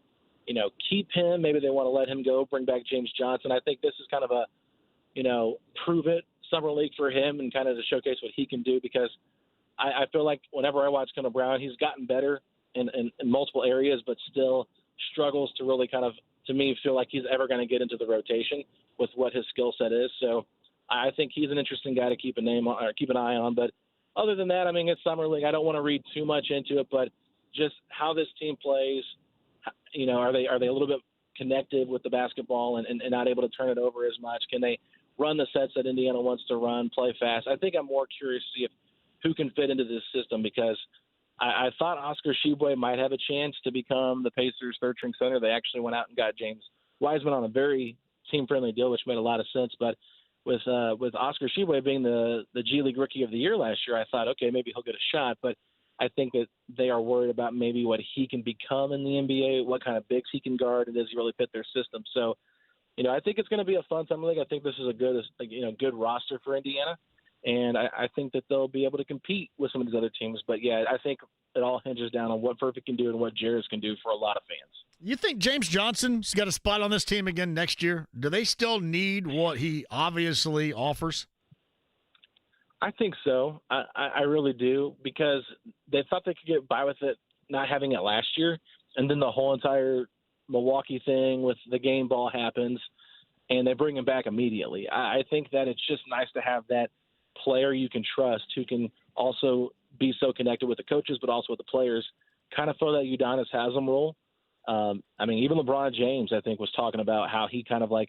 keep him. Maybe they want to let him go, bring back James Johnson. I think this is kind of a, prove it Summer League for him and kind of to showcase what he can do, because I feel like whenever I watch Kendall Brown, he's gotten better in multiple areas, but still struggles to really kind of, to me, feel like he's ever going to get into the rotation with what his skill set is. So I think he's an interesting guy to keep an eye on. But other than that, I mean, it's Summer League. I don't want to read too much into it, but just how this team plays, are they a little bit connected with the basketball and not able to turn it over as much? Can they run the sets that Indiana wants to run, play fast? I think I'm more curious to see who can fit into this system, because I thought Oscar Tshiebwe might have a chance to become the Pacers' third-string center. They actually went out and got James Wiseman on a very team-friendly deal, which made a lot of sense. But with Oscar Tshiebwe being the G League Rookie of the Year last year, I thought, okay, maybe he'll get a shot. But I think that they are worried about maybe what he can become in the NBA, what kind of bigs he can guard, and does he really fit their system. So, I think it's going to be a fun Summer League. I think this is a good roster for Indiana. And I think that they'll be able to compete with some of these other teams. But, yeah, I think it all hinges down on what Furphy can do and what Jarris can do for a lot of fans. You think James Johnson's got a spot on this team again next year? Do they still need what he obviously offers? I think so. I really do, because they thought they could get by with it not having it last year. And then the whole entire Milwaukee thing with the game ball happens, and they bring him back immediately. I think that it's just nice to have that player you can trust, who can also be so connected with the coaches but also with the players, kind of fill that Udonis Haslem role. I mean, even LeBron James, I think, was talking about how he kind of like,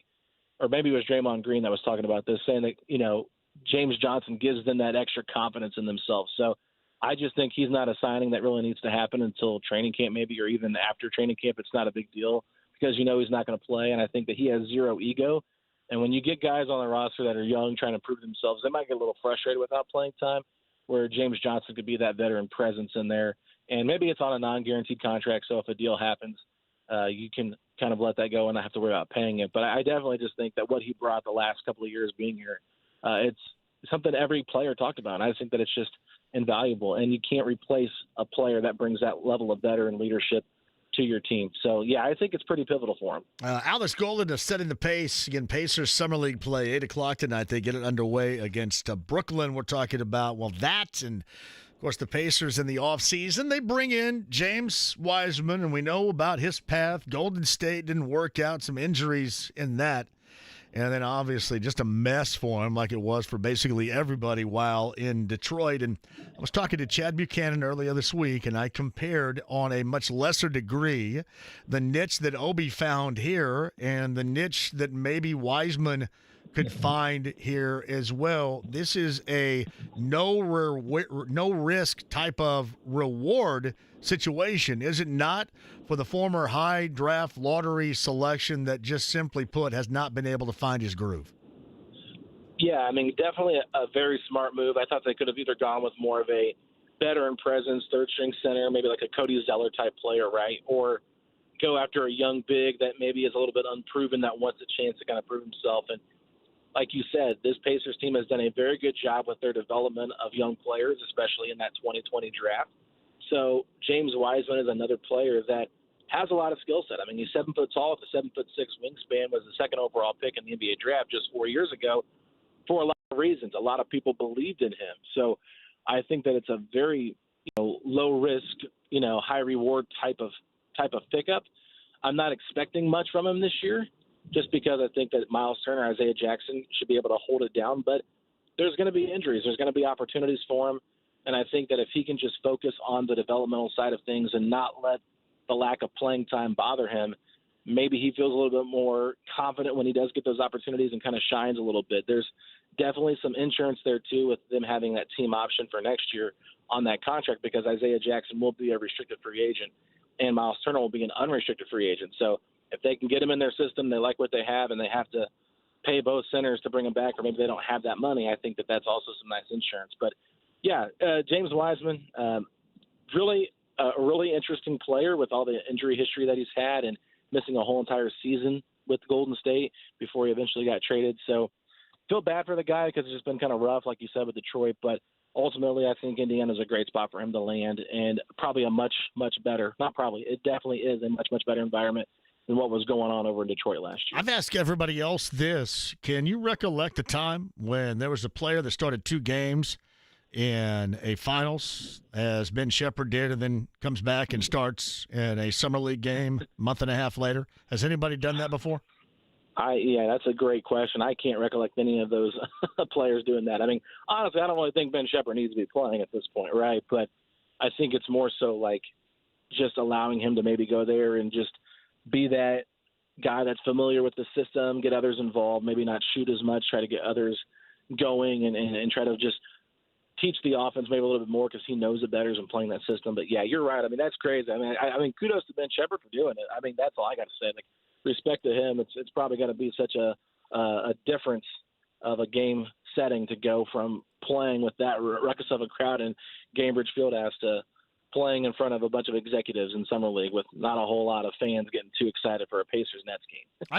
or maybe it was Draymond Green that was talking about this, saying that, James Johnson gives them that extra confidence in themselves. So I just think he's not a signing that really needs to happen until training camp maybe, or even after training camp. It's not a big deal, because he's not going to play, and I think that he has zero ego. And when you get guys on the roster that are young trying to prove themselves, they might get a little frustrated without playing time, where James Johnson could be that veteran presence in there. And maybe it's on a non-guaranteed contract, so if a deal happens, you can kind of let that go and not have to worry about paying it. But I definitely just think that what he brought the last couple of years being here, it's something every player talked about. And I think that it's just invaluable, and you can't replace a player that brings that level of veteran leadership to your team. So, yeah, I think it's pretty pivotal for him. Alex Golden is setting the pace. Again, Pacers Summer League play, 8 o'clock tonight. They get it underway against Brooklyn. We're talking about, well, that and, of course, the Pacers in the offseason. They bring in James Wiseman, and we know about his path. Golden State didn't work out, some injuries in that. And then, obviously, just a mess for him like it was for basically everybody while in Detroit. And I was talking to Chad Buchanan earlier this week, and I compared on a much lesser degree the niche that Obi found here and the niche that maybe Wiseman could find here as well. This is a no risk type of reward situation, is it not, for the former high draft lottery selection that just simply put has not been able to find his groove? Yeah, I mean, definitely a very smart move. I thought they could have either gone with more of a veteran presence, third string center, maybe like a Cody Zeller type player, right? Or go after a young big that maybe is a little bit unproven that wants a chance to kind of prove himself. And like you said, this Pacers team has done a very good job with their development of young players, especially in that 2020 draft. So James Wiseman is another player that has a lot of skill set. I mean, he's 7 foot tall with a 7'6" wingspan, was the second overall pick in the NBA draft just 4 years ago for a lot of reasons. A lot of people believed in him. So I think that it's a very, low risk, high reward type of pickup. I'm not expecting much from him this year, just because I think that Miles Turner, Isaiah Jackson should be able to hold it down. But there's going to be injuries. There's going to be opportunities for him. And I think that if he can just focus on the developmental side of things and not let the lack of playing time bother him, maybe he feels a little bit more confident when he does get those opportunities and kind of shines a little bit. There's definitely some insurance there, too, with them having that team option for next year on that contract, because Isaiah Jackson will be a restricted free agent and Miles Turner will be an unrestricted free agent. So if they can get him in their system, they like what they have, and they have to pay both centers to bring him back, or maybe they don't have that money, I think that that's also some nice insurance. But, yeah, James Wiseman, really a really interesting player with all the injury history that he's had and missing a whole entire season with Golden State before he eventually got traded. So feel bad for the guy because it's just been kind of rough, like you said, with Detroit. But ultimately, I think Indiana's a great spot for him to land, and probably a much, much better – not probably, it definitely is a much, much better environment than what was going on over in Detroit last year. I've asked everybody else this. Can you recollect a time when there was a player that started 2 games in a finals, as Ben Shepherd did, and then comes back and starts in a summer league game a month and a half later? Has anybody done that before? Yeah, that's a great question. I can't recollect any of those players doing that. I mean, honestly, I don't really think Ben Shepherd needs to be playing at this point, right? But I think it's more so like just allowing him to maybe go there and just be that guy that's familiar with the system, get others involved, maybe not shoot as much, try to get others going and try to just teach the offense maybe a little bit more because he knows it better than playing that system. But, yeah, you're right. I mean, that's crazy. I mean, kudos to Ben Shepherd for doing it. I mean, that's all I got to say. Like, respect to him. It's probably going to be such a difference of a game setting to go from playing with that ruckus of a crowd in Gainbridge Fieldhouse to playing in front of a bunch of executives in Summer League with not a whole lot of fans getting too excited for a Pacers-Nets game.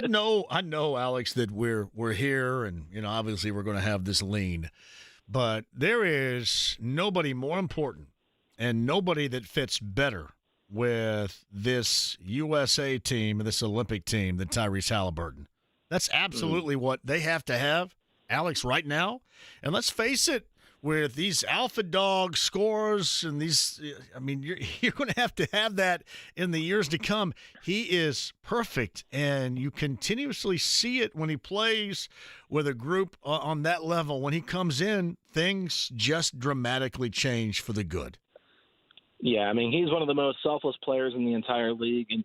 I know, Alex, that we're here, and obviously we're going to have this lean. But there is nobody more important and nobody that fits better with this USA team, this Olympic team, than Tyrese Halliburton. That's absolutely what they have to have, Alex, right now. And let's face it, with these alpha dog scores and these, I mean, you're going to have that in the years to come. He is perfect, and you continuously see it when he plays with a group on that level. When he comes in, things just dramatically change for the good. Yeah, I mean, he's one of the most selfless players in the entire league, and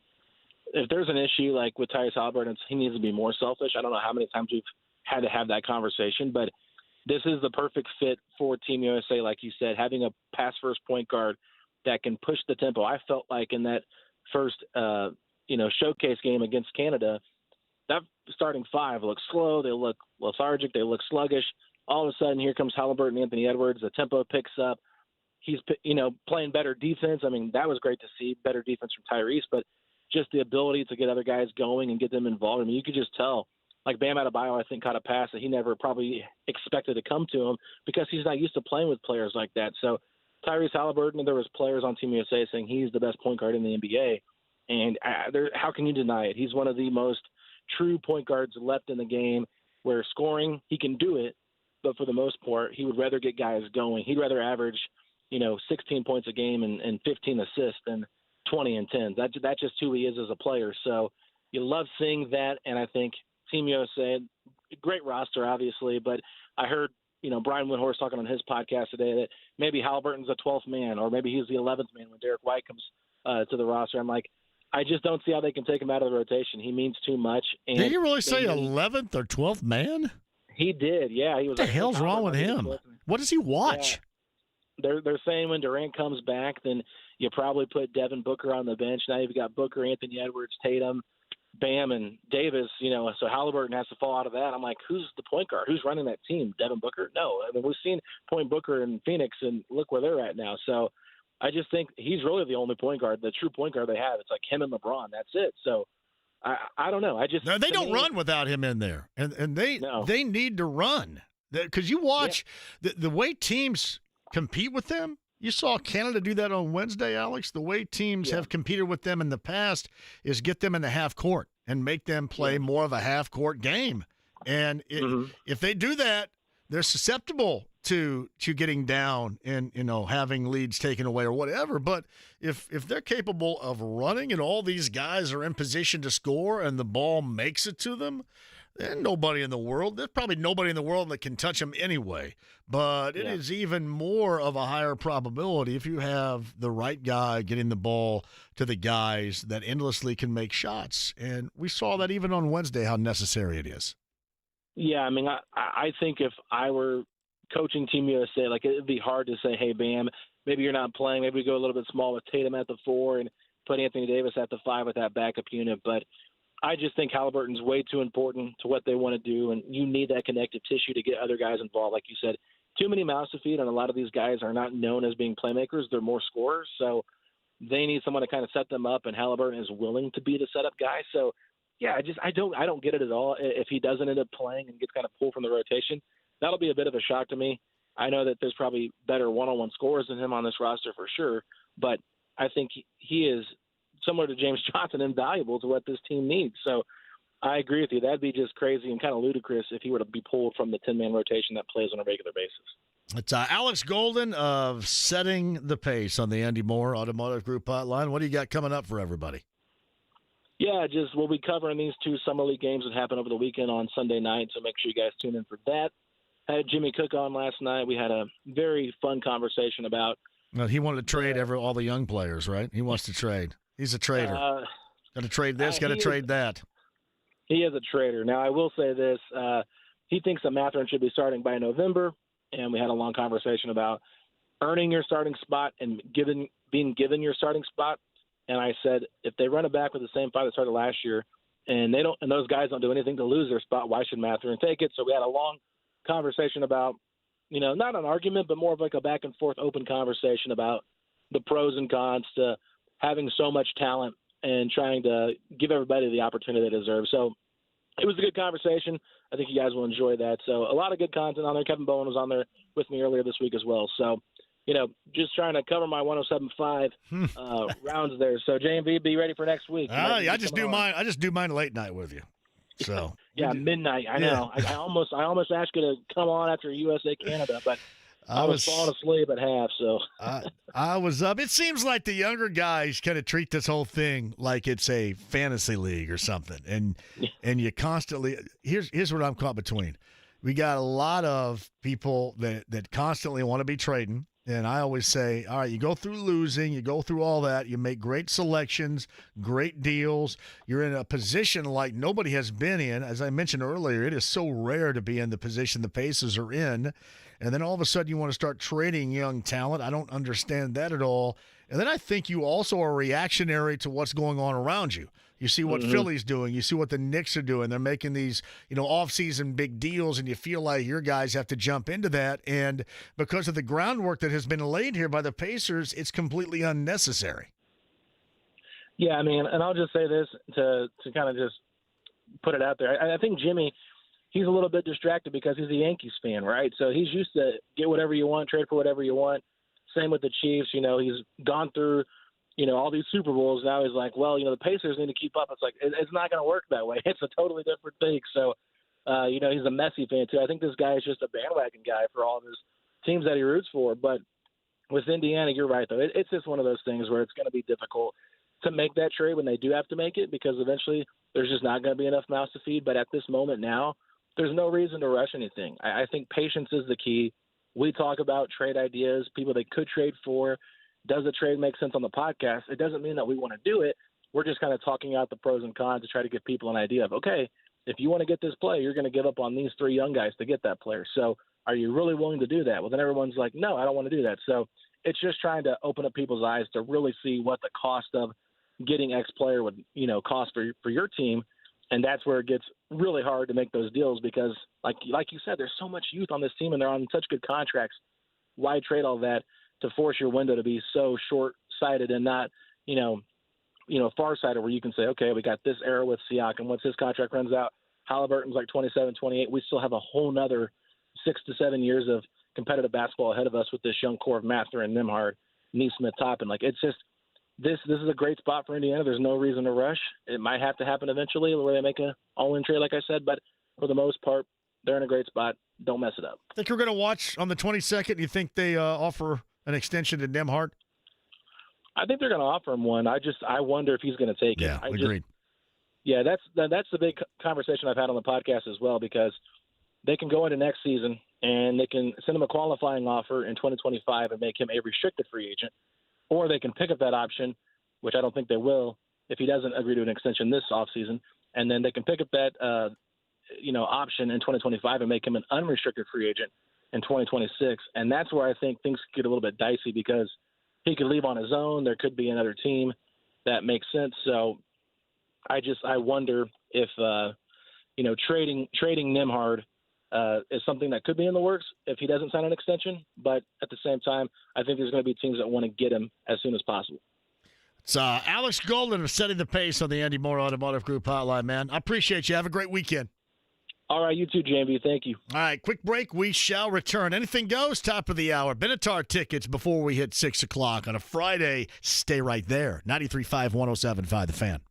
if there's an issue like with Tyrese Halliburton, he needs to be more selfish. I don't know how many times we've had to have that conversation, but this is the perfect fit for Team USA, like you said, having a pass-first point guard that can push the tempo. I felt like in that first, showcase game against Canada, that starting 5 looked slow. They look lethargic. They look sluggish. All of a sudden, here comes Halliburton, Anthony Edwards. The tempo picks up. He's, playing better defense. I mean, that was great to see, better defense from Tyrese, but just the ability to get other guys going and get them involved. I mean, you could just tell. Like Bam Adebayo, I think, caught a pass that he never probably expected to come to him because he's not used to playing with players like that. So Tyrese Halliburton, and there was players on Team USA saying he's the best point guard in the NBA. And how can you deny it? He's one of the most true point guards left in the game where scoring, he can do it, but for the most part, he would rather get guys going. He'd rather average, 16 points a game and 15 assists than 20 and 10. That's just who he is as a player. So you love seeing that, and I think Team USA, great roster, obviously, but I heard, Brian Windhorst talking on his podcast today that maybe Halliburton's a 12th man or maybe he's the 11th man when Derek White comes to the roster. I'm like, I just don't see how they can take him out of the rotation. He means too much. And did he really say 11th or 12th man? He did, yeah. He was. What the hell's wrong with him? What does he watch? Yeah. They're saying when Durant comes back, then you probably put Devin Booker on the bench. Now you've got Booker, Anthony Edwards, Tatum, Bam, and Davis. So Halliburton has to fall out of that. I'm like, who's the point guard? Who's running that team? Devin Booker? No. I mean, we've seen Point Booker in Phoenix, and look where they're at now. So I just think he's really the only point guard, the true point guard they have. It's like him and LeBron. That's it. So I don't know. No, they don't run without him in there, and they need to run because you watch the way teams compete with them. You saw Canada do that on Wednesday, Alex. The way teams have competed with them in the past is get them in the half court and make them play more of a half court game. And if they do that, they're susceptible to getting down and having leads taken away or whatever. But if they're capable of running and all these guys are in position to score and the ball makes it to them, then there's probably nobody in the world that can touch them anyway. But it is even more of a higher probability if you have the right guy getting the ball to the guys that endlessly can make shots. And we saw that even on Wednesday, how necessary it is. Yeah, I mean, I think if I were coaching Team USA, like it'd be hard to say, hey, Bam, maybe you're not playing. Maybe we go a little bit small with Tatum at the 4 and put Anthony Davis at the 5 with that backup unit. But I just think Halliburton's way too important to what they want to do, and you need that connective tissue to get other guys involved. Like you said, too many mouths to feed, and a lot of these guys are not known as being playmakers. They're more scorers, so they need someone to kind of set them up, and Halliburton is willing to be the setup guy. So, yeah, I don't get it at all. If he doesn't end up playing and gets kind of pulled from the rotation, that'll be a bit of a shock to me. I know that there's probably better one-on-one scorers than him on this roster for sure, but I think he is similar to James Johnson, invaluable to what this team needs. So I agree with you. That'd be just crazy and kind of ludicrous if he were to be pulled from the 10-man rotation that plays on a regular basis. It's Alex Golden of Setting the Pace on the Andy Moore Automotive Group hotline. What do you got coming up for everybody? Yeah, we'll be covering these 2 Summer League games that happened over the weekend on Sunday night, so make sure you guys tune in for that. I had Jimmy Cook on last night. We had a very fun conversation about he wanted to trade all the young players, right? He wants to trade. He's a trader. Got to trade this, got to trade that. He is a trader. Now, I will say this. He thinks that Mathurin should be starting by November, and we had a long conversation about earning your starting spot and being given your starting spot. And I said, if they run it back with the same 5 that started last year, and those guys don't do anything to lose their spot, why should Mathurin take it? So we had a long conversation about, not an argument, but more of like a back and forth open conversation about the pros and cons to having so much talent and trying to give everybody the opportunity they deserve. So it was a good conversation. I think you guys will enjoy that. So a lot of good content on there. Kevin Bowen was on there with me earlier this week as well. So, just trying to cover my 107.5 rounds there. So JMV, be ready for next week. I just do mine. I just do mine late night with you. So yeah, midnight. I know. I almost asked you to come on after USA Canada, but I was falling asleep at half. So I was up. It seems like the younger guys kind of treat this whole thing like it's a fantasy league or something, and you constantly here's what I'm caught between. We got a lot of people that constantly want to be trading. And I always say, all right, you go through losing, you go through all that, you make great selections, great deals. You're in a position like nobody has been in. As I mentioned earlier, it is so rare to be in the position the Pacers are in. And then all of a sudden you want to start trading young talent. I don't understand that at all. And then I think you also are reactionary to what's going on around you. You see what Philly's doing. You see what the Knicks are doing. They're making these, off-season big deals, and you feel like your guys have to jump into that. And because of the groundwork that has been laid here by the Pacers, it's completely unnecessary. Yeah, I mean, and I'll just say this to kind of just put it out there. I think Jimmy, he's a little bit distracted because he's a Yankees fan, right? So he's used to get whatever you want, trade for whatever you want. Same with the Chiefs. You know, he's gone through, all these Super Bowls. Now he's like, well, the Pacers need to keep up. It's like, it's not going to work that way. It's a totally different thing. So, he's a Messi fan too. I think this guy is just a bandwagon guy for all of his teams that he roots for. But with Indiana, you're right, though. It's just one of those things where it's going to be difficult to make that trade when they do have to make it, because eventually there's just not going to be enough mouths to feed. But at this moment now, there's no reason to rush anything. I think patience is the key. We talk about trade ideas, people they could trade for. Does the trade make sense on the podcast? It doesn't mean that we want to do it. We're just kind of talking out the pros and cons to try to give people an idea of, okay, if you want to get this player, you're going to give up on these three young guys to get that player. So are you really willing to do that? Well, then everyone's like, no, I don't want to do that. So it's just trying to open up people's eyes to really see what the cost of getting X player would, cost for your team. And that's where it gets really hard to make those deals because, like you said, there's so much youth on this team and they're on such good contracts. Why trade all that to force your window to be so short-sighted and not, far-sighted where you can say, okay, we got this era with Siakam. Once his contract runs out, Halliburton's like 27, 28. We still have a whole nother 6 to 7 years of competitive basketball ahead of us with this young core of Mather and Nembhard, Neesmith, Toppin. Like, it's just this is a great spot for Indiana. There's no reason to rush. It might have to happen eventually where they make an all-in trade, like I said, but for the most part, they're in a great spot. Don't mess it up. Think you're going to watch on the 22nd? You think they offer an extension to Nembhard? I think they're going to offer him one. I wonder if he's going to take it. Yeah, agreed. That's the big conversation I've had on the podcast as well, because they can go into next season and they can send him a qualifying offer in 2025 and make him a restricted free agent, or they can pick up that option, which I don't think they will if he doesn't agree to an extension this offseason, and then they can pick up that option in 2025 and make him an unrestricted free agent in 2026. And that's where I think things get a little bit dicey, because he could leave on his own. There could be another team that makes sense. So I wonder if trading Nembhard is something that could be in the works if he doesn't sign an extension. But at the same time, I think there's going to be teams that want to get him as soon as possible. It's Alex Golden setting the pace on the Andy Moore Automotive Group hotline, man. I appreciate you. Have a great weekend. All right, you too, JMV. Thank you. All right, quick break. We shall return. Anything goes, top of the hour. Benatar tickets before we hit 6 o'clock on a Friday. Stay right there. 93.5, 107.5, The Fan.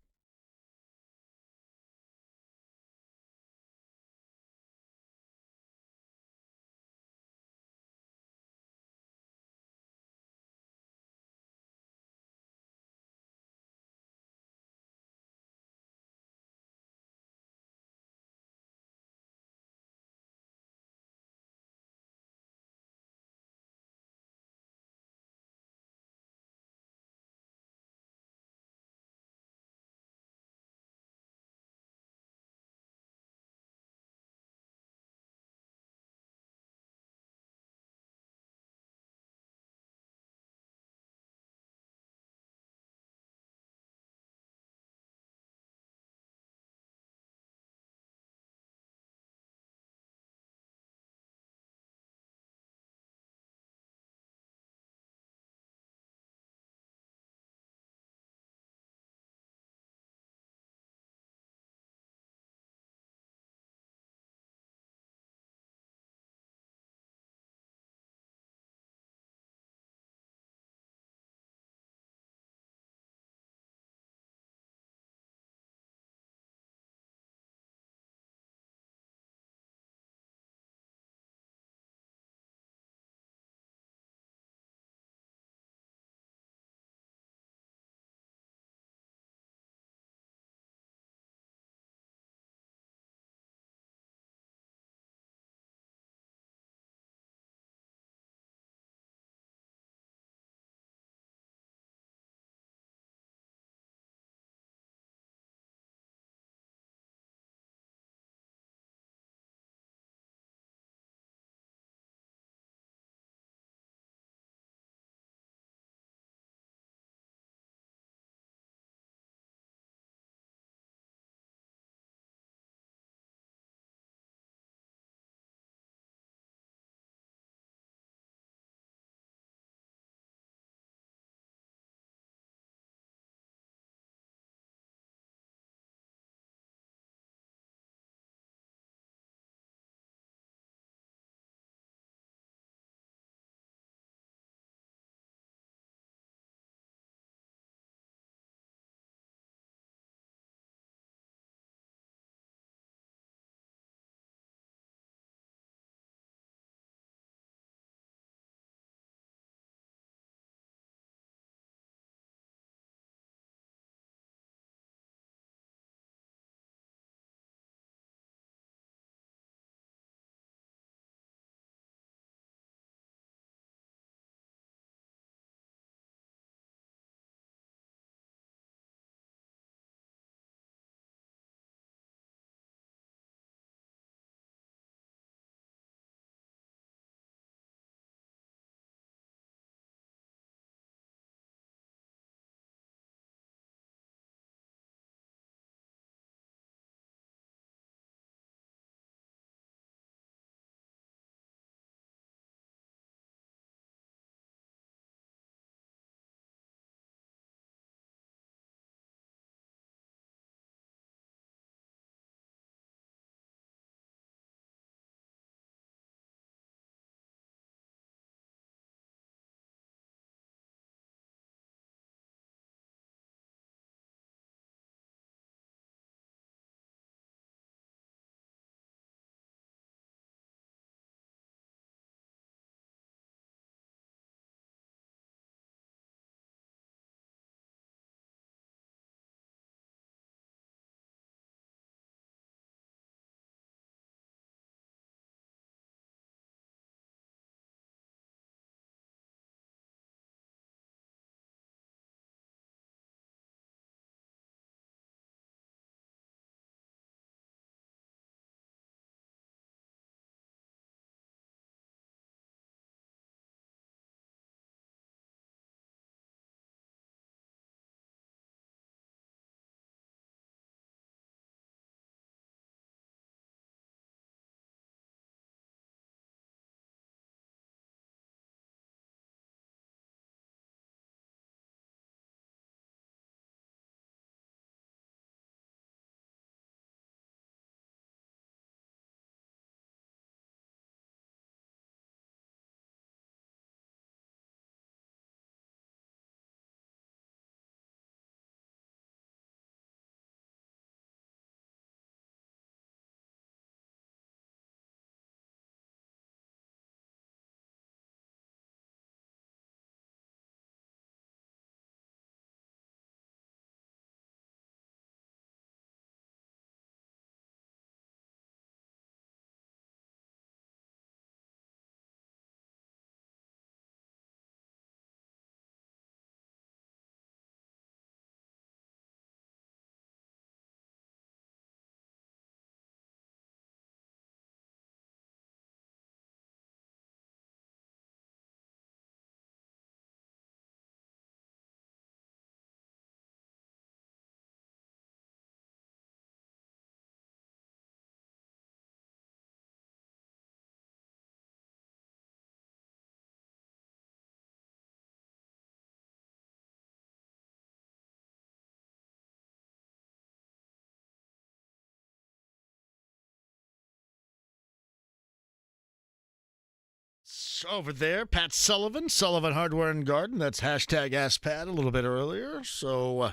coach over there, Pat Sullivan, Sullivan Hardware and Garden. That's hashtag Ask Pat a little bit earlier. So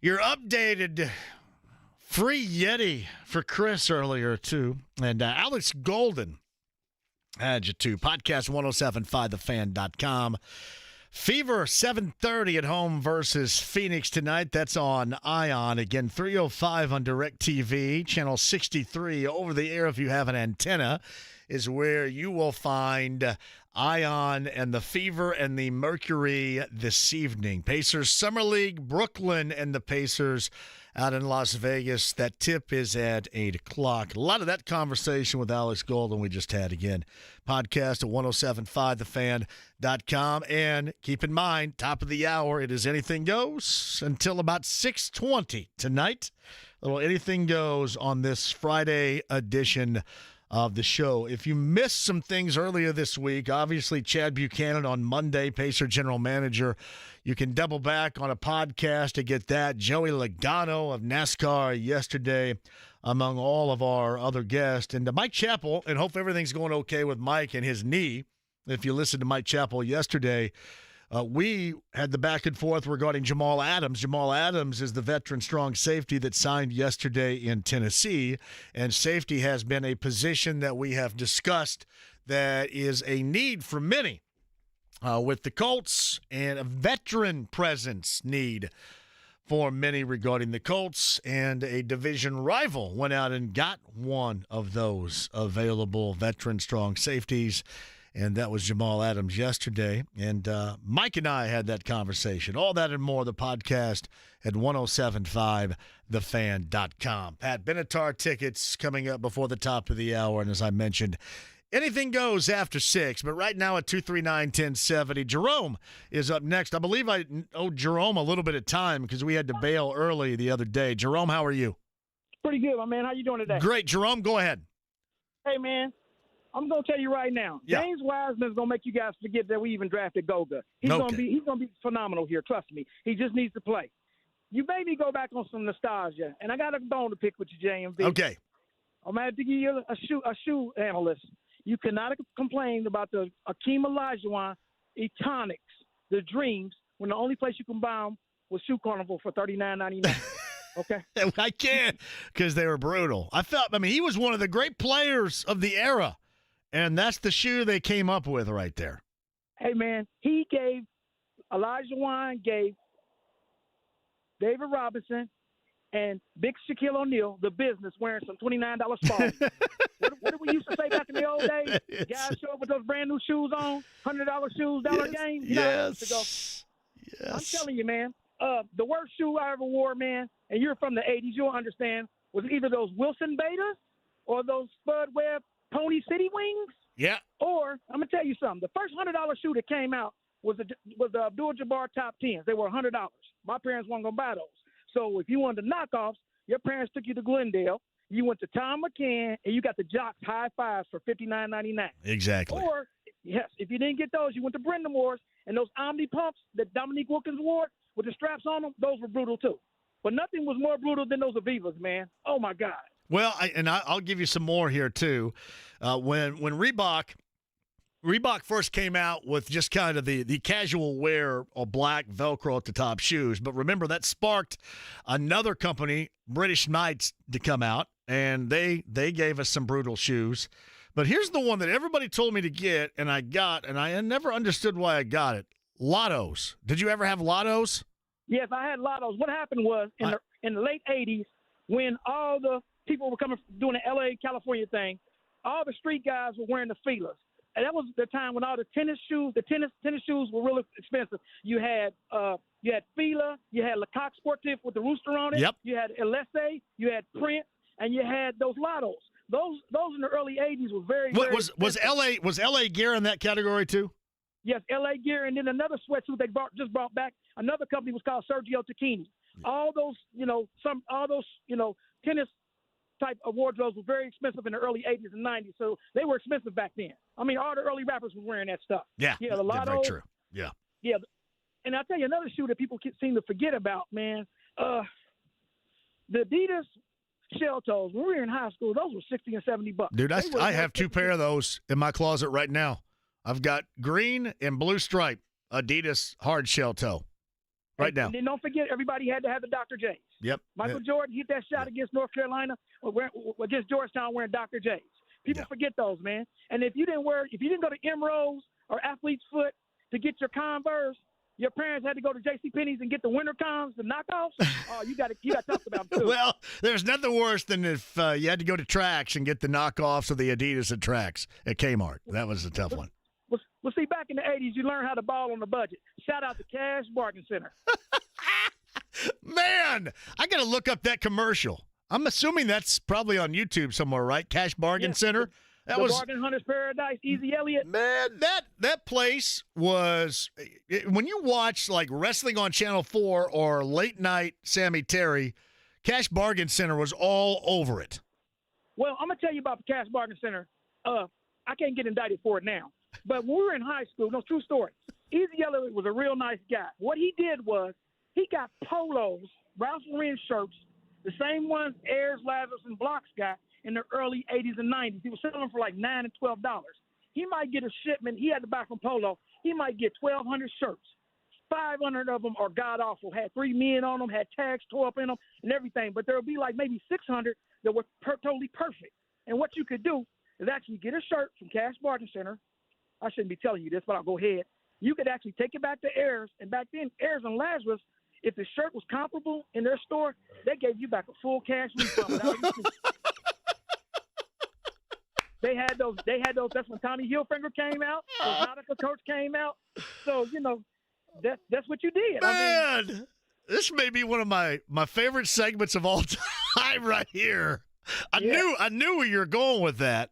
your updated free Yeti for Chris earlier, too. And Alex Golden had you, too. Podcast 1075thefan.com. Fever 7:30 at home versus Phoenix tonight. That's on Ion. Again, 305 on DirecTV. Channel 63 over the air if you have an antenna is where you will find Ion and the Fever and the Mercury this evening. Pacers Summer League, Brooklyn and the Pacers out in Las Vegas. That tip is at 8 o'clock. A lot of that conversation with Alex Golden we just had again. Podcast at 1075thefan.com. And keep in mind, top of the hour, it is Anything Goes until about 6:20 tonight. A little Anything Goes on this Friday edition of the show. If you missed some things earlier this week, obviously Chad Buchanan on Monday, Pacer General Manager. You can double back on a podcast to get that. Joey Logano of NASCAR yesterday, among all of our other guests. And Mike Chappell, and hope everything's going okay with Mike and his knee. If you listened to Mike Chappell yesterday, we had the back and forth regarding Jamal Adams. Jamal Adams is the veteran strong safety that signed yesterday in Tennessee, and safety has been a position that we have discussed that is a need for many with the Colts, and a veteran presence need for many regarding the Colts, and a division rival went out and got one of those available veteran strong safeties. And that was Jamal Adams yesterday. And Mike and I had that conversation. All that and more, the podcast at 1075thefan.com. Pat Benatar tickets coming up before the top of the hour. And as I mentioned, Anything Goes after 6. But right now at 239-1070, Jerome is up next. I believe I owe Jerome a little bit of time because we had to bail early the other day. Jerome, how are you? Pretty good, my man. How you doing today? Great. Jerome, go ahead. Hey, man. I'm gonna tell you right now, yeah. James Wiseman's gonna make you guys forget that we even drafted Goga. He's gonna be phenomenal here. Trust me. He just needs to play. You made me go back on some nostalgia, and I got a bone to pick with you, JMV. Okay. I'm gonna have to give you a shoe analyst. You cannot complain about the Akeem Olajuwon, Etonics, the Dreams, when the only place you can buy them was Shoe Carnival for $39.99. Okay. I can't, because they were brutal. I mean, he was one of the great players of the era. And that's the shoe they came up with right there. Hey, man, he gave Olajuwon, gave David Robinson, and Big Shaquille O'Neal the business wearing some $29 Spartans. what did we used to say back in the old days? Guys show up with those brand new shoes on, $100 shoes, dollar game. You know, Yes. I'm telling you, man, the worst shoe I ever wore, man, and you're from the 80s, you'll understand, was either those Wilson Betas or those Spud Webb Pony City Wings. Yeah. Or I'm gonna tell you something. The first $100 shoe that came out was the Abdul-Jabbar Top 10s. They were $100. My parents weren't gonna buy those. So if you wanted the knockoffs, your parents took you to Glendale. You went to Tom McCann, and you got the Jocks High Fives for $59.99. Exactly. Or yes, if you didn't get those, you went to Brendam Wars, and those Omni pumps that Dominique Wilkins wore with the straps on them, those were brutal too. But nothing was more brutal than those Avivas, man. Oh my God. Well, I'll give you some more here too. When Reebok first came out with just kind of the casual wear of black Velcro at the top shoes, but remember that sparked another company, British Knights, to come out, and they gave us some brutal shoes. But here's the one that everybody told me to get, and I got, and I never understood why I got it. Lottos. Did you ever have Lottos? Yes, I had Lottos. What happened was in the late 80s, when all the people were doing the L.A., California thing, all the street guys were wearing the feelers. And that was the time when all the tennis shoes were really expensive. You had Fila, you had Lecoq Sportif with the rooster on it. Yep. You had Alessi, you had Prince, and you had those Lottos. Those in the early 80s were very was L.A. Gear in that category too? Yes, L.A. Gear, and then another sweatsuit they just brought back. Another company was called Sergio Tacchini. All those, tennis type of wardrobes were very expensive in the early 80s and 90s, so they were expensive back then. I mean, all the early rappers were wearing that stuff. Yeah, the Lotto. very true. Yeah. Yeah, and I'll tell you another shoe that people seem to forget about, man. The Adidas shell toes, when we were in high school, those were $60 and $70. Dude, I have two pair of those in my closet right now. I've got green and blue stripe Adidas hard shell toe. Right now. And then don't forget, everybody had to have the Dr. J's. Yep. Michael Jordan hit that shot against North Carolina or against Georgetown wearing Dr. J's. People forget those, man. And if you didn't go to Emeralds or Athlete's Foot to get your Converse, your parents had to go to JCPenney's and get the winter cons, the knockoffs. Oh, you got to talk about them too. Well, there's nothing worse than if you had to go to Trax and get the knockoffs of the Adidas at Trax at Kmart. That was a tough one. Well, see, back in the 80s, you learned how to ball on the budget. Shout out to Cash Bargain Center. Man, I got to look up that commercial. I'm assuming that's probably on YouTube somewhere, right? Cash Bargain Center. That was Bargain Hunter's Paradise, Easy Elliott. Man, that place was when you watch like wrestling on Channel 4 or late night Sammy Terry, Cash Bargain Center was all over it. Well, I'm gonna tell you about the Cash Bargain Center. I can't get indicted for it now, but when we were in high school, no, true story. Easy Elliott was a real nice guy. What he did was he got polos, Ralph Lauren shirts, the same ones Ayers, Lazarus, and Blocks got in the early 80s and 90s. He was selling them for like $9 and $12. He might get a shipment. He had to buy from Polo. He might get 1,200 shirts. 500 of them are god-awful, had 3 men on them, had tags tore up in them and everything. But there would be like maybe 600 that were totally perfect. And what you could do is actually get a shirt from Cash Bargain Center. I shouldn't be telling you this, but I'll go ahead. You could actually take it back to Ayers. And back then, Ayers and Lazarus, if the shirt was comparable in their store, they gave you back a full cash refund. They had those. That's when Tommy Hilfiger came out. Those Nautica coats came out. So that's what you did. Man, this may be one of my favorite segments of all time right here. I knew where you were going with that,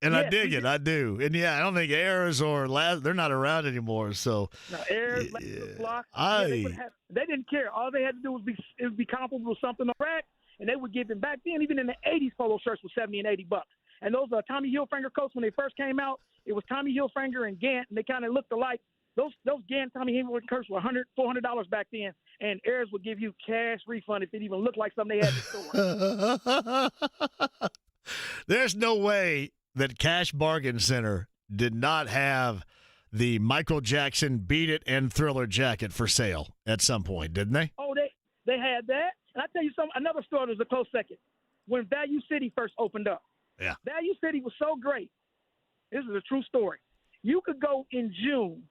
and I dig it. I do. And I don't think Ayers or they're not around anymore. So Ayers, Block, they didn't care. All they had to do was be comparable to something on rack, and they would give them back then. Even in the 80s, polo shirts were $70 and $80. And those Tommy Hilfiger coats, when they first came out, it was Tommy Hilfiger and Gant, and they kind of looked alike. Those Gant Tommy Hilfiger coats were $400 back then, and Ayers would give you cash refund if it even looked like something they had in the store. There's no way that Cash Bargain Center did not have the Michael Jackson Beat It and Thriller jacket for sale at some point, didn't they? Oh, they had that. And I tell you another story that was a close second. When Value City first opened up. Yeah. Value City was so great. This is a true story. You could go in June,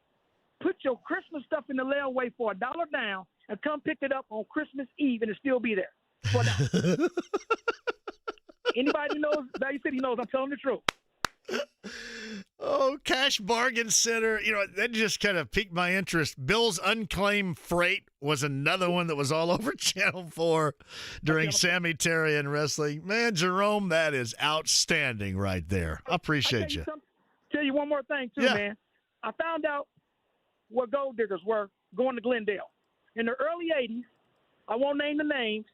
put your Christmas stuff in the layaway for $1 down, and come pick it up on Christmas Eve, and it'll still be there for $1. Anybody who knows Value City knows I'm telling the truth. Oh, Cash Bargain Center. That just kind of piqued my interest. Bill's Unclaimed Freight was another one that was all over Channel 4 during Sammy Terry and wrestling. Man, Jerome, that is outstanding right there. I appreciate you. Tell you one more thing, too, man. I found out what gold diggers were going to Glendale. In the early 80s, I won't name the names,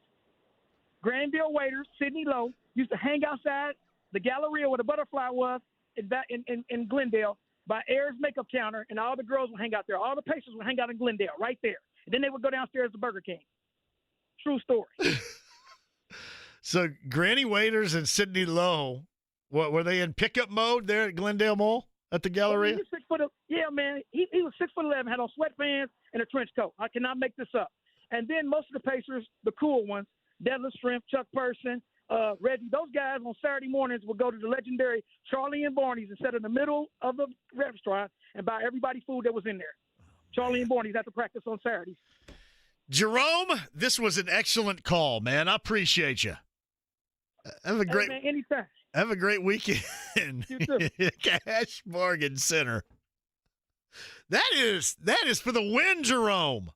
Granville waiters, Sidney Lowe, used to hang outside the Galleria where the butterfly was in Glendale by Ayers makeup counter, and all the girls would hang out there. All the Pacers would hang out in Glendale right there. And then they would go downstairs to Burger King. True story. So Granny Waiters and Sidney Lowe, were they in pickup mode there at Glendale Mall at the Galleria? Man. He was 6'11", had on sweatpants and a trench coat. I cannot make this up. And then most of the Pacers, the cool ones, Deadlift Shrimp, Chuck Person, Reggie, those guys on Saturday mornings would go to the legendary Charlie and Barney's and sit in the middle of the restaurant and buy everybody food that was in there. Charlie and Barney's at the practice on Saturdays. Jerome, this was an excellent call, man. I appreciate you. Have a great anytime. Have a great weekend. You too. Cash Bargain Center. That is for the win, Jerome.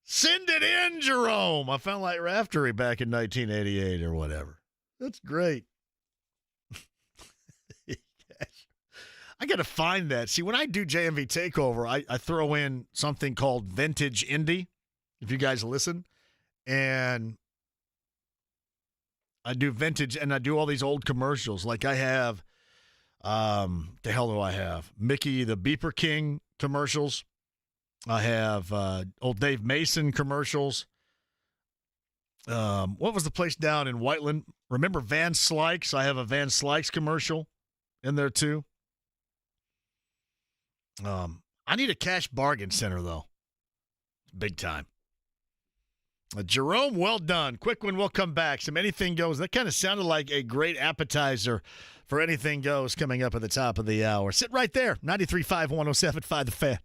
Send it in, Jerome. I found like Raftery back in 1988 or whatever. That's great. I got to find that. See, when I do JMV Takeover, I throw in something called Vintage Indie, if you guys listen. And I do vintage, and I do all these old commercials. Like I have, the hell do I have? Mickey the Beeper King commercials. I have old Dave Mason commercials. What was the place down in Whiteland? Remember Van Slikes? I have a Van Slikes commercial in there too. I need a cash bargain center, though. Big time. Jerome, well done. Quick one, we'll come back. Some Anything Goes. That kind of sounded like a great appetizer for Anything Goes coming up at the top of the hour. Sit right there. 93.5, 107.5 The Fan.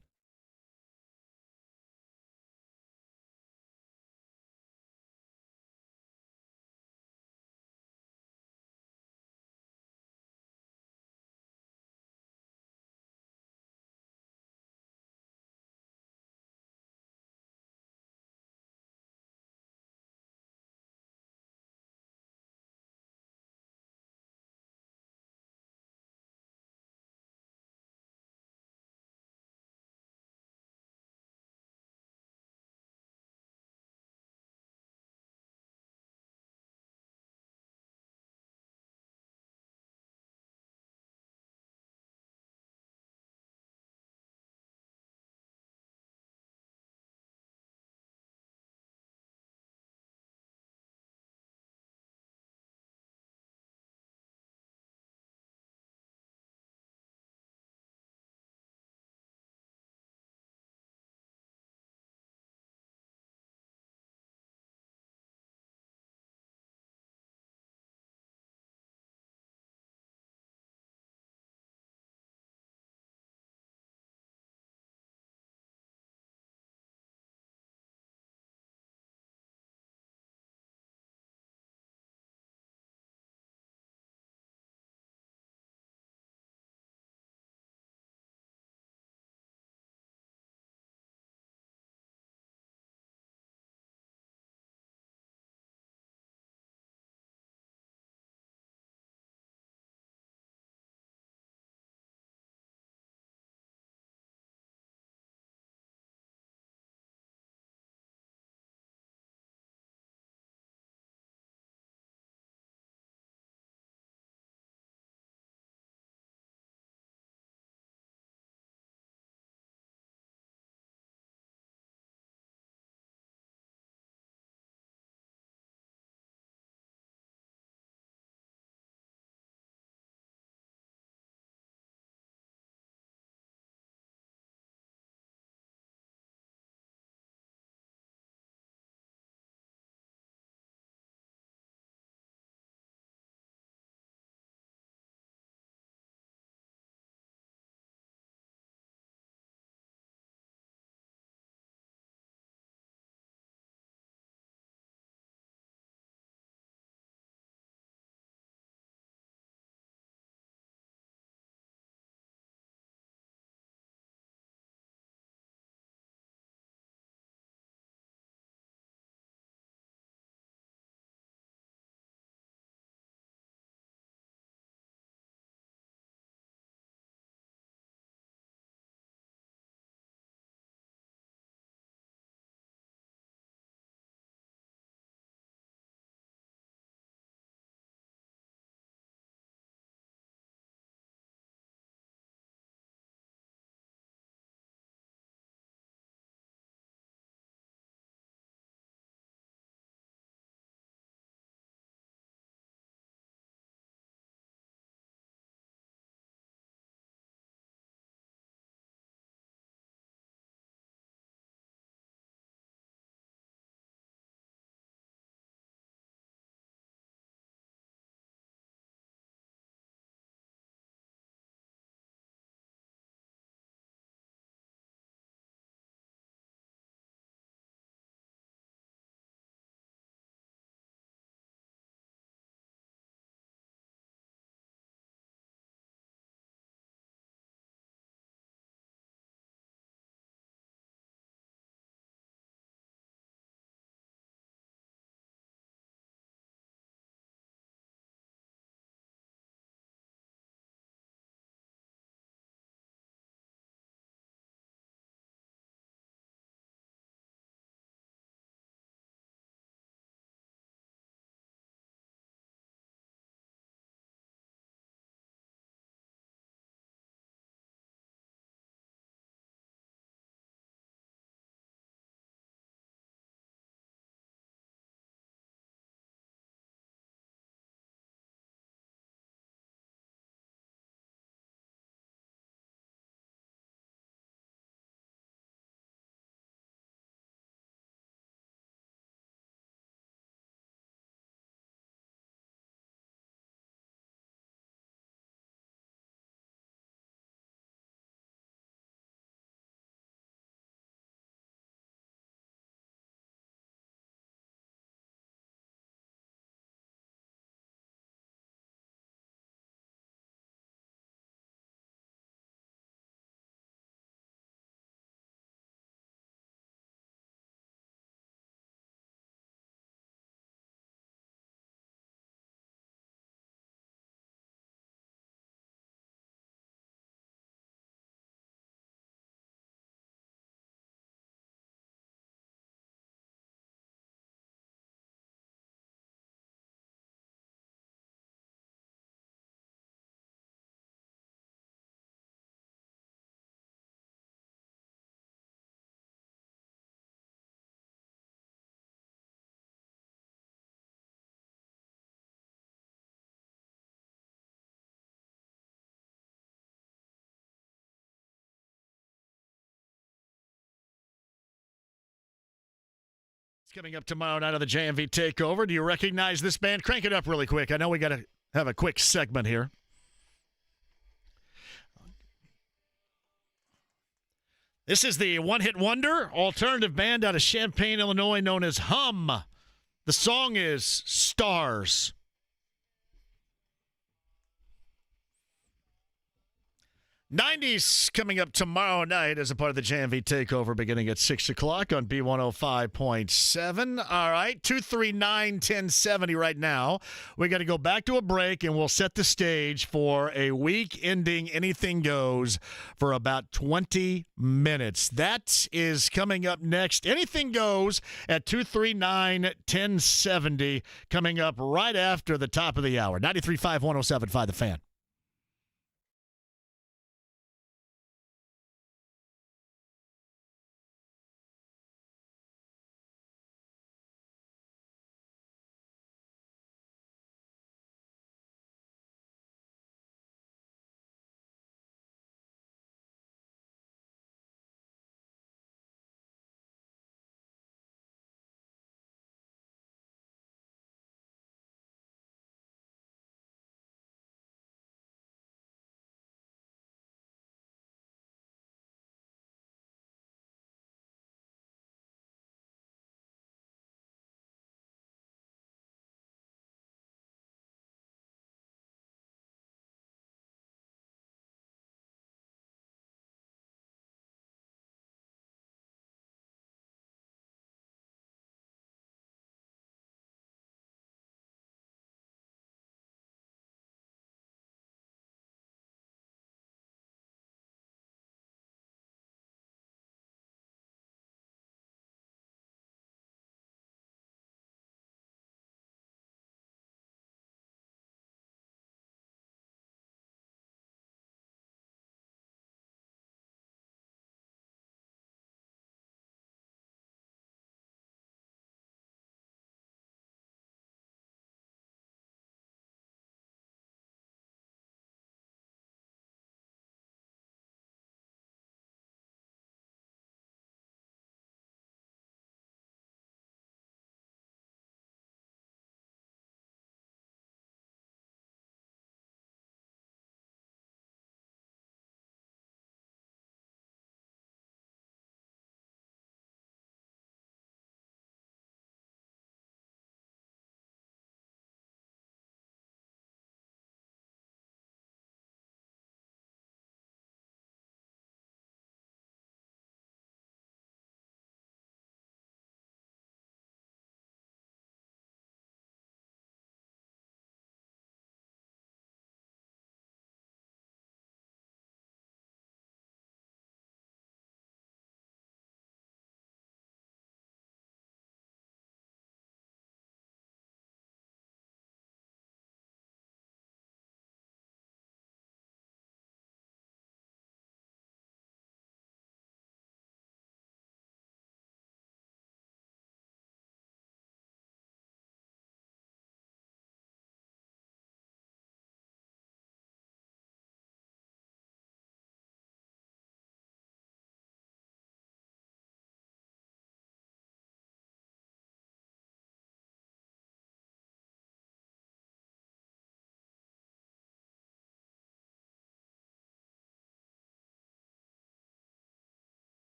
It's coming up tomorrow night on the JMV Takeover. Do you recognize this band? Crank it up really quick. I know we got to have a quick segment here. This is the one-hit wonder alternative band out of Champaign, Illinois, known as Hum. The song is Stars. 90s coming up tomorrow night as a part of the JMV Takeover beginning at 6 o'clock on B105.7. All right, 239-1070 right now. We got to go back to a break, and we'll set the stage for a week-ending Anything Goes for about 20 minutes. That is coming up next. Anything Goes at 239-1070 coming up right after the top of the hour. 93.5, 107.5 The Fan.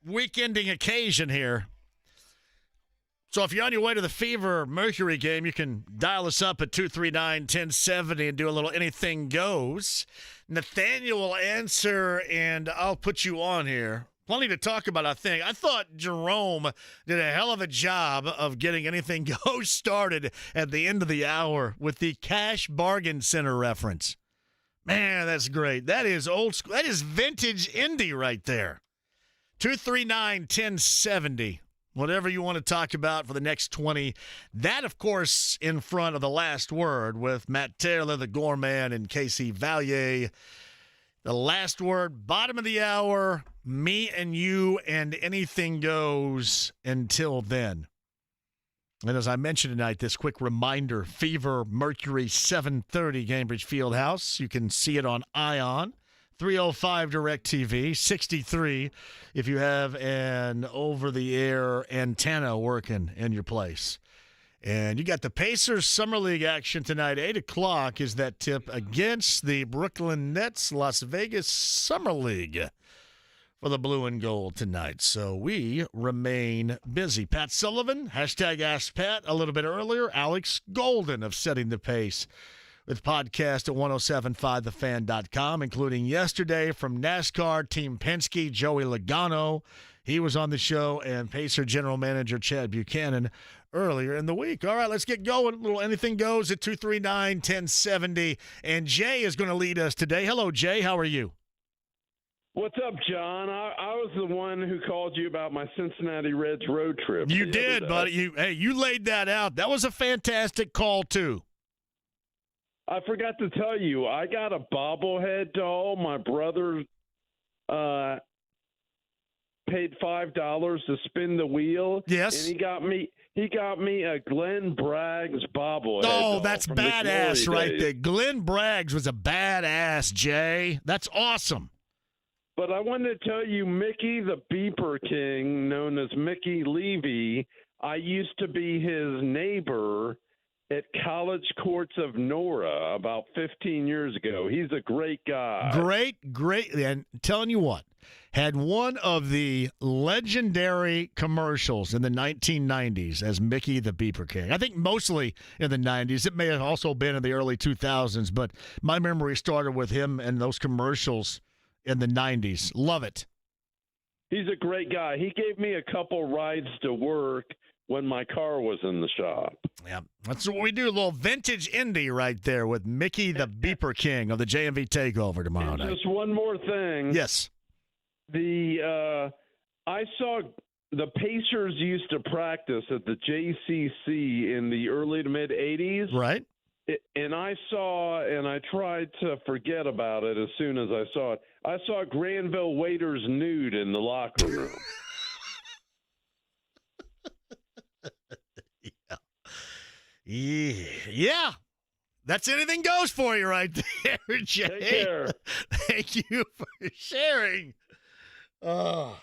Week-ending occasion here. So if you're on your way to the Fever Mercury game, you can dial us up at 239-1070 and do a little Anything Goes. Nathaniel will answer, and I'll put you on here. Plenty to talk about, I think. I thought Jerome did a hell of a job of getting Anything Goes started at the end of the hour with the Cash Bargain Center reference. Man, that's great. That is old school. That is vintage indie right there. 239-1070. Whatever you want to talk about for the next 20. That, of course, in front of the last word with Matt Taylor, the Gorman, and Casey Valier. The last word, bottom of the hour, me and you, and Anything Goes until then. And as I mentioned tonight, this quick reminder, Fever Mercury 7:30 Cambridge Fieldhouse. You can see it on Ion. 305 DirecTV, 63 if you have an over-the-air antenna working in your place. And you got the Pacers Summer League action tonight. 8 o'clock is that tip against the Brooklyn Nets Las Vegas Summer League for the blue and gold tonight. So we remain busy. Pat Sullivan, hashtag Ask Pat a little bit earlier. Alex Golden of Setting the Pace with podcast at 1075thefan.com, including yesterday from NASCAR Team Penske, Joey Logano. He was on the show, and Pacer General Manager Chad Buchanan earlier in the week. All right, let's get going. A little anything goes at 239-1070. And Jay is going to lead us today. Hello, Jay. How are you? What's up, John? I was the one who called you about my Cincinnati Reds road trip. You did, buddy. You laid that out. That was a fantastic call, too. I forgot to tell you, I got a bobblehead doll. My brother paid $5 to spin the wheel. Yes. And he got me a Glenn Bragg's bobblehead. Oh, that's badass right there. Glenn Bragg's was a badass, Jay. That's awesome. But I wanted to tell you, Mickey the Beeper King, known as Mickey Levy, I used to be his neighbor at College Courts of Nora about 15 years ago. He's a great guy. Great. And telling you what, had one of the legendary commercials in the 1990s as Mickey the Beeper King. I think mostly in the 90s. It may have also been in the early 2000s, but my memory started with him and those commercials in the 90s. Love it. He's a great guy. He gave me a couple rides to work when my car was in the shop. Yeah, that's what we do. A little vintage indie right there with Mickey the Beeper King of the JMV Takeover tomorrow night. Just one more thing. Yes. I saw the Pacers used to practice at the JCC in the early to mid 80s. Right. And I saw, and I tried to forget about it as soon as I saw it. I saw Granville Waiters nude in the locker room. Yeah. That's anything goes for you right there, Jay. Take care. Thank you for sharing. I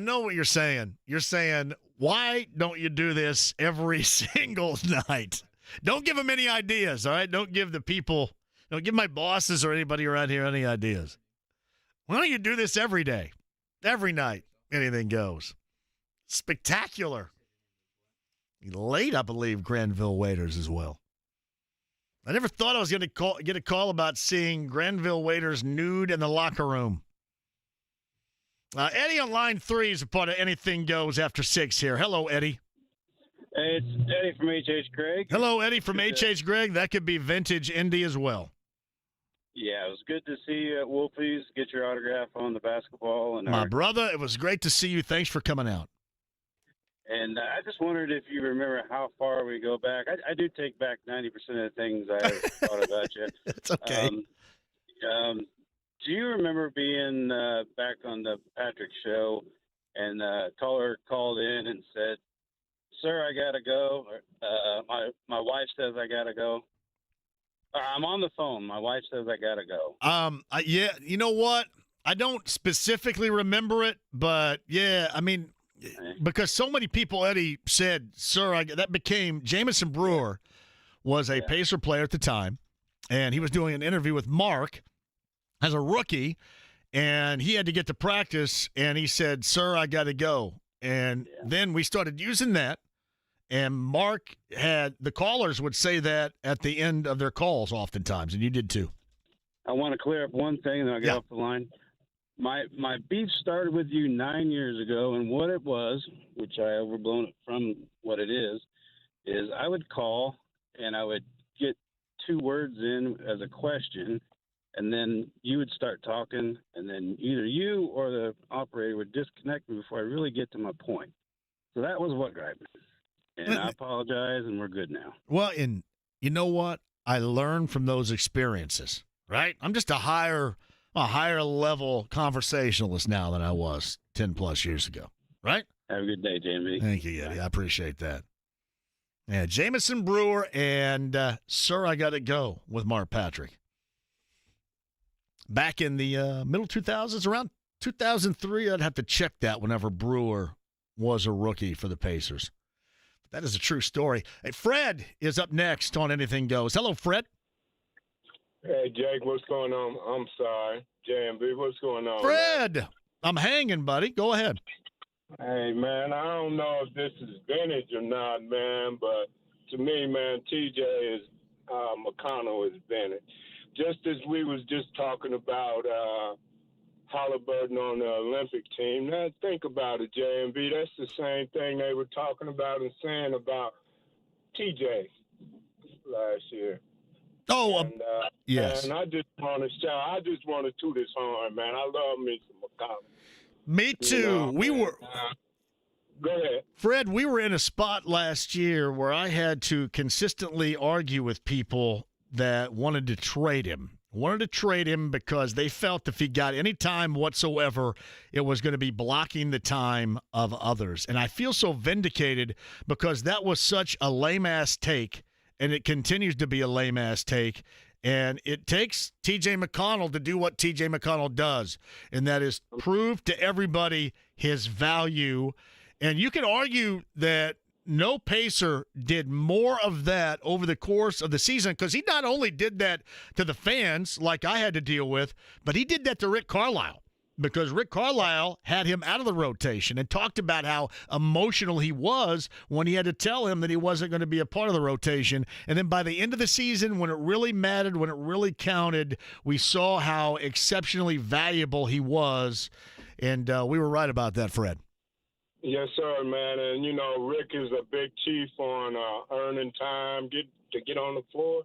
know what you're saying. You're saying, why don't you do this every single night? Don't give them any ideas, all right? Don't give my bosses or anybody around here any ideas. Why don't you do this every day? Every night, anything goes. Spectacular. Late, I believe, Granville Waiters as well. I never thought I was going to get a call about seeing Granville Waiters nude in the locker room. Eddie on line 3 is a part of Anything Goes after 6 here. Hello, Eddie. Hey, it's Eddie from H.H. Gregg. Hello, Eddie from H.H. Gregg. That could be vintage Indy as well. Yeah, it was good to see you at Wolfie's, get your autograph on the basketball. And My brother, it was great to see you. Thanks for coming out. And I just wondered if you remember how far we go back. I do take back 90% of the things I ever thought about you. It's okay. Do you remember being back on the Patrick show and caller called in and said, "Sir, I got to go. My wife says I got to go." I'm on the phone. My wife says I got to go. Yeah, you know what? I don't specifically remember it, but yeah, I mean, because so many people, Eddie, said, "Sir, that became Jamison Brewer was a Pacer player at the time, and he was doing an interview with Mark as a rookie, and he had to get to practice, and he said, 'Sir, I got to go.' And then we started using that, and Mark had the callers would say that at the end of their calls oftentimes, and you did too. I want to clear up one thing, and I'll get off the line. My beef started with you 9 years ago, and what it was, which I overblown it from what it is I would call and I would get 2 words in as a question, and then you would start talking, and then either you or the operator would disconnect me before I really get to my point. So that was what griped me. And I apologize, and we're good now. Well, and you know what? I learned from those experiences, right? I'm just a higher level conversationalist now than I was 10 plus years ago, right? Have a good day, JMV. Thank you, Eddie. I appreciate that. Yeah, Jamison Brewer and Sir, I Got to Go with Mark Patrick. back in the middle 2000s, around 2003. I'd have to check that whenever Brewer was a rookie for the Pacers. That is a true story. Hey, Fred is up next on Anything Goes. Hello, Fred. Hey, Jake, what's going on? I'm sorry. JMV, what's going on? Fred, man? I'm hanging, buddy. Go ahead. Hey, man, I don't know if this is vintage or not, man, but to me, man, TJ McConnell is vintage. Just as we was just talking about Halliburton on the Olympic team, now think about it, JMV. That's the same thing they were talking about and saying about TJ last year. Oh, and, yes. And I just want to toot his horn, man. I love me some McConnell. Me too. Go ahead. Fred, we were in a spot last year where I had to consistently argue with people that wanted to trade him. Because they felt if he got any time whatsoever, it was going to be blocking the time of others. And I feel so vindicated because that was such a lame-ass take, and it continues to be a lame-ass take. And it takes T.J. McConnell to do what T.J. McConnell does, and that is prove to everybody his value. And you can argue that no Pacer did more of that over the course of the season because he not only did that to the fans like I had to deal with, but he did that to Rick Carlisle. Because Rick Carlisle had him out of the rotation and talked about how emotional he was when he had to tell him that he wasn't going to be a part of the rotation. And then by the end of the season, when it really mattered, when it really counted, we saw how exceptionally valuable he was. And we were right about that, Fred. Yes, sir, man. And, Rick is a big chief on earning time, to get on the floor.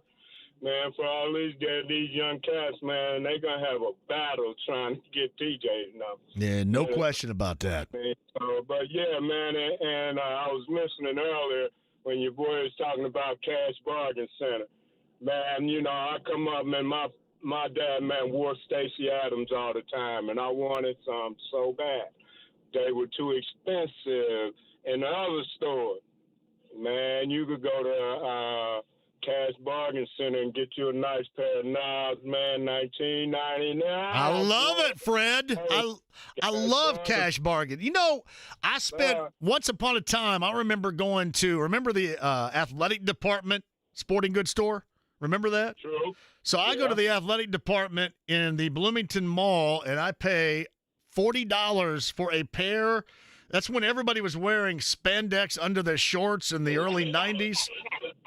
Man, for all these young cats, man, they're going to have a battle trying to get TJ numbers. Yeah, no question about that. But, yeah, man, and I was listening earlier when your boy was talking about Cash Bargain Center. Man, I come up, man, my dad, man, wore Stacey Adams all the time, and I wanted some so bad. They were too expensive in the other store. Man, you could go to Cash Bargain Center and get you a nice pair of knobs, man, $19.99. I love it, Fred. I love Cash Bargain. I spent once upon a time, I remember going to the athletic department sporting goods store. Remember that? True. So I go to the athletic department in the Bloomington Mall, and I pay $40 for a pair. That's when everybody was wearing spandex under their shorts in the early 90s.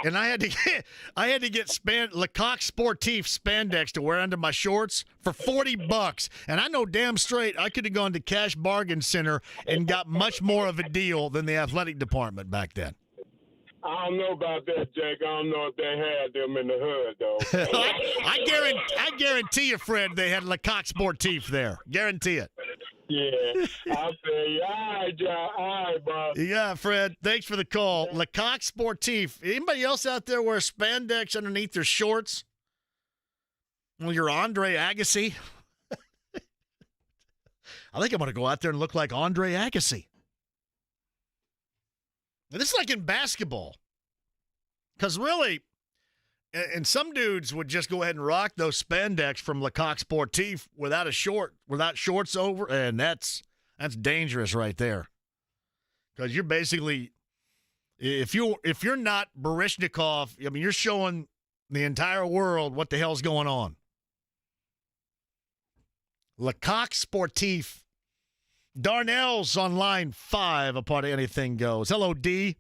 And I had to get Lecoq Sportif spandex to wear under my shorts for $40. And I know damn straight I could have gone to Cash Bargain Center and got much more of a deal than the athletic department back then. I don't know about that, Jake. I don't know if they had them in the hood, though. I guarantee you, Fred, they had Lecoq Sportif there. Guarantee it. Yeah, I'll say you. All right, John. All right, boss. Yeah, Fred, thanks for the call. Lecoq Sportif. Anybody else out there wear spandex underneath their shorts? Well, you're Andre Agassi. I think I'm going to go out there and look like Andre Agassi. And this is like in basketball. Because really, and some dudes would just go ahead and rock those spandex from Lecoq Sportif without shorts over, and that's dangerous right there. Because you're basically, if you're not Baryshnikov, I mean, you're showing the entire world what the hell's going on. Lecoq Sportif. Darnell's on line 5, a part of Anything Goes. Hello, D.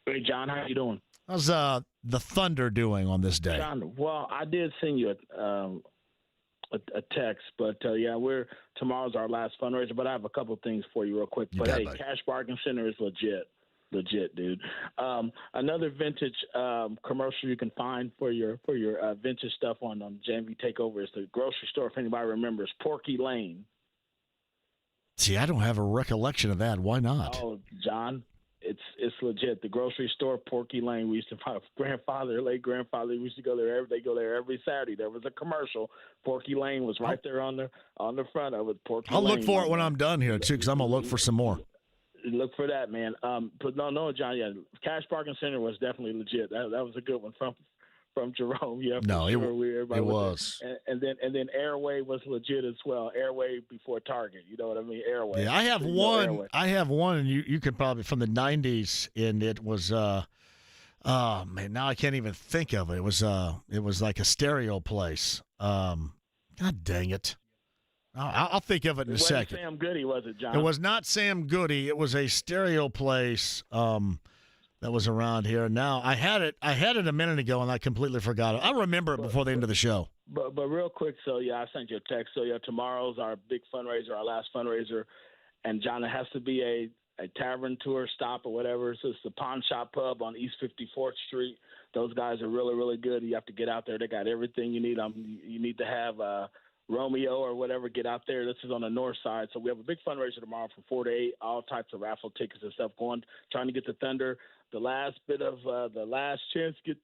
Hey, John, how you doing? How's the Thunder doing on this day? John, well, I did send you a text, but tomorrow's our last fundraiser. But I have a couple things for you real quick. But hey, Cash Bargain Center is legit, dude. Another vintage commercial you can find for your vintage stuff on JMV Takeover is the grocery store. If anybody remembers, Porky Lane. See, I don't have a recollection of that. Why not? Oh, John, it's legit. The grocery store, Porky Lane. We used to my late grandfather. We used to go there every Saturday. There was a commercial. Porky Lane was right there on the front of it. Porky I'll Lane, look for it when I'm done here too, because I'm gonna look for some more. Look for that, man. But no, John. Yeah, Cash Bargain Center was definitely legit. That was a good one from Jerome. Yeah, No, it was. And then Airway was legit as well. Airway before Target. You know what I mean? Airway. Yeah, I have So, one. Airway. I have one, and you could probably from the '90s, and it was. Oh man, now I can't even think of it. It was like a stereo place. God dang it! I'll think of it in a second. Sam Goody, was it, John? It was not Sam Goody. It was a stereo place that was around here. Now I had it a minute ago, and I completely forgot it. I'll remember it before the end of the show. But real quick, so yeah, I sent you a text. So yeah, tomorrow's our big fundraiser, our last fundraiser, and John, it has to be a tavern tour stop or whatever. So it's the Pawn Shop Pub on East 54th Street. Those guys are really, really good. You have to get out there. They got everything you need. You need to have Romeo or whatever. Get out there. This is on the north side. So we have a big fundraiser tomorrow from 4 to 8. All types of raffle tickets and stuff going. Trying to get the Thunder. The last bit of the last chance. Get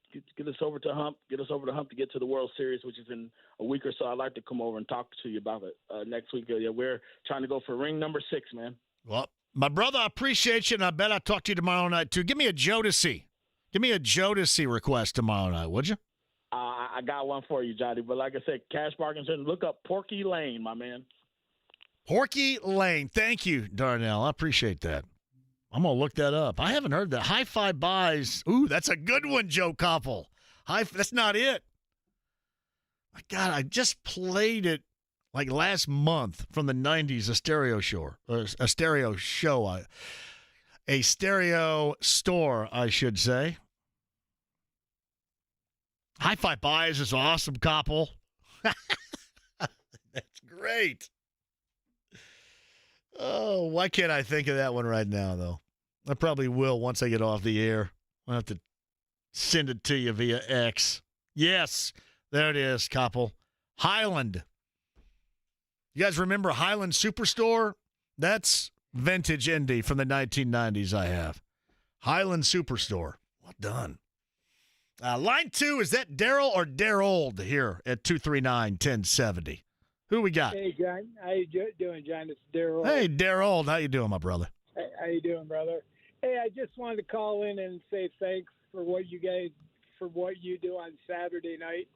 us over to Hump. Get us over to Hump to get to the World Series, which is in a week or so. I'd like to come over and talk to you about it next week. Yeah, we're trying to go for ring number 6, man. Well, my brother, I appreciate you, and I bet I'll talk to you tomorrow night, too. Give me a Jodeci. Give me a Jodeci request tomorrow night, would you? I got one for you, Johnny. But like I said, Cash Bargain Center, look up Porky Lane, my man. Porky Lane. Thank you, Darnell. I appreciate that. I'm going to look that up. I haven't heard that. Hi-Fi Buys. Ooh, that's a good one, Joe Koppel. That's not it. My God, I just played it like last month from the 90s, a stereo store, I should say. Hi-Fi Buys is awesome, Koppel. That's great. Oh, why can't I think of that one right now, though? I probably will once I get off the air. I'll have to send it to you via X. Yes, there it is, Koppel. Highland. You guys remember Highland Superstore? That's vintage indie from the 1990s I have. Highland Superstore. Well done. Line 2, is that Daryl or Darold here at 239-1070? Who we got? Hey, John. How you doing, John? It's Daryl. Hey, Darold. How you doing, my brother? Hey, how you doing, brother? Hey, I just wanted to call in and say thanks for what you do on Saturday night.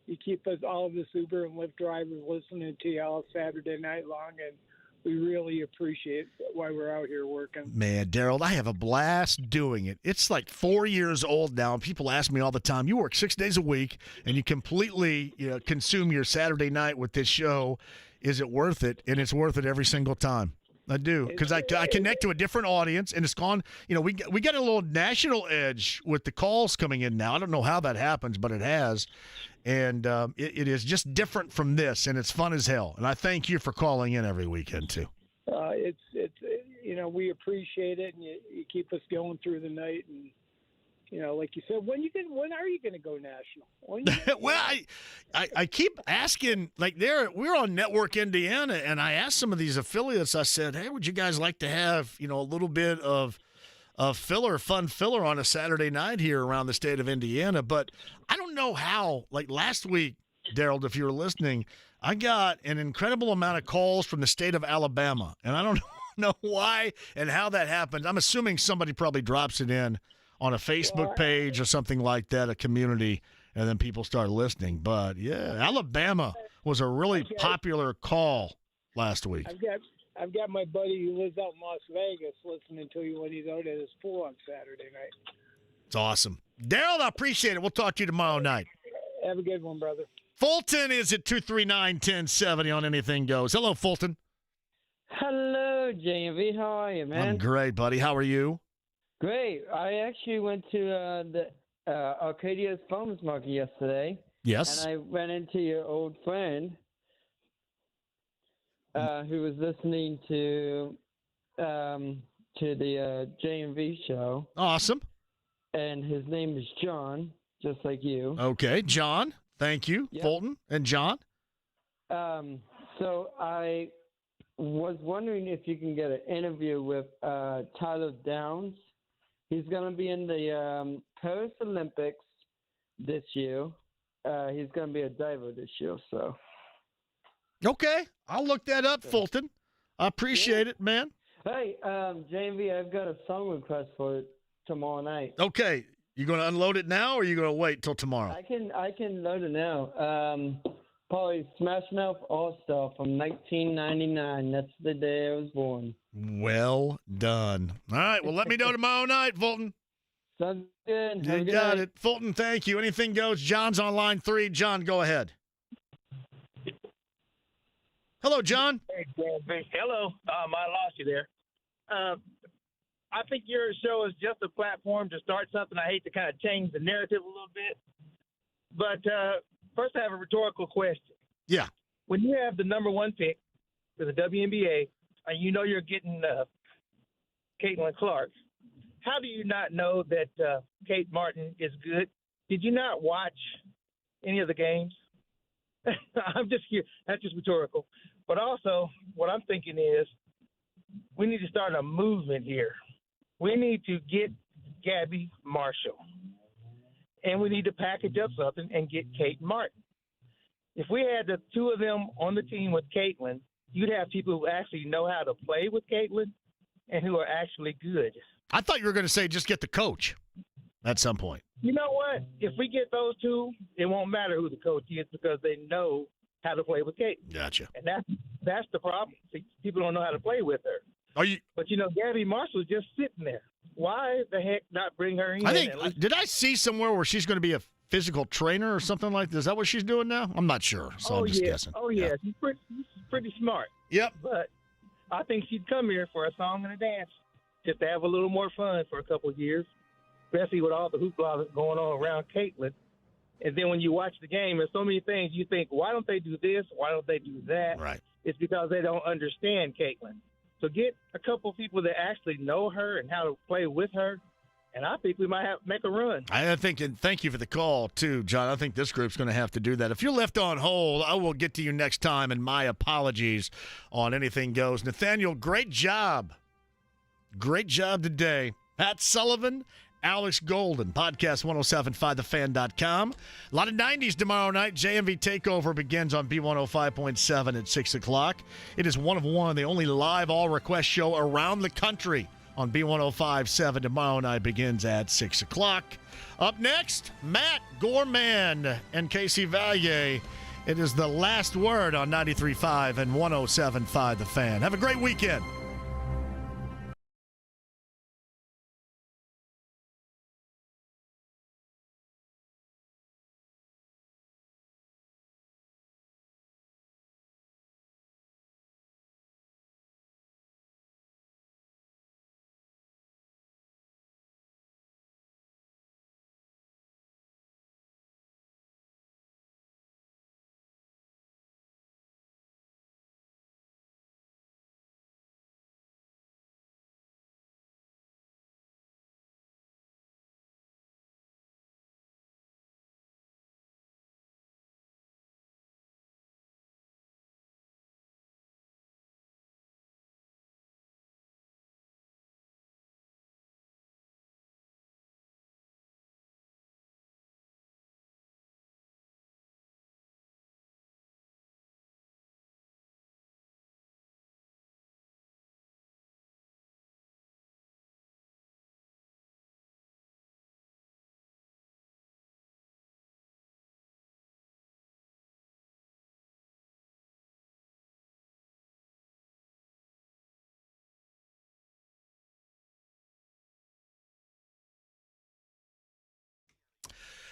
You keep us, all of us Uber and Lyft drivers, listening to you all Saturday night long, and we really appreciate why we're out here working. Man, Daryl, I have a blast doing it. It's like 4 years old now, and people ask me all the time, you work 6 days a week, and you completely consume your Saturday night with this show. Is it worth it? And it's worth it every single time. I do, because I connect to a different audience, and it's gone. We got a little national edge with the calls coming in now. I don't know how that happens, but it has. And it is just different from this, and it's fun as hell. And I thank you for calling in every weekend, too. It's we appreciate it, and you keep us going through the night. And, like you said, when are you going to go national? Well, I keep asking, like we're on Network Indiana, and I asked some of these affiliates, I said, hey, would you guys like to have, a little bit of fun filler on a Saturday night here around the state of Indiana? But I don't know how. Like last week, Daryl, if you were listening, I got an incredible amount of calls from the state of Alabama, and I don't know why and how that happened. I'm assuming somebody probably drops it in on a Facebook page or something like that, a community, and then people start listening. But, yeah, Alabama was a really popular call last week. I've got my buddy who lives out in Las Vegas listening to you when he's out at his pool on Saturday night. It's awesome. Daryl, I appreciate it. We'll talk to you tomorrow night. Have a good one, brother. Fulton is at 239-1070 on Anything Goes. Hello, Fulton. Hello, JMV. How are you, man? I'm great, buddy. How are you? Great. I actually went to the Arcadia's Farmers Market yesterday. Yes. And I ran into your old friend who was listening to the JMV show. Awesome. And his name is John, just like you. Okay, John. Thank you, Yep. Fulton and John. So I was wondering if you can get an interview with Tyler Downs. He's going to be in the Paris Olympics this year. He's going to be a diver this year. So. Okay, I'll look that up, Fulton. I appreciate it, man. Hey, JMV, I've got a song request for tomorrow night. Okay, You going to unload it now, or are you going to wait till tomorrow? I can load it now. Probably Smash Mouth All-Star from 1999. That's the day I was born. Well done. All right, well, let me know tomorrow night, Fulton. Sounds good. You got it. Fulton, thank you. Anything goes. John's on line 3. John, go ahead. Hello, John. Hey, JMV. Hello. I lost you there. I think your show is just a platform to start something. I hate to kind of change the narrative a little bit. But first, I have a rhetorical question. Yeah. When you have the number 1 pick for the WNBA, and you know you're getting Caitlin Clark, how do you not know that Kate Martin is good? Did you not watch any of the games? I'm just here. That's just rhetorical. But also, what I'm thinking is we need to start a movement here. We need to get Gabby Marshall, and we need to package up something and get Kate Martin. If we had the 2 of them on the team with Caitlin, you'd have people who actually know how to play with Caitlin and who are actually good. I thought you were going to say just get the coach at some point. You know what? If we get those 2, it won't matter who the coach is because they know how to play with Kate. Gotcha. And that's the problem. See, people don't know how to play with her. But, Gabby Marshall's just sitting there. Why the heck not bring her in? I think, did I see somewhere where she's going to be a physical trainer or something like this? Is that what she's doing now? I'm not sure, so I'm just guessing. Oh, yeah. She's pretty smart. Yep. But I think she'd come here for a song and a dance just to have a little more fun for a couple of years, especially with all the hoopla that's going on around Caitlin. And then when you watch the game, there's so many things you think, why don't they do this? Why don't they do that? Right. It's because they don't understand Caitlin. So get a couple of people that actually know her and how to play with her, and I think we might have make a run. I think, and thank you for the call, too, John. I think this group's going to have to do that. If you're left on hold, I will get to you next time, and my apologies on Anything Goes. Nathaniel, great job. Great job today. Pat Sullivan, Alex Golden, podcast 1075thefan.com. A lot of 90s tomorrow night. JMV Takeover begins on B105.7 at 6 o'clock. It is one of one, the only live all-request show around the country on B105.7 tomorrow night begins at 6 o'clock. Up next, Matt Gorman and Casey Vallier. It is the last word on 93.5 and 107.5 The Fan. Have a great weekend.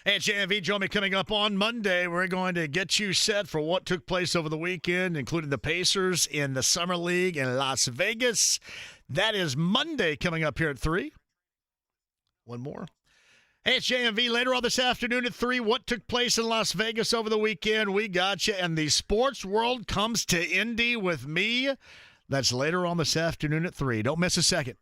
Hey, JMV, join me coming up on Monday. We're going to get you set for what took place over the weekend, including the Pacers in the Summer League in Las Vegas. That is Monday coming up here at 3. One more. Hey, it's JMV. Later on this afternoon at 3, what took place in Las Vegas over the weekend? We got you. And the sports world comes to Indy with me. That's later on this afternoon at 3. Don't miss a second.